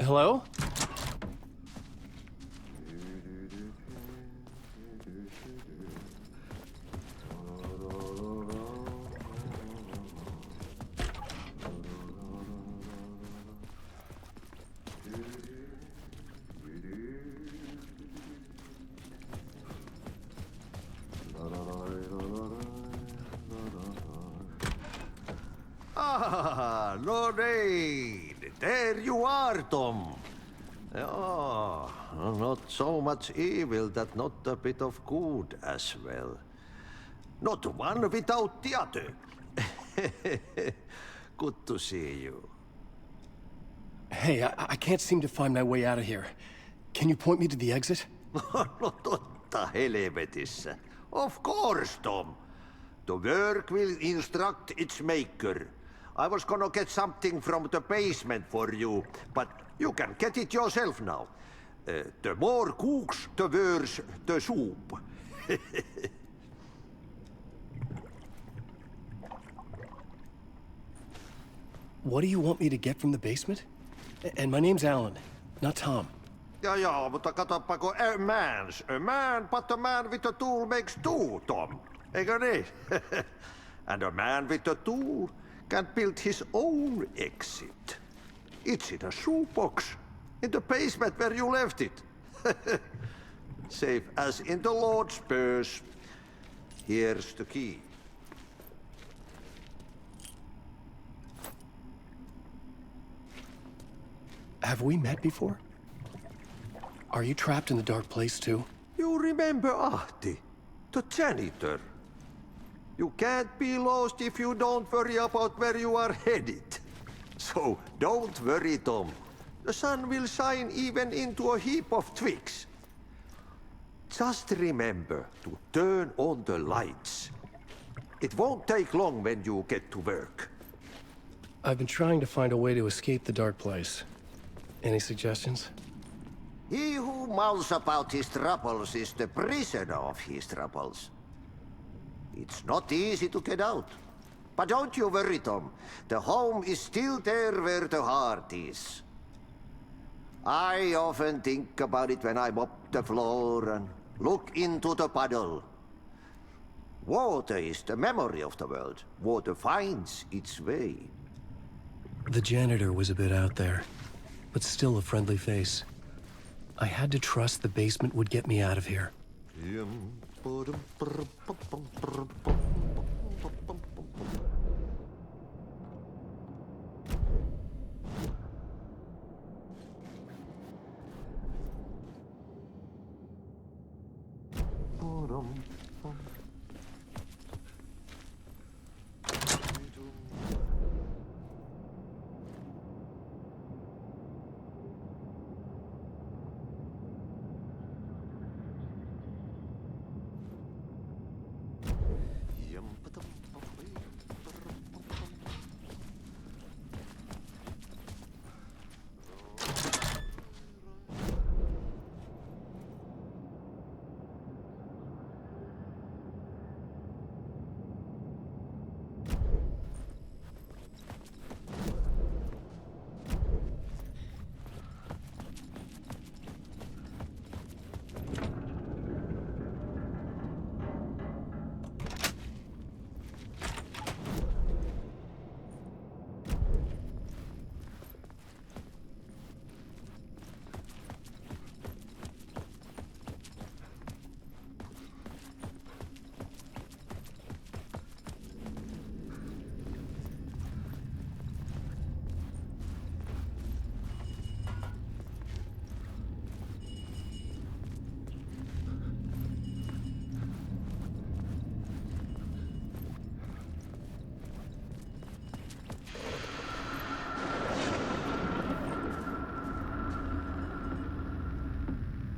Hello? Ah, Lorraine! There you are, Tom. Oh, not so much evil that not a bit of good as well. Not one without the other. Good to see you. Hey, I can't seem to find my way out of here. Can you point me to the exit? No totta helvetissä. Of course, Tom. The work will instruct its maker. I was gonna get something from the basement for you, but you can get it yourself now. The more cooks, the worse the soup. What do you want me to get from the basement? And my name's Alan, not Tom. Ja, mutta katsoppa, a man, but a man with a tool makes two, Tom. Eikö niin? And a man with a tool can build his own exit. It's in a shoebox, in the basement where you left it. Safe as in the Lord's purse. Here's the key. Have we met before? Are you trapped in the dark place too? You remember Ahti, the janitor. You can't be lost if you don't worry about where you are headed. So don't worry, Tom. The sun will shine even into a heap of twigs. Just remember to turn on the lights. It won't take long when you get to work. I've been trying to find a way to escape the dark place. Any suggestions? He who mouths about his troubles is the prisoner of his troubles. It's not easy to get out. But don't you worry, Tom. The home is still there where the heart is. I often think about it when I mop the floor and look into the puddle. Water is the memory of the world. Water finds its way. The janitor was a bit out there, but still a friendly face. I had to trust the basement would get me out of here.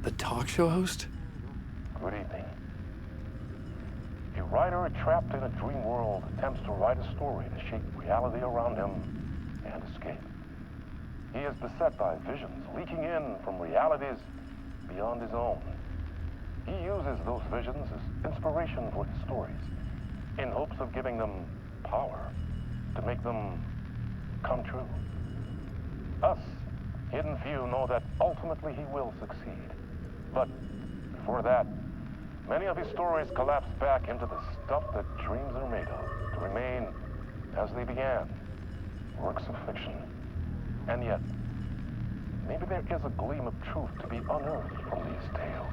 The talk show host? Good evening. A writer trapped in a dream world attempts to write a story to shape reality around him and escape. He is beset by visions leaking in from realities beyond his own. He uses those visions as inspiration for his stories, in hopes of giving them power, to make them come true. Us, hidden few, know that ultimately he will succeed. But before that, many of his stories collapse back into the stuff that dreams are made of, to remain as they began, works of fiction. And yet, maybe there is a gleam of truth to be unearthed from these tales.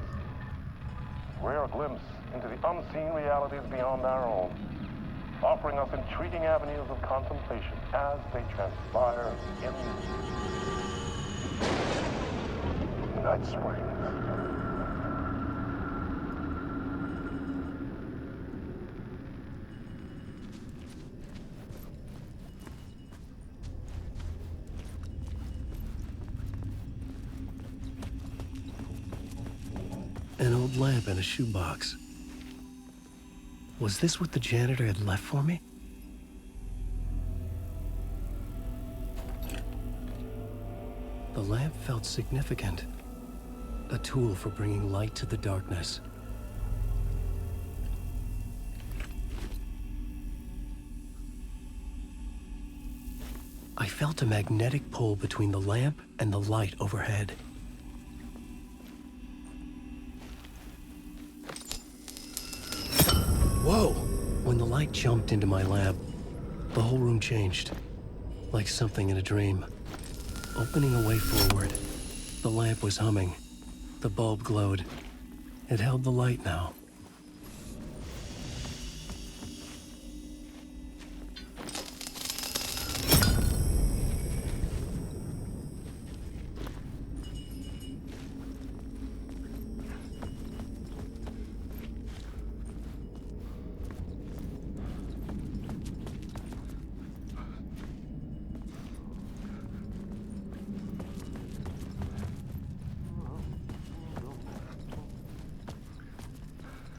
A rare glimpse into the unseen realities beyond our own, offering us intriguing avenues of contemplation as they transpire in Night Springs. An old lamp and a shoebox. Was this what the janitor had left for me? The lamp felt significant. A tool for bringing light to the darkness. I felt a magnetic pull between the lamp and the light overhead. Whoa! When the light jumped into my lab, the whole room changed. Like something in a dream. Opening a way forward, the lamp was humming. The bulb glowed. It held the light now.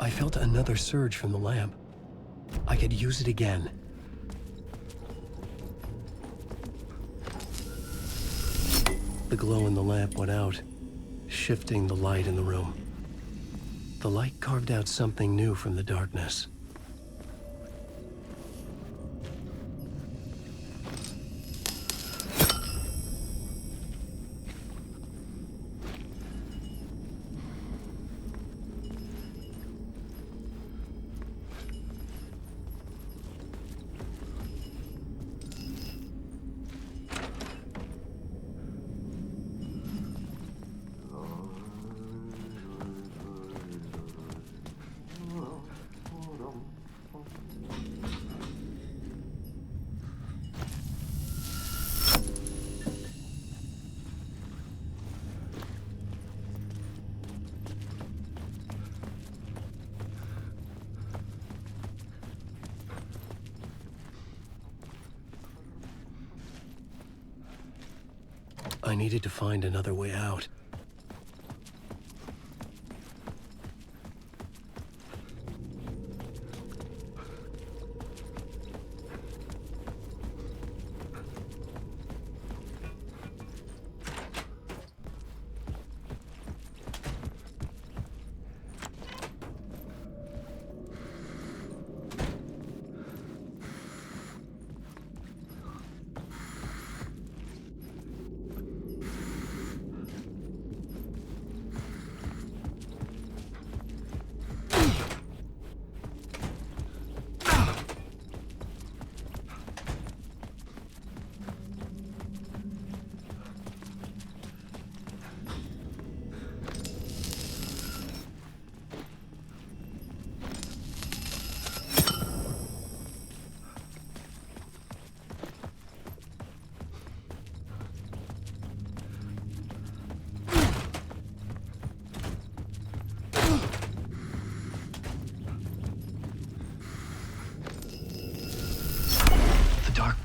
I felt another surge from the lamp. I could use it again. The glow in the lamp went out, shifting the light in the room. The light carved out something new from the darkness. I needed to find another way out.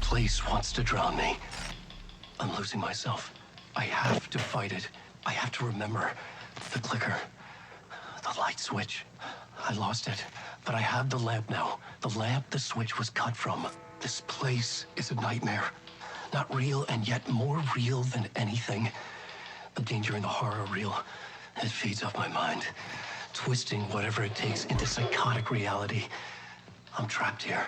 Place wants to drown me. I'm losing myself. I have to fight it. I have to remember. The clicker. The light switch. I lost it. But I have the lamp now. The lamp the switch was cut from. This place is a nightmare. Not real, and yet more real than anything. The danger and the horror are real. It feeds off my mind. Twisting whatever it takes into psychotic reality. I'm trapped here.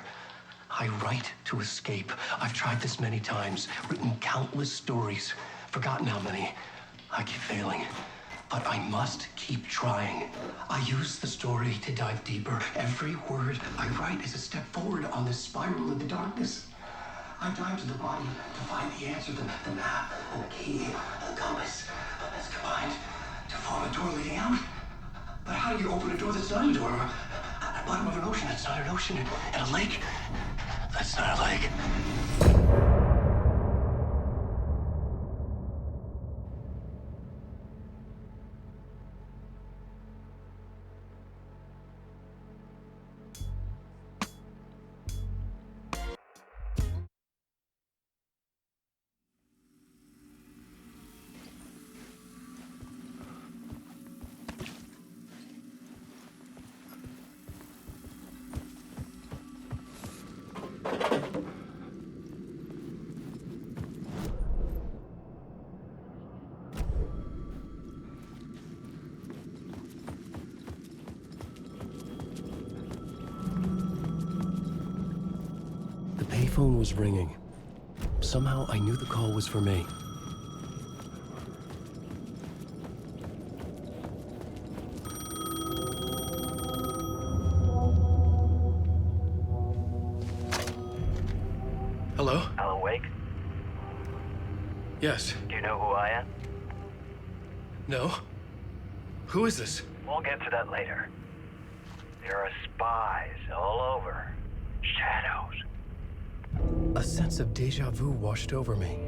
I write to escape. I've tried this many times, written countless stories, forgotten how many. I keep failing, but I must keep trying. I use the story to dive deeper. Every word I write is a step forward on this spiral in the darkness. I dive to the body to find the answer, the map, and the key, and the compass. That's combined to form a door leading out. But how do you open a door that's not a door? At the bottom of an ocean that's not an ocean, and a lake that's not a lake. The phone was ringing. Somehow I knew the call was for me. Hello? Alan Wake? Yes. Do you know who I am? No? Who is this? we'll get to that later. There are spies all over. Shadows. A sense of deja vu washed over me.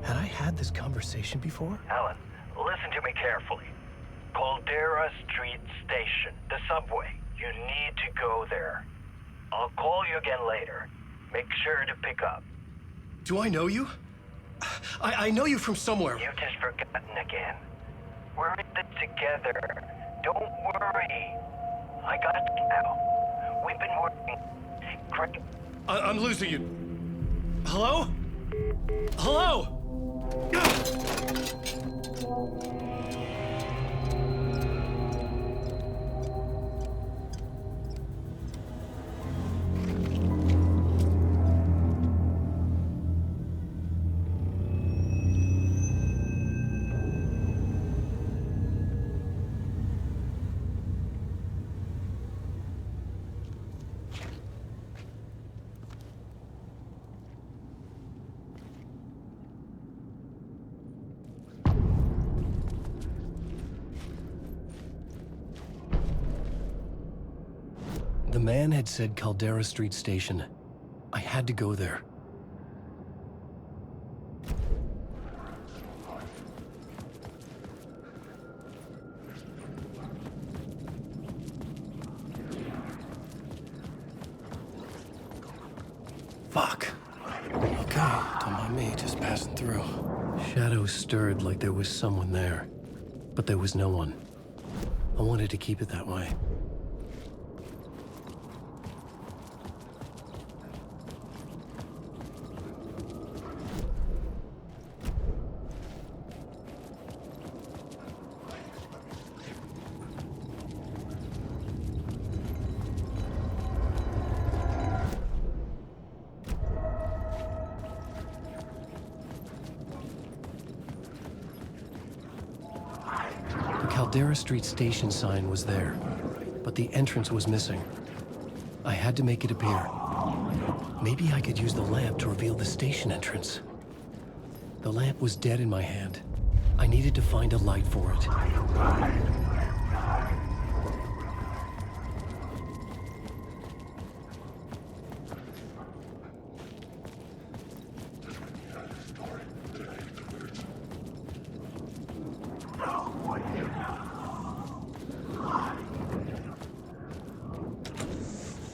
Had I had this conversation before? Alan, listen to me carefully. Caldera Street Station, the subway. You need to go there. I'll call you again later. Make sure to pick up. Do I know you? I know you from somewhere. You've just forgotten again. We're in it together. Don't worry. I got you now. We've been working. Great. I'm losing you. Hello? Hello? The man had said Caldera Street Station. I had to go there. Fuck. Okay, don't mind me, just passing through. Shadows stirred like there was someone there, but there was no one. I wanted to keep it that way. Caldera Street Station sign was there, but the entrance was missing. I had to make it appear. Maybe I could use the lamp to reveal the station entrance. The lamp was dead in my hand. I needed to find a light for it.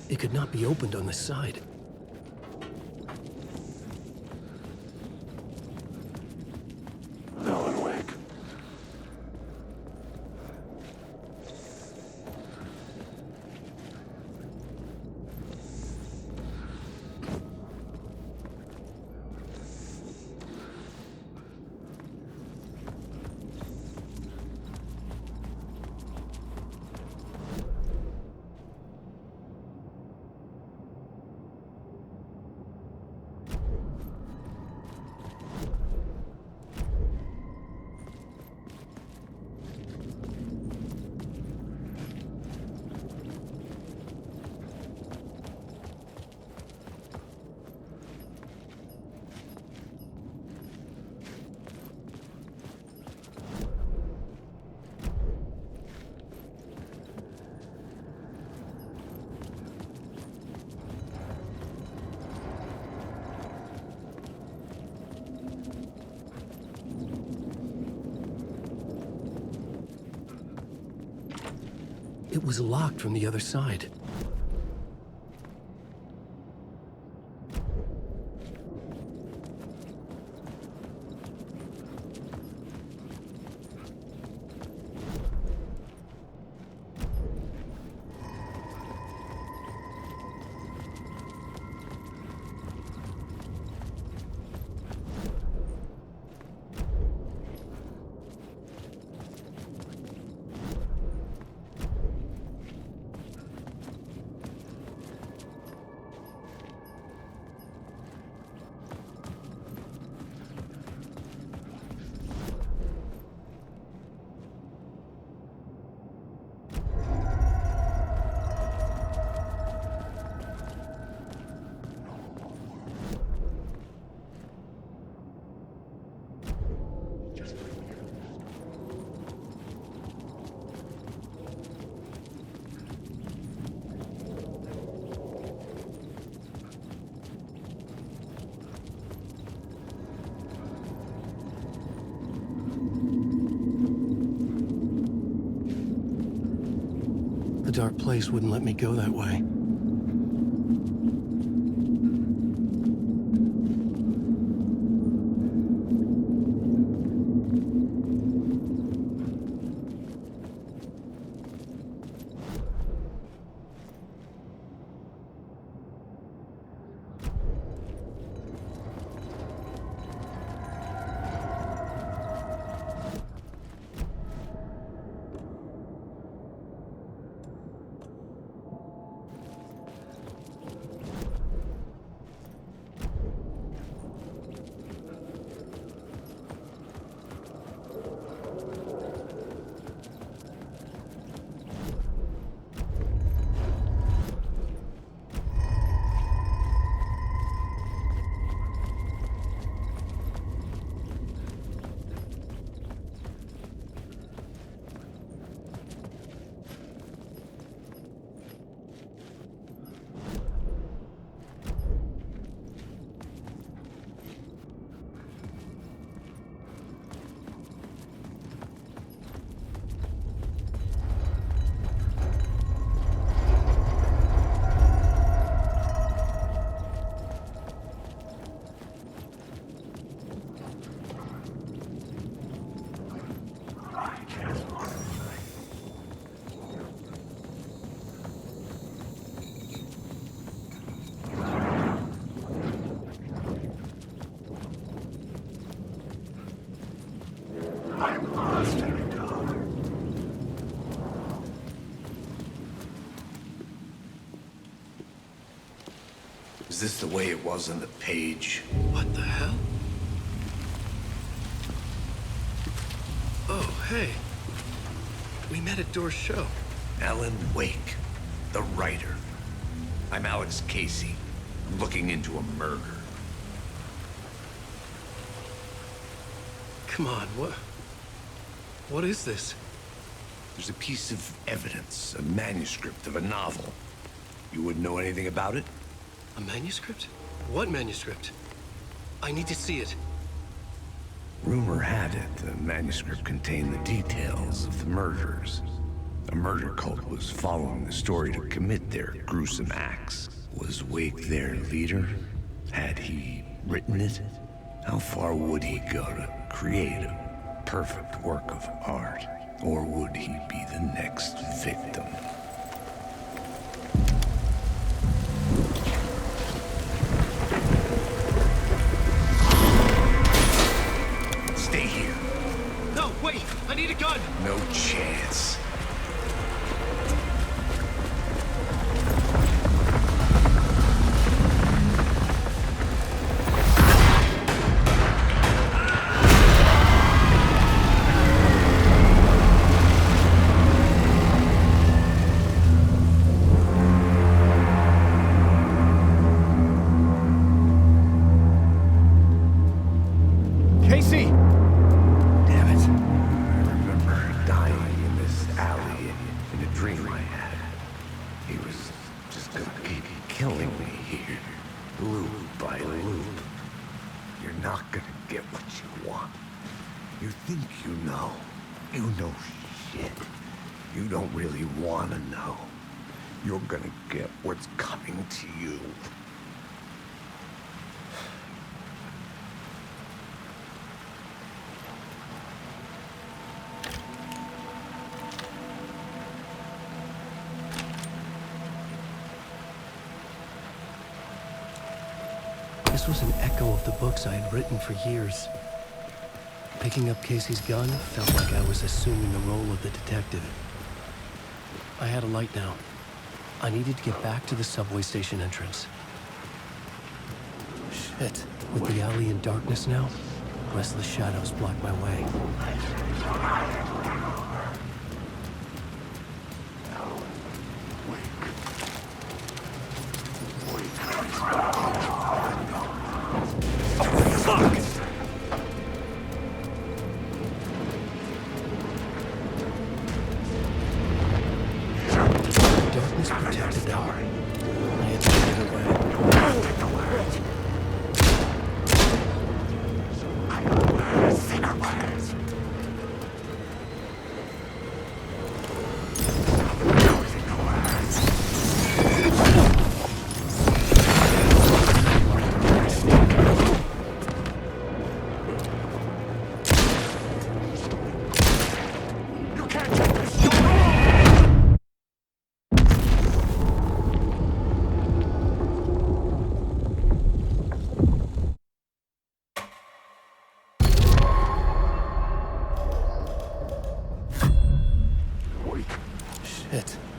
It could not be opened on this side. Alan Wake. It was locked from the other side. dark place wouldn't let me go that way. Is this the way it was on the page? What the hell? Oh, hey. We met at Door's show. Alan Wake, the writer. I'm Alex Casey. I'm looking into a murder. Come on, what is this? There's a piece of evidence, a manuscript of a novel. You wouldn't know anything about it? A manuscript? What manuscript? I need to see it. Rumor had it the manuscript contained the details of the murders. A murder cult was following the story to commit their gruesome acts. Was Wake their leader? Had he written it? How far would he go to create a perfect work of art? Or would he be the next victim? Stay here. No, wait! I need a gun! No chance. Casey! Damn it. I remember dying in this alley in a dream I had. He was just gonna keep killing me here, loop by loop. You're not gonna get what you want. You think you know. You know shit. You don't really wanna know. You're gonna get what's coming to you. This was an echo of the books I had written for years. Picking up Casey's gun felt like I was assuming the role of the detective. I had a light now. I needed to get back to the subway station entrance. Shit. With the alley in darkness now, restless shadows block my way. Darkness protected them. I had to get away.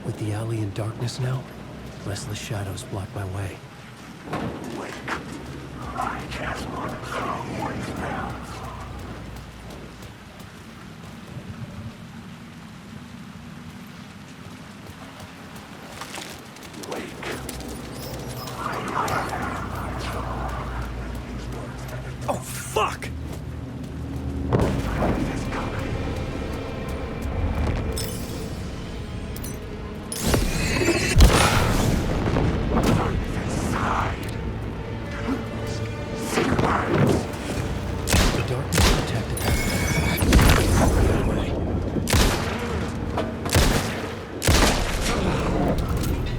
With the alley in darkness now, restless shadows block my way. Wait. I just want to throw one down. Oh, fuck! The darkness protected them.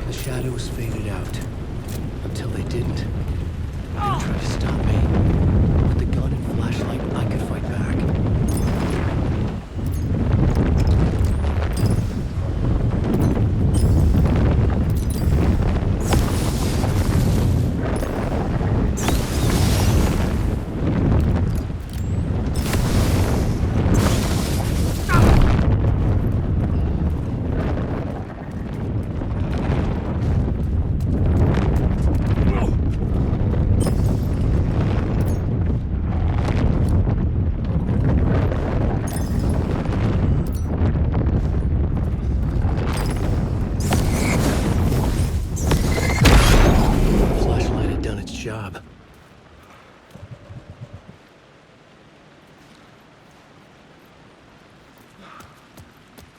The shadows faded out. Until they didn't. They tried to stop me. With the gun and flashlight, I could fight back. Flashlight had done its job.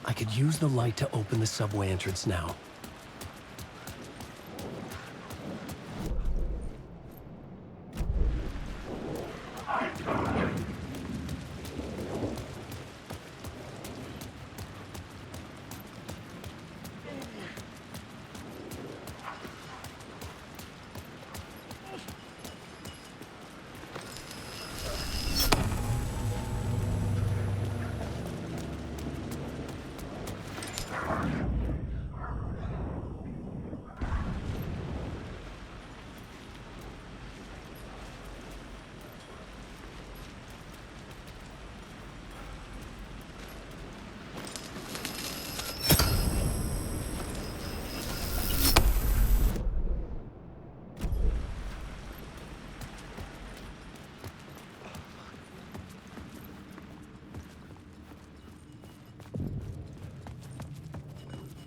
I could use the light to open the subway entrance now.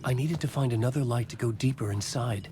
I needed to find another light to go deeper inside.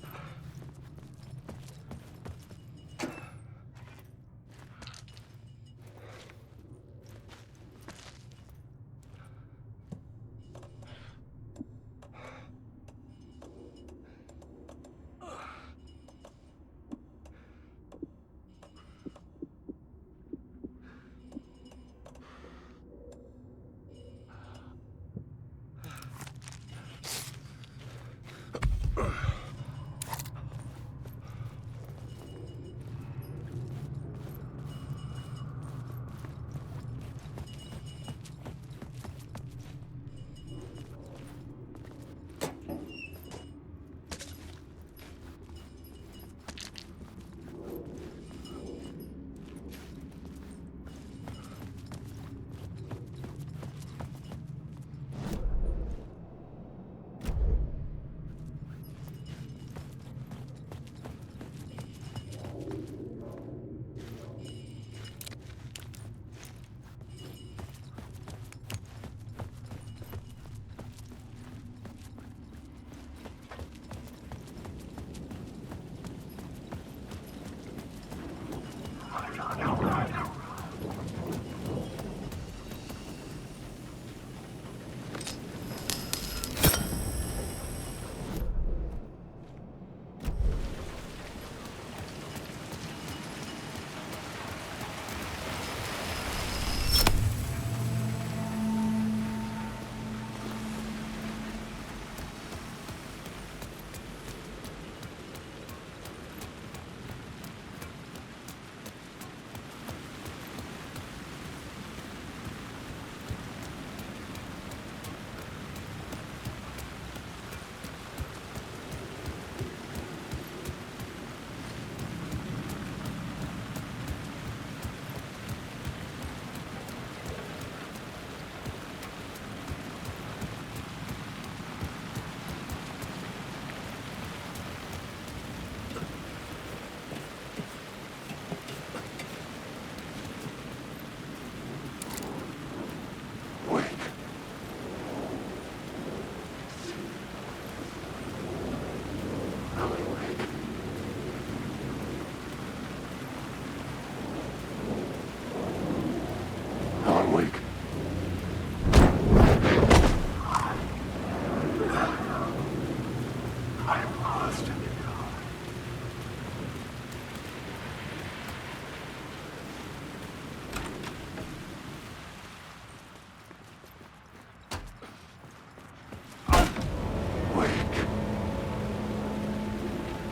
I'm lost.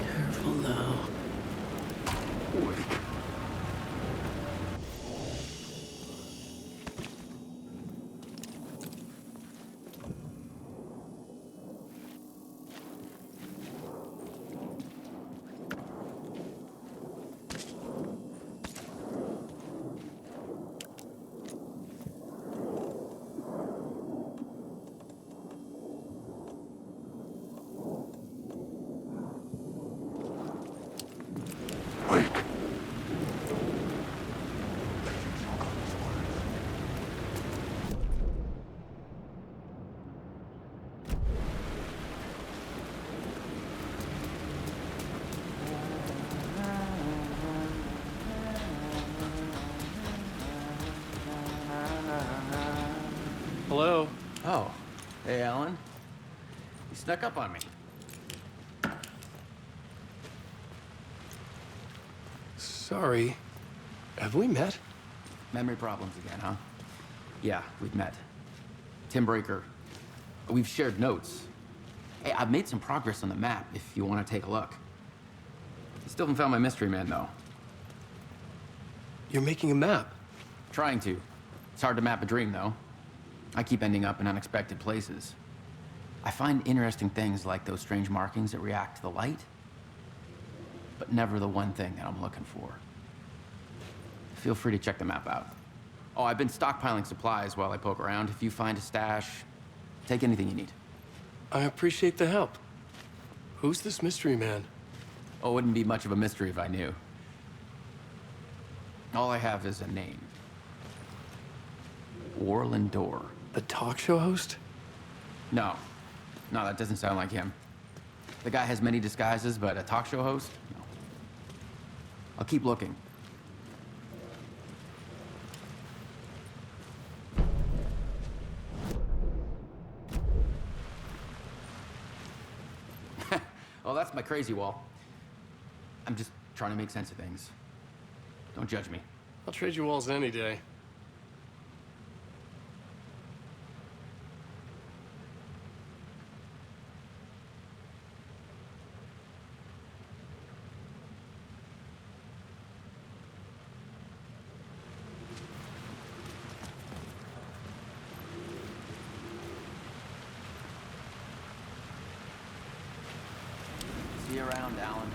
Careful now. Hello? Oh. Hey, Alan. You snuck up on me. Sorry. Have we met? Memory problems again, huh? Yeah, we've met. Tim Breaker. We've shared notes. Hey, I've made some progress on the map if you want to take a look. Still haven't found my mystery man, though. You're making a map? Trying to. It's hard to map a dream, though. I keep ending up in unexpected places. I find interesting things like those strange markings that react to the light, but never the one thing that I'm looking for. Feel free to check the map out. Oh, I've been stockpiling supplies while I poke around. If you find a stash, take anything you need. I appreciate the help. Who's this mystery man? Oh, it wouldn't be much of a mystery if I knew. All I have is a name. Orland Dorr. The talk show host? No. No, that doesn't sound like him. The guy has many disguises, but a talk show host? No. I'll keep looking. Oh, that's my crazy wall. I'm just trying to make sense of things. Don't judge me. I'll trade you walls any day. See you around, Alan.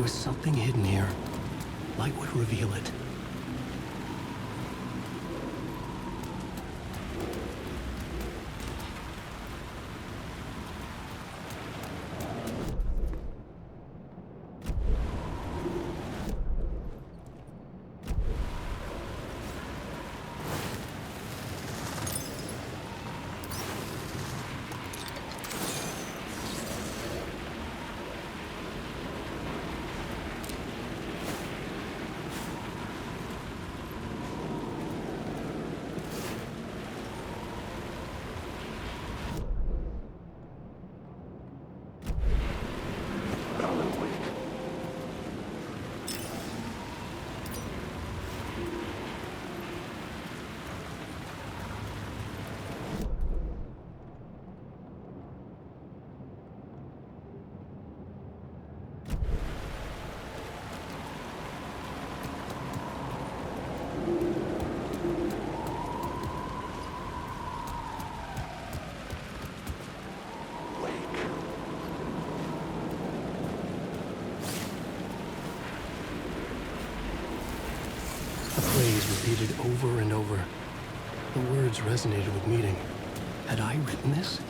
there was something hidden here, light would reveal it. The phrase repeated over and over. The words resonated with meaning. Had I written this?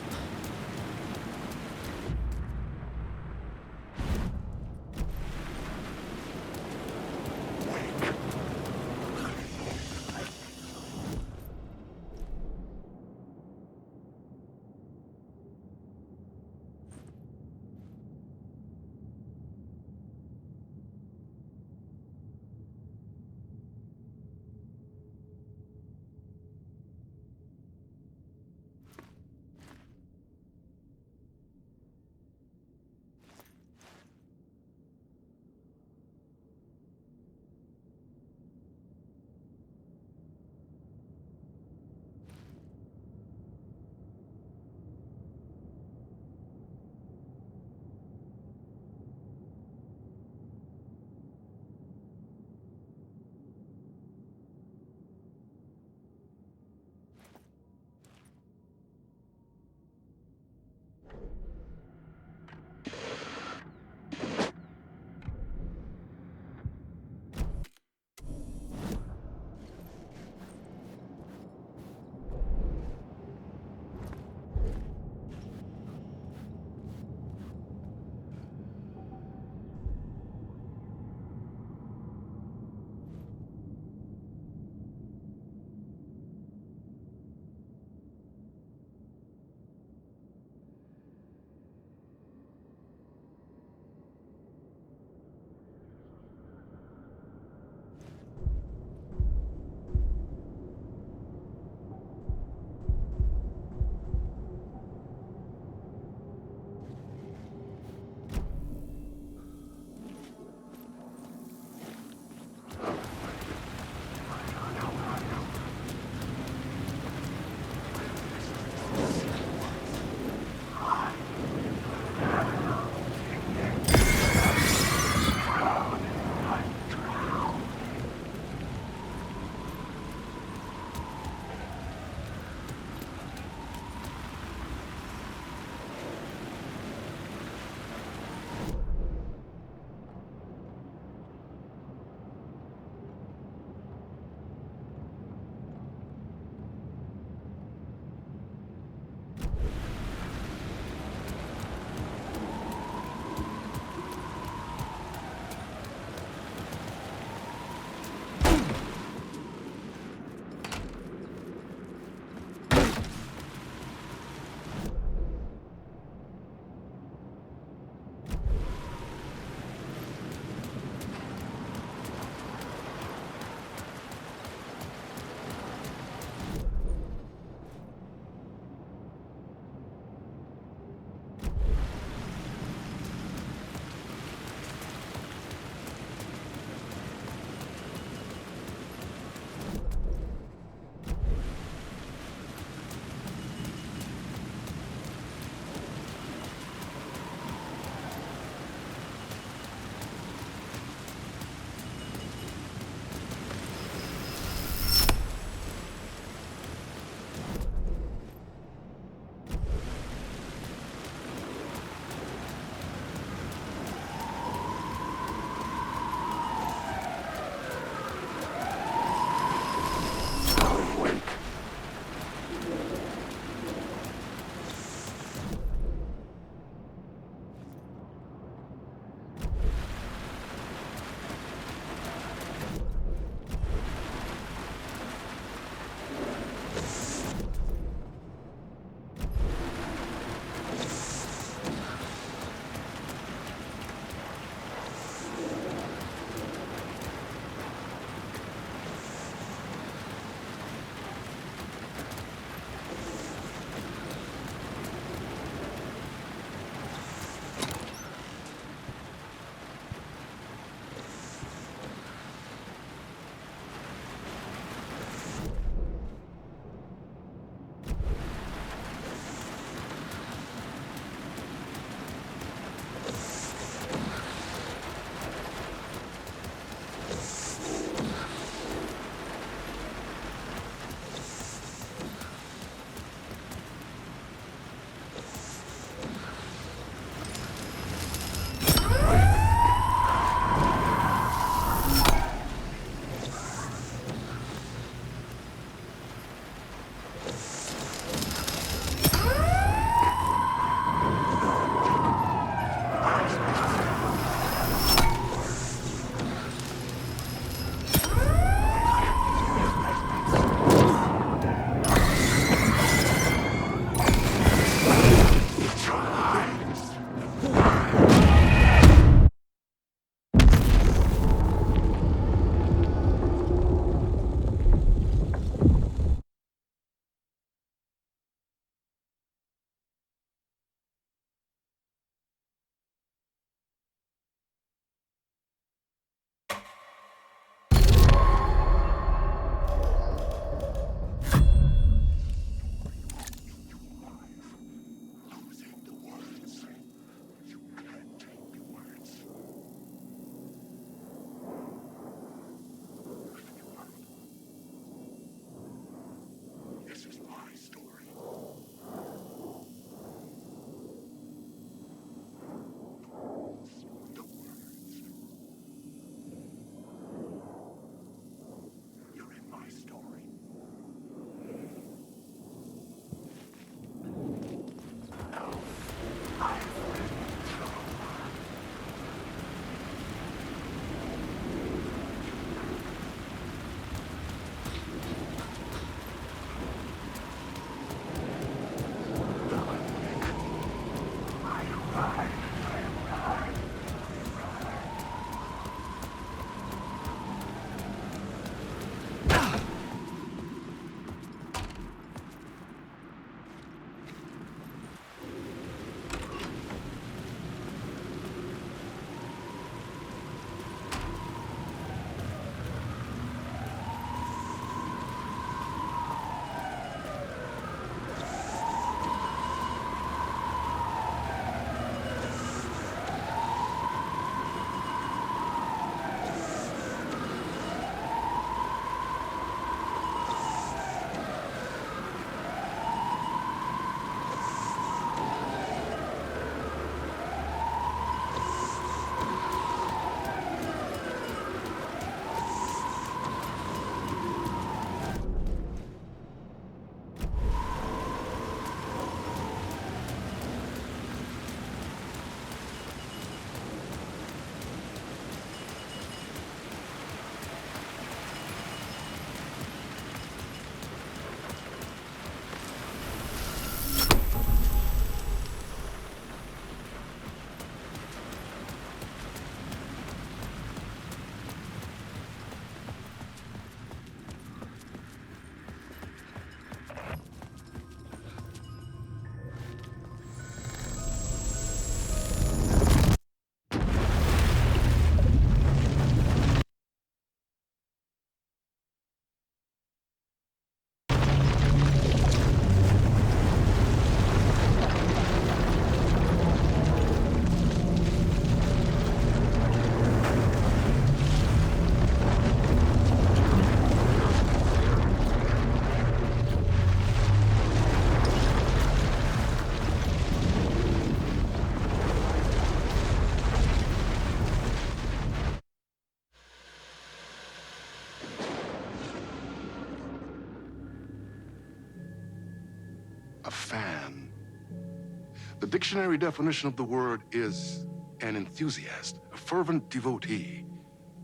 dictionary definition of the word is an enthusiast, a fervent devotee,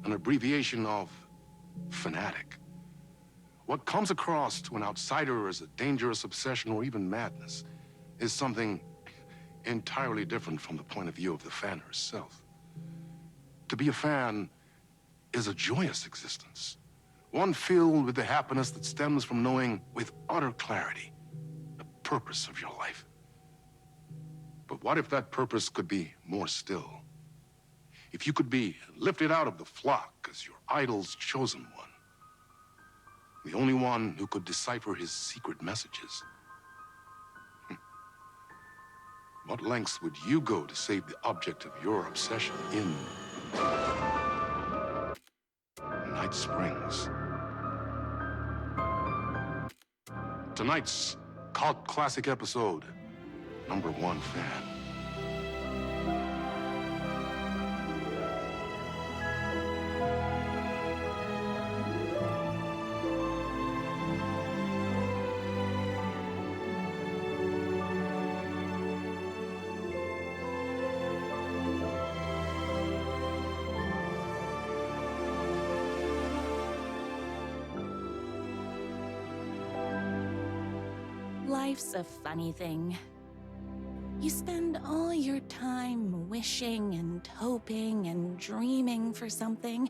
an abbreviation of fanatic. What comes across to an outsider as a dangerous obsession or even madness is something entirely different from the point of view of the fan herself. To be a fan is a joyous existence, one filled with the happiness that stems from knowing with utter clarity the purpose of your life. But what if that purpose could be more still? If you could be lifted out of the flock as your idol's chosen one, the only one who could decipher his secret messages. What lengths would you go to save the object of your obsession in Night Springs? Tonight's cult classic episode, #1 fan. Life's a funny thing. You spend all your time wishing and hoping and dreaming for something,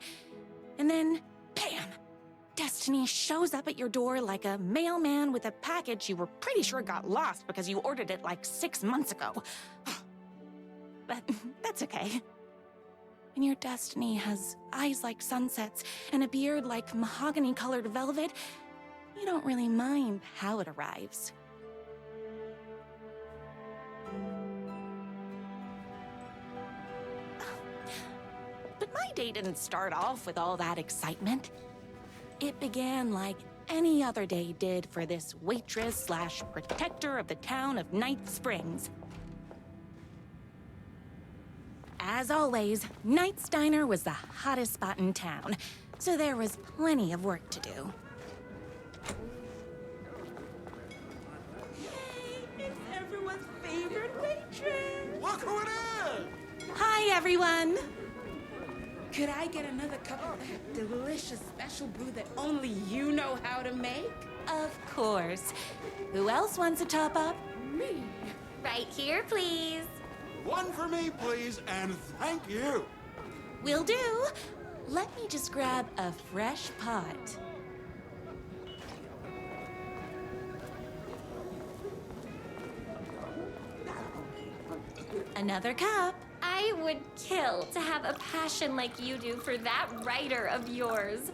and then, bam! Destiny shows up at your door like a mailman with a package you were pretty sure got lost because you ordered it like 6 months ago. But that's okay. When your destiny has eyes like sunsets and a beard like mahogany-colored velvet, you don't really mind how it arrives. But my day didn't start off with all that excitement. It began like any other day did for this waitress/protector of the town of Night Springs. As always, Knight's Diner was the hottest spot in town, so there was plenty of work to do. It's everyone's favorite waitress! Look who it is! Hi, everyone! Could I get another cup of that delicious special brew that only you know how to make? Of course. Who else wants a top-up? Me. Right here, please. One for me, please, and thank you. Will do. Let me just grab a fresh pot. Another cup. I would kill to have a passion like you do for that writer of yours.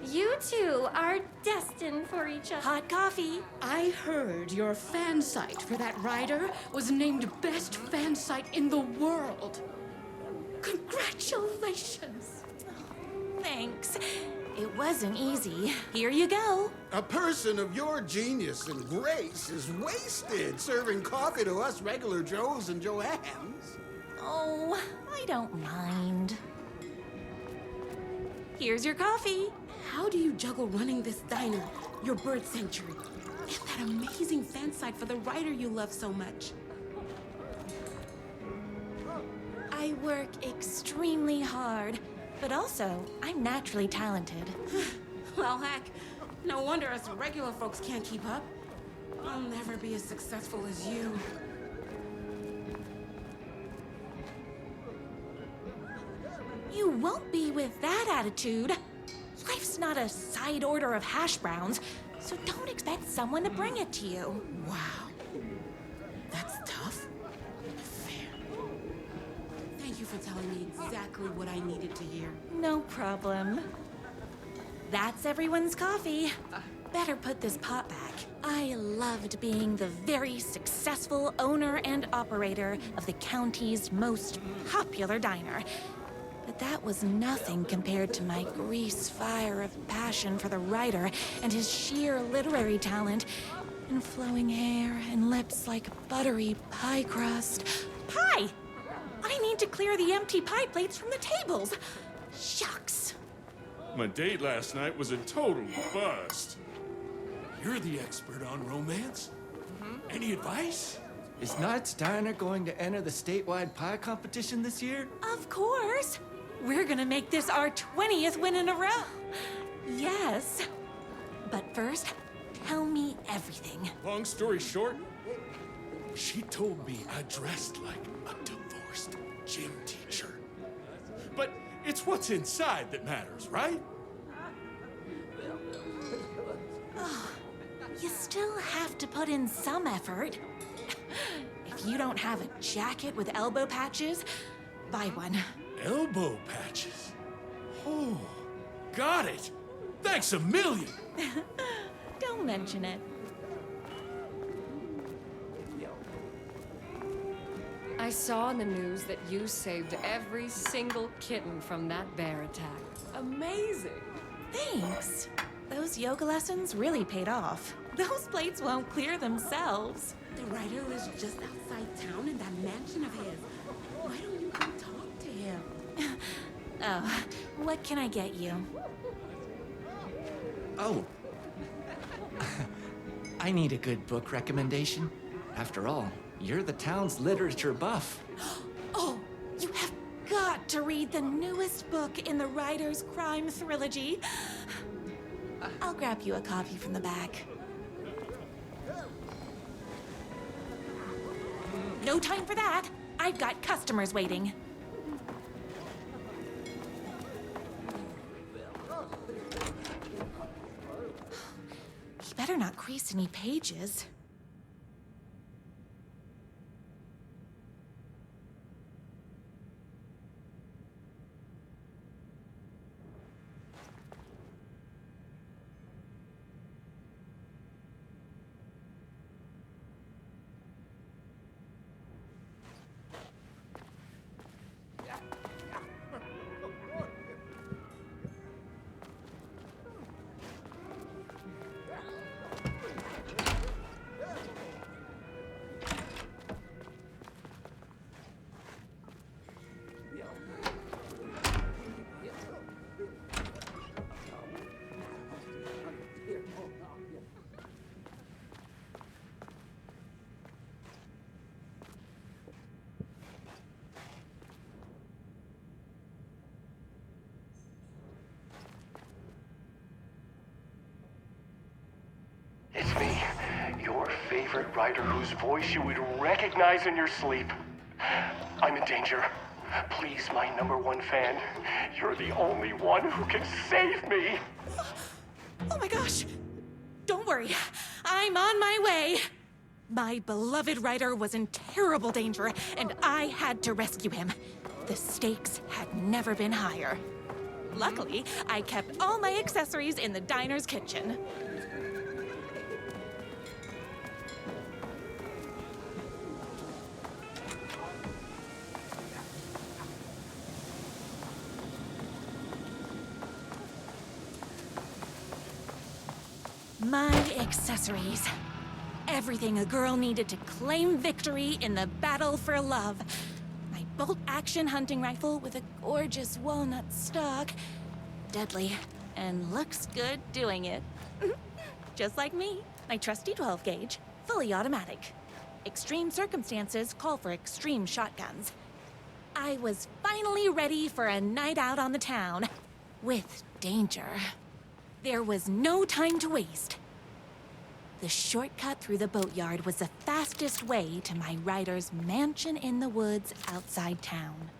You two are destined for each other. Hot coffee. I heard your fan site for that writer was named best fan site in the world. Congratulations. Thanks. It wasn't easy. Here you go. A person of your genius and grace is wasted serving coffee to us regular Joes and Joannes. Oh, I don't mind. Here's your coffee. How do you juggle running this diner, your bird sanctuary, and that amazing fan site for the writer you love so much? I work extremely hard, but also I'm naturally talented. Well, heck, no wonder us regular folks can't keep up. I'll never be as successful as you. You won't be with that attitude. Life's not a side order of hash browns, so don't expect someone to bring it to you. Wow. That's tough. Fair. Thank you for telling me exactly what I needed to hear. No problem. That's everyone's coffee. Better put this pot back. I loved being the very successful owner and operator of the county's most popular diner. But that was nothing compared to my grease fire of passion for the writer and his sheer literary talent, and flowing hair and lips like buttery pie crust. Pie! I need to clear the empty pie plates from the tables. Shucks. My date last night was a total bust. You're the expert on romance. Any advice? Is Knight's Diner going to enter the statewide pie competition this year? Of course! We're gonna make this our 20th win in a row. Yes. But first, tell me everything. Long story short, she told me I dressed like a divorced gym teacher. But it's what's inside that matters, right? Oh, you still have to put in some effort. If you don't have a jacket with elbow patches, buy one. Elbow patches? Oh, got it. Thanks a million. Don't mention it. I saw in the news that you saved every single kitten from that bear attack. Amazing. Thanks. Those yoga lessons really paid off. Those plates won't clear themselves. The writer lives just outside town in that mansion of his. Why don't you come talk to him? Oh, what can I get you? Oh. I need a good book recommendation. After all, you're the town's literature buff. Oh, you have got to read the newest book in the writer's crime trilogy. I'll grab you a copy from the back. No time for that. I've got customers waiting. He better not crease any pages. It's me, your favorite writer whose voice you would recognize in your sleep. I'm in danger. Please, my #1 fan, you're the only one who can save me. Oh my gosh! Don't worry, I'm on my way. My beloved writer was in terrible danger, and I had to rescue him. The stakes had never been higher. Luckily, I kept all my accessories in the diner's kitchen. My accessories. Everything a girl needed to claim victory in the battle for love. My bolt-action hunting rifle with a gorgeous walnut stock. Deadly, and looks good doing it. Just like me. My trusty 12-gauge, fully automatic. Extreme circumstances call for extreme shotguns. I was finally ready for a night out on the town. With danger. There was no time to waste. The shortcut through the boatyard was the fastest way to my writer's mansion in the woods outside town.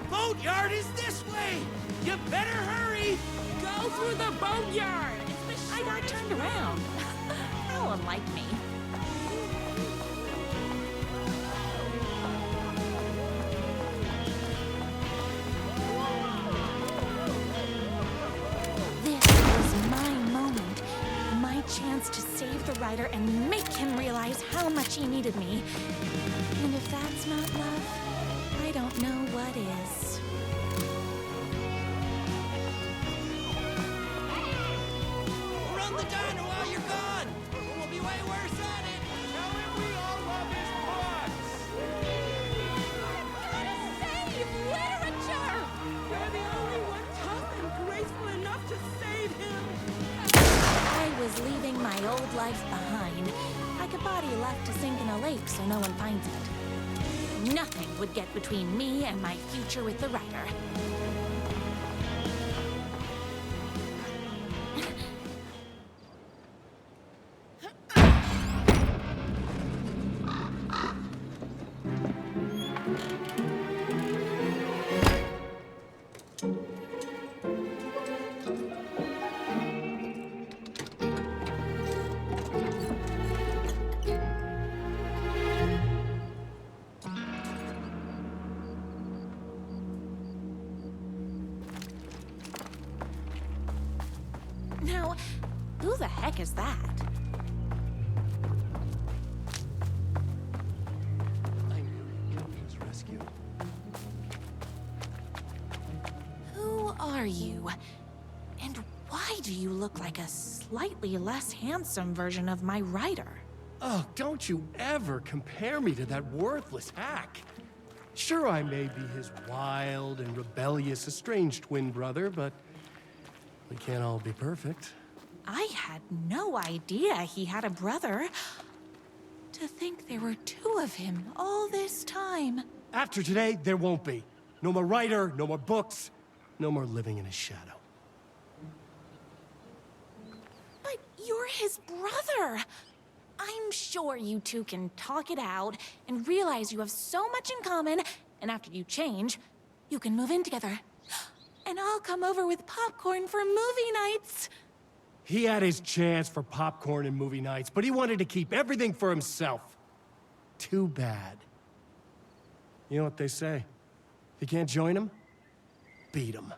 Boatyard is this way! You better hurry! Go through the boatyard! I got turned around. How unlike me. This was my moment. My chance to save the writer and make him realize how much he needed me. And if that's not love, I don't know what is. the diner while you're gone! We'll be way worse at it! Tell him we all love his butts! Save literature! We're the only one tough and graceful enough to save him! I was leaving my old life behind, like a body left to sink in a lake so no one finds it. Nothing would get between me and my future with the writer. Now, who the heck is that? Rescue. Who are you? And why do you look like a slightly less handsome version of my writer? Oh, don't you ever compare me to that worthless hack. Sure, I may be his wild and rebellious estranged twin brother, but we can't all be perfect. I had no idea he had a brother. To think there were two of him all this time. After today, there won't be. No more writer, no more books, no more living in his shadow. But you're his brother. I'm sure you two can talk it out and realize you have so much in common, and after you change, you can move in together. And I'll come over with popcorn for movie nights. He had his chance for popcorn and movie nights, but he wanted to keep everything for himself. Too bad. You know what they say? If you can't join him, beat him.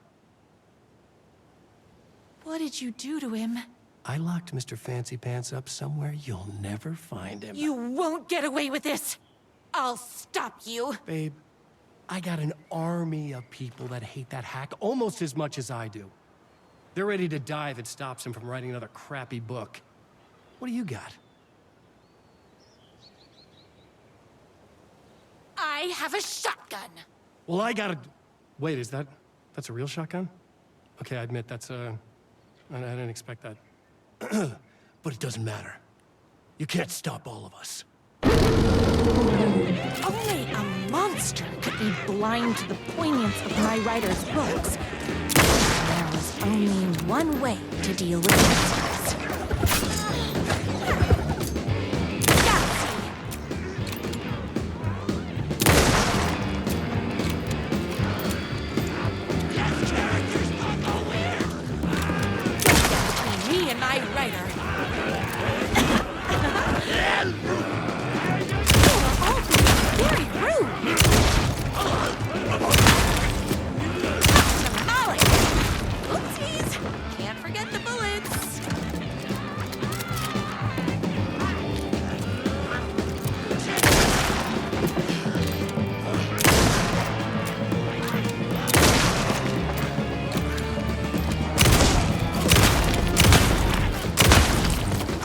What did you do to him? I locked Mr. Fancy Pants up somewhere you'll never find him. You won't get away with this. I'll stop you. Babe, I got an army of people that hate that hack almost as much as I do. They're ready to die if it stops him from writing another crappy book. What do you got? I have a shotgun. Well, I got a... Wait, that's a real shotgun? Okay, I admit I didn't expect that. But it doesn't matter. You can't stop all of us. Only a monster could be blind to the poignance of my writer's books. There was only one way to deal with monsters. Between me and my writer. Very rude! Tamales! Oopsies! Can't forget the bullets!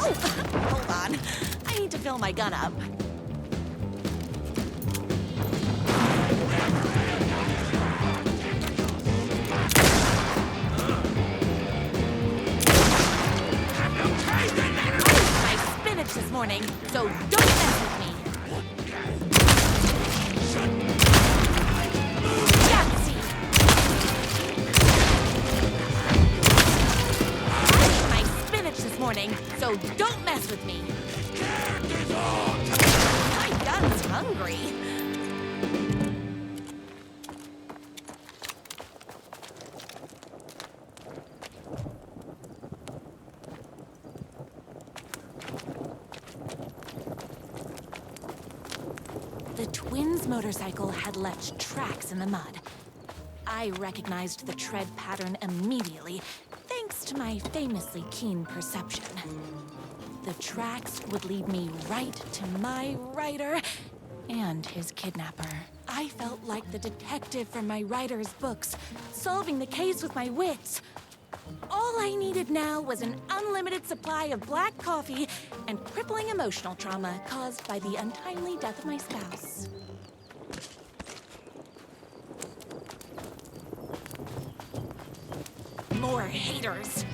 Oh, hold on. I need to fill my gun up. This morning, so don't mess with me. Yahtzee! I ate my spinach this morning, so don't mess with me. My gun's hungry. The twins' motorcycle had left tracks in the mud. I recognized the tread pattern immediately, thanks to my famously keen perception. The tracks would lead me right to my writer and his kidnapper. I felt like the detective from my writer's books, solving the case with my wits. All I needed now was an unlimited supply of black coffee and crippling emotional trauma caused by the untimely death of my spouse. More haters.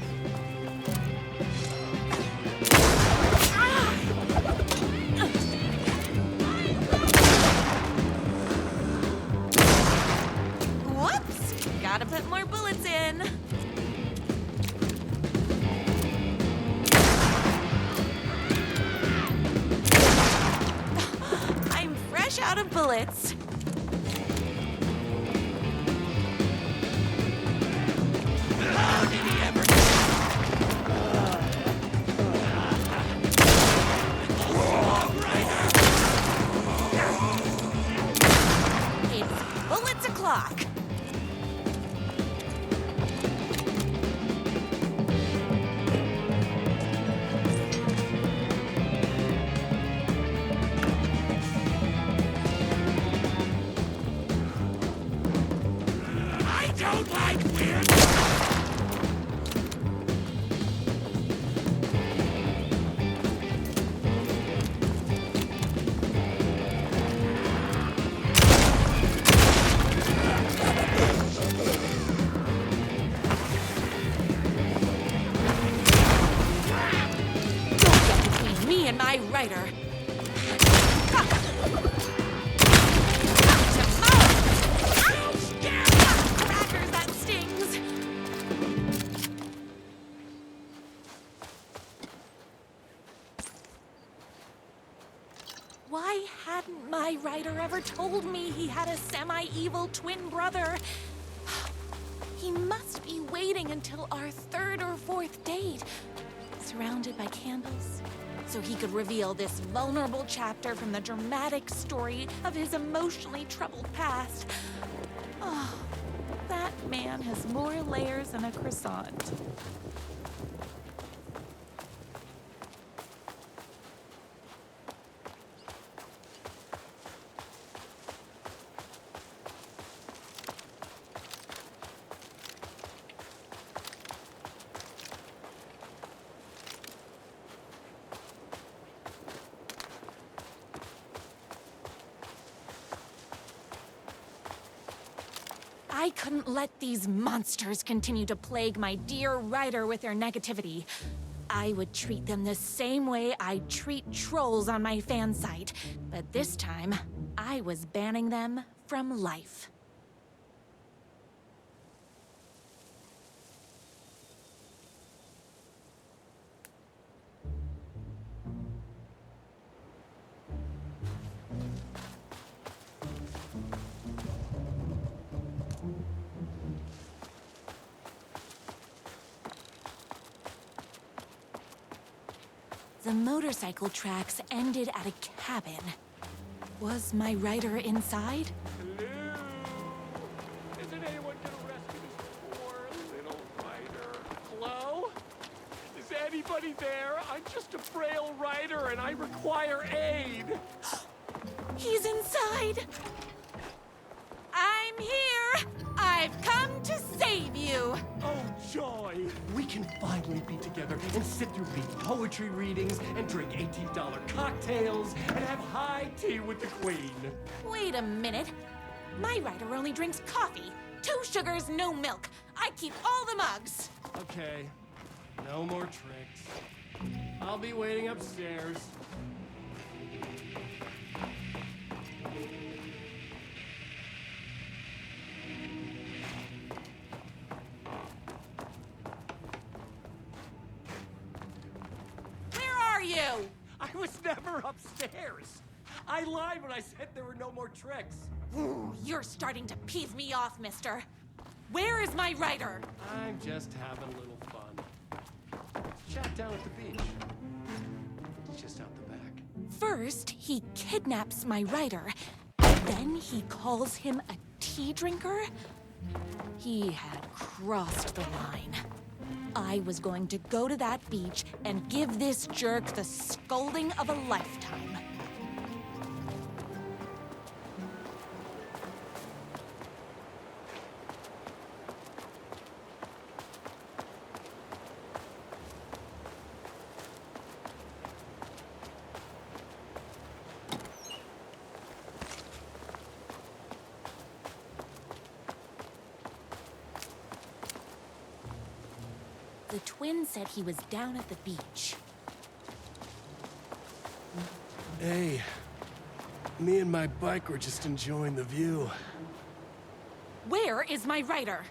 Whoops! Gotta put more bullets in. I'm fresh out of bullets. How did he ever It's bullets o'clock. I don't like weird. Don't get between me and my writer. Crackers, that stings. Why hadn't my writer ever told me he had a semi-evil twin brother? He must be waiting until our third or fourth date, surrounded by candles, so he could reveal this vulnerable chapter from the dramatic story of his emotionally troubled past. Oh, that man has more layers than a croissant. I couldn't let these monsters continue to plague my dear writer with their negativity. I would treat them the same way I treat trolls on my fan site, but this time, I was banning them from life. The motorcycle tracks ended at a cabin. Was my writer inside? Hello? Isn't anyone gonna rescue this poor little writer? Hello? Is anybody there? I'm just a frail writer and I require aid. He's inside! I'm here! I've come to save you! Oh, joy! We can finally be together and sit through big poetry readings and drink $18 cocktails and have high tea with the Queen. Wait a minute. My writer only drinks coffee. 2 sugars, no milk. I keep all the mugs. Okay, no more tricks. I'll be waiting upstairs. Where are you? I was never upstairs. I lied when I said there were no more tricks. Ooh, you're starting to peeve me off, mister. Where is my writer? I'm just having a little fun. Chat down at the beach. It's just out the back. First, he kidnaps my writer. Then he calls him a tea drinker. He had crossed the line. I was going to go to that beach and give this jerk the scolding of a lifetime. twin said he was down at the beach. Hey, me and my bike were just enjoying the view. Where is my writer?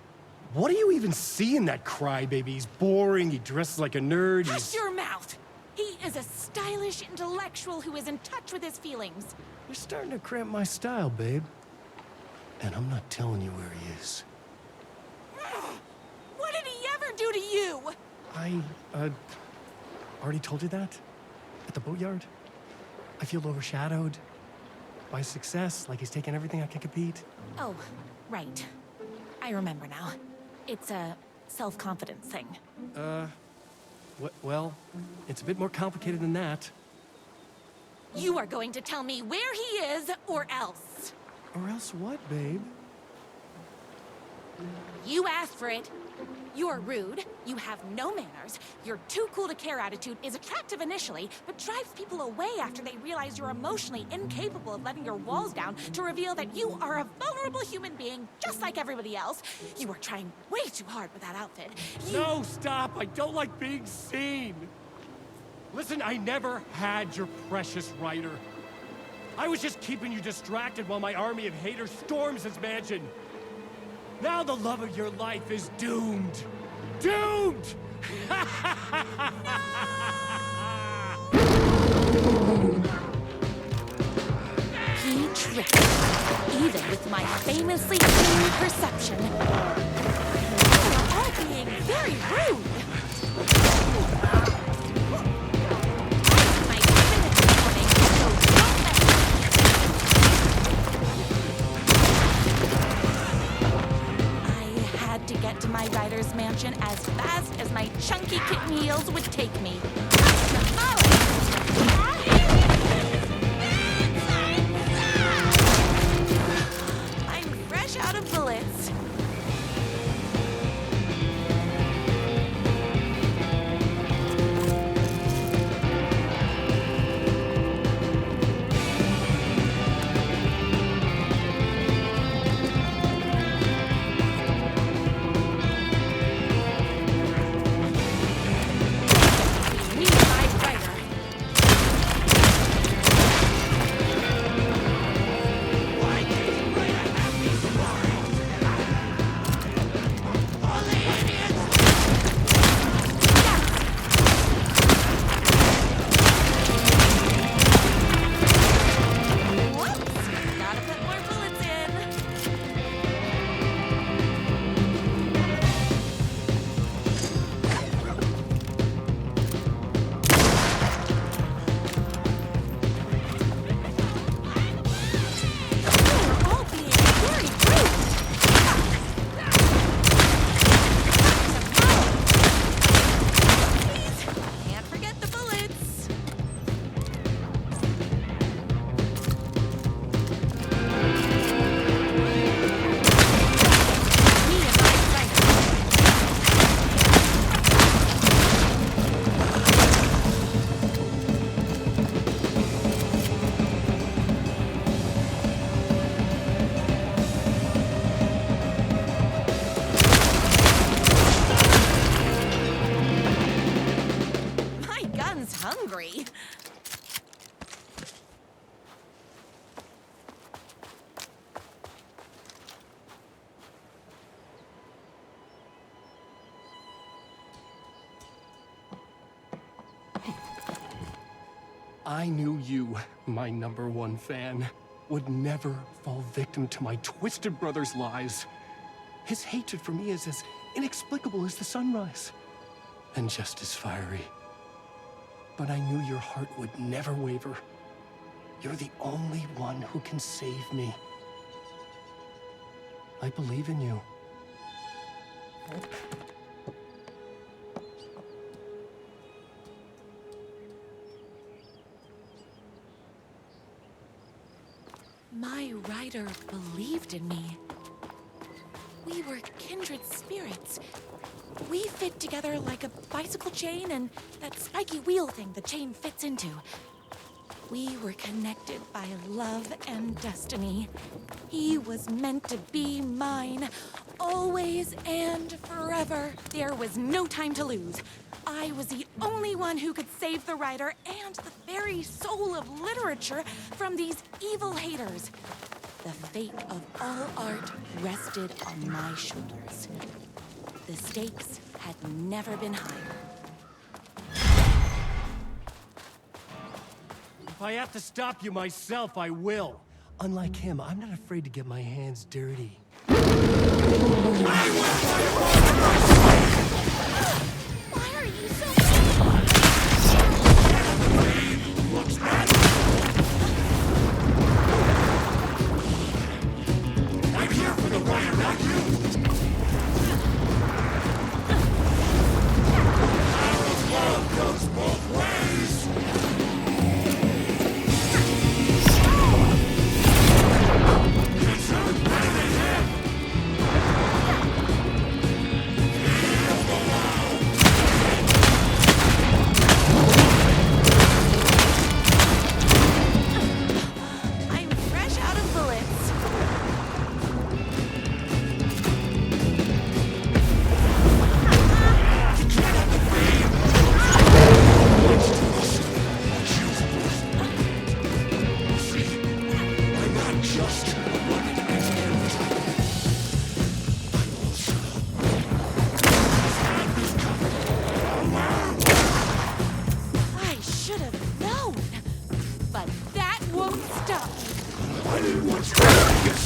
What do you even see in that crybaby? He's boring, he dresses like a nerd, Hush your mouth! He is a stylish intellectual who is in touch with his feelings. You're starting to cramp my style, babe. And I'm not telling you where he is. What did he ever do to you? I, already told you that? At the boatyard? I feel overshadowed by success, like he's taking everything I can compete. Oh, right. I remember now. It's a self-confidence thing. Well, it's a bit more complicated than that. You are going to tell me where he is, or else. Or else what, babe? You asked for it. You're rude, you have no manners, your too cool to care attitude is attractive initially, but drives people away after they realize you're emotionally incapable of letting your walls down to reveal that you are a vulnerable human being just like everybody else. You are trying way too hard with that outfit. No, stop! I don't like being seen! Listen, I never had your precious writer. I was just keeping you distracted while my army of haters storms his mansion. Now the love of your life is doomed! Doomed! He tricked me, even with my famously keen perception. You're all being very rude. My minute warning, so don't mess to get to my writer's mansion as fast as my chunky kitten heels would take me. I'm fresh out of bullets. Hungry. I knew you, my #1 fan, would never fall victim to my twisted brother's lies. His hatred for me is as inexplicable as the sunrise, and just as fiery. But I knew your heart would never waver. You're the only one who can save me. I believe in you. My writer believed in me. We were kindred spirits. We fit together like a bicycle chain and that spiky wheel thing the chain fits into. We were connected by love and destiny. He was meant to be mine, Always and forever, there was no time to lose. I was the only one who could save the writer and the very soul of literature from these evil haters. The fate of all art rested on my shoulders. The stakes had never been higher. If I have to stop you myself, I will. Unlike him, I'm not afraid to get my hands dirty. Why are you so... I'm here for the writer, not you! Our love goes both ways! I'm fresh out of bullets. I'm not just running against everything. I'm also I should have known. But that won't stop me. I didn't want you to get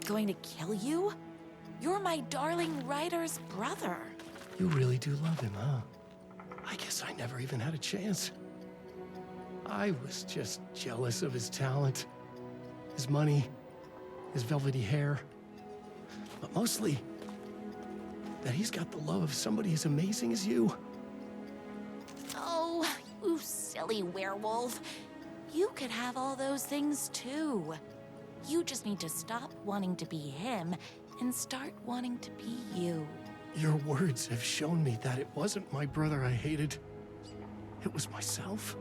Going to kill you? You're my darling writer's brother. You really do love him, huh? I guess I never even had a chance. I was just jealous of his talent, his money, his velvety hair. But mostly, that he's got the love of somebody as amazing as you. Oh, you silly werewolf. You could have all those things too. You just need to stop wanting to be him and start wanting to be you. Your words have shown me that it wasn't my brother I hated. It was myself.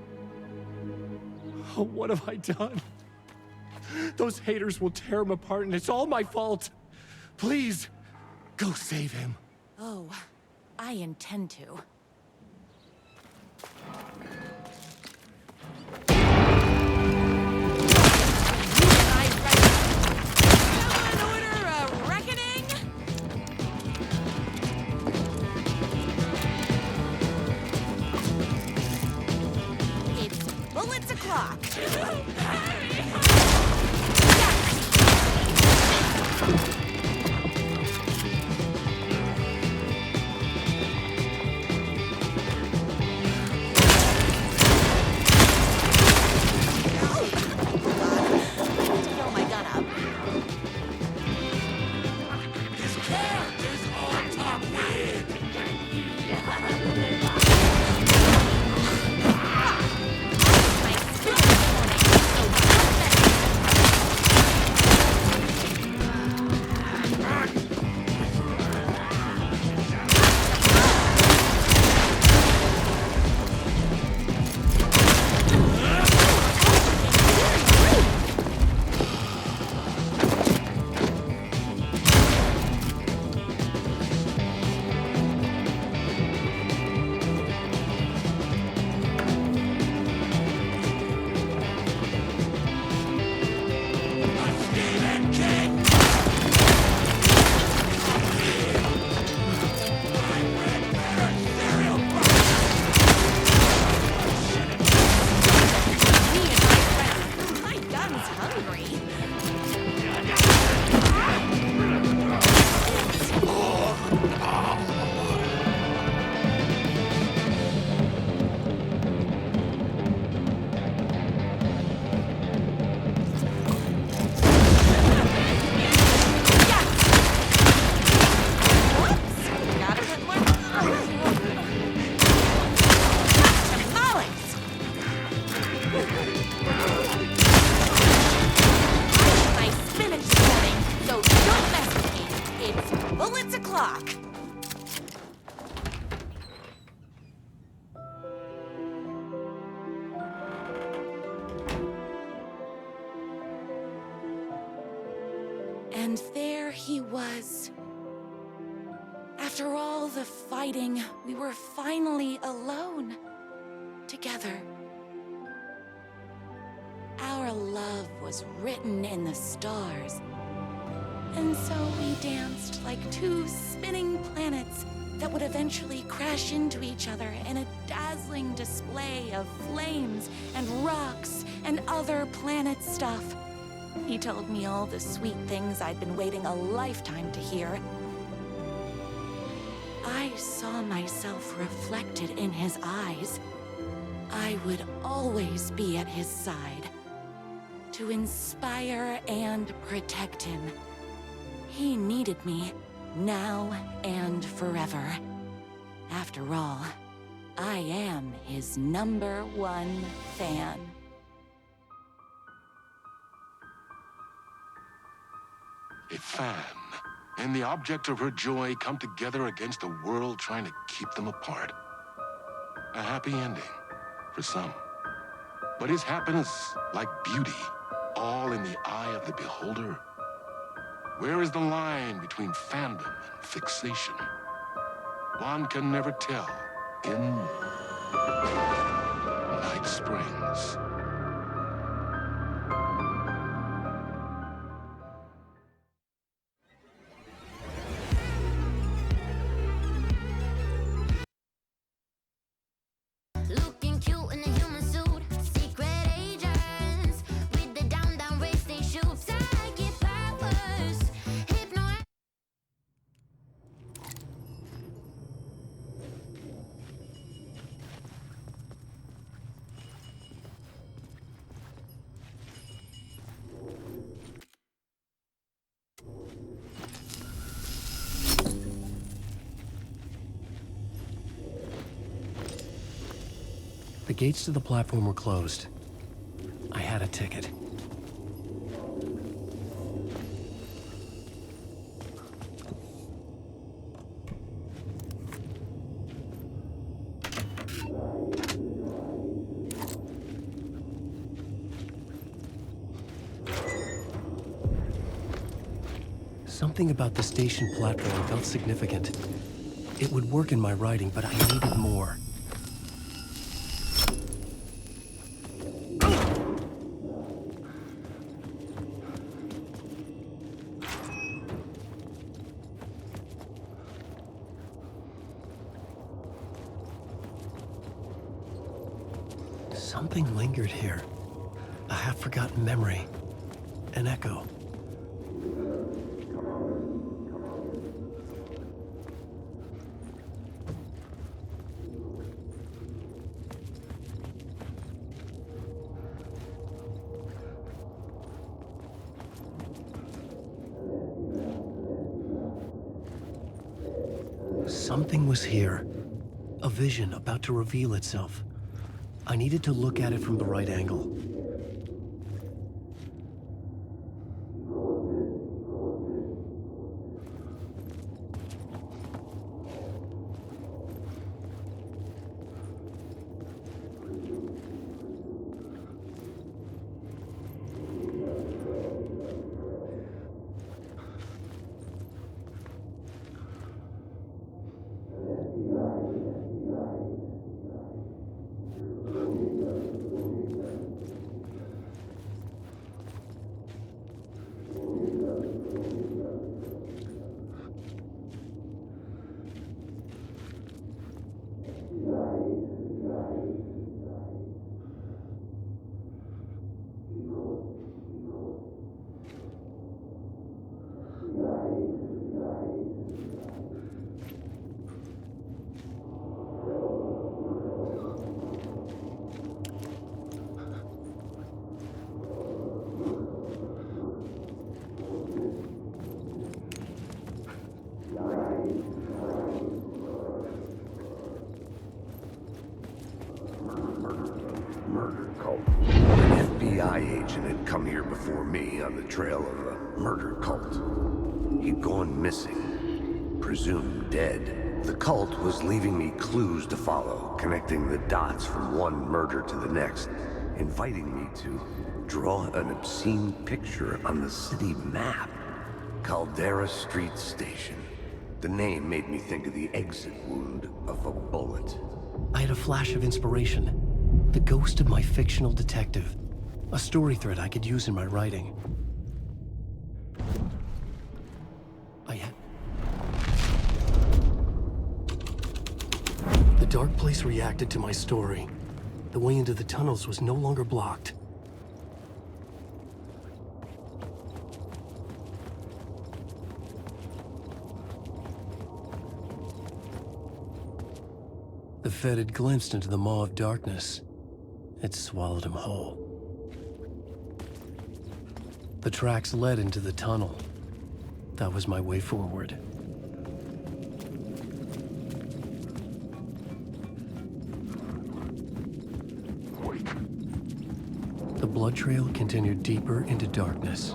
Oh, what have I done? Those haters will tear him apart, and it's all my fault. Please, go save him. Oh, I intend to. Bullets o'clock. Fill my gun up. His character's on top weird. rock. And there he was. After all the fighting, we were finally alone. Together. Our love was written in the stars. And so we danced like two spinning planets that would eventually crash into each other in a dazzling display of flames and rocks and other planet stuff. He told me all the sweet things I'd been waiting a lifetime to hear. I saw myself reflected in his eyes. I would always be at his side, to inspire and protect him. He needed me, now and forever. After all, I am his #1 fan. A fan and the object of her joy come together against a world trying to keep them apart. A happy ending for some. But is happiness, like beauty, all in the eye of the beholder? Where is the line between fandom and fixation? One can never tell in Night Springs. Looking cute in a human suit, secret agents with the down race they shoot. Psychic powers, hypno. The gates to the platform were closed. I had a ticket. Something about the station platform felt significant. It would work in my writing, but I needed more. Something lingered here. A half-forgotten memory. An echo. Something was here. A vision about to reveal itself. I needed to look at it from the right angle. Murder cult. An FBI agent had come here before me on the trail of a murder cult. He'd gone missing. presumed dead. The cult was leaving me clues to follow, connecting the dots from one murder to the next, inviting me to draw an obscene picture on the city map. Caldera Street Station. The name made me think of the exit wound of a bullet. I had a flash of inspiration. The ghost of my fictional detective. A story thread I could use in my writing. The dark place reacted to my story. The way into the tunnels was no longer blocked. The Fed had glimpsed into the maw of darkness. It swallowed him whole. The tracks led into the tunnel. That was my way forward. The blood trail continued deeper into darkness.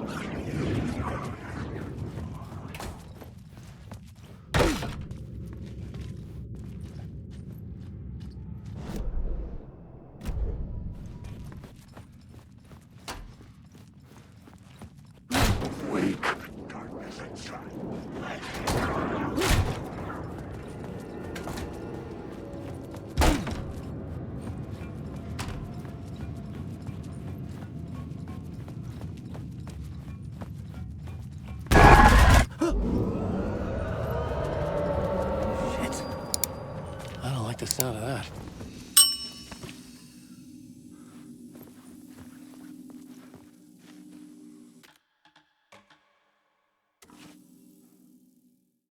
The sound of that.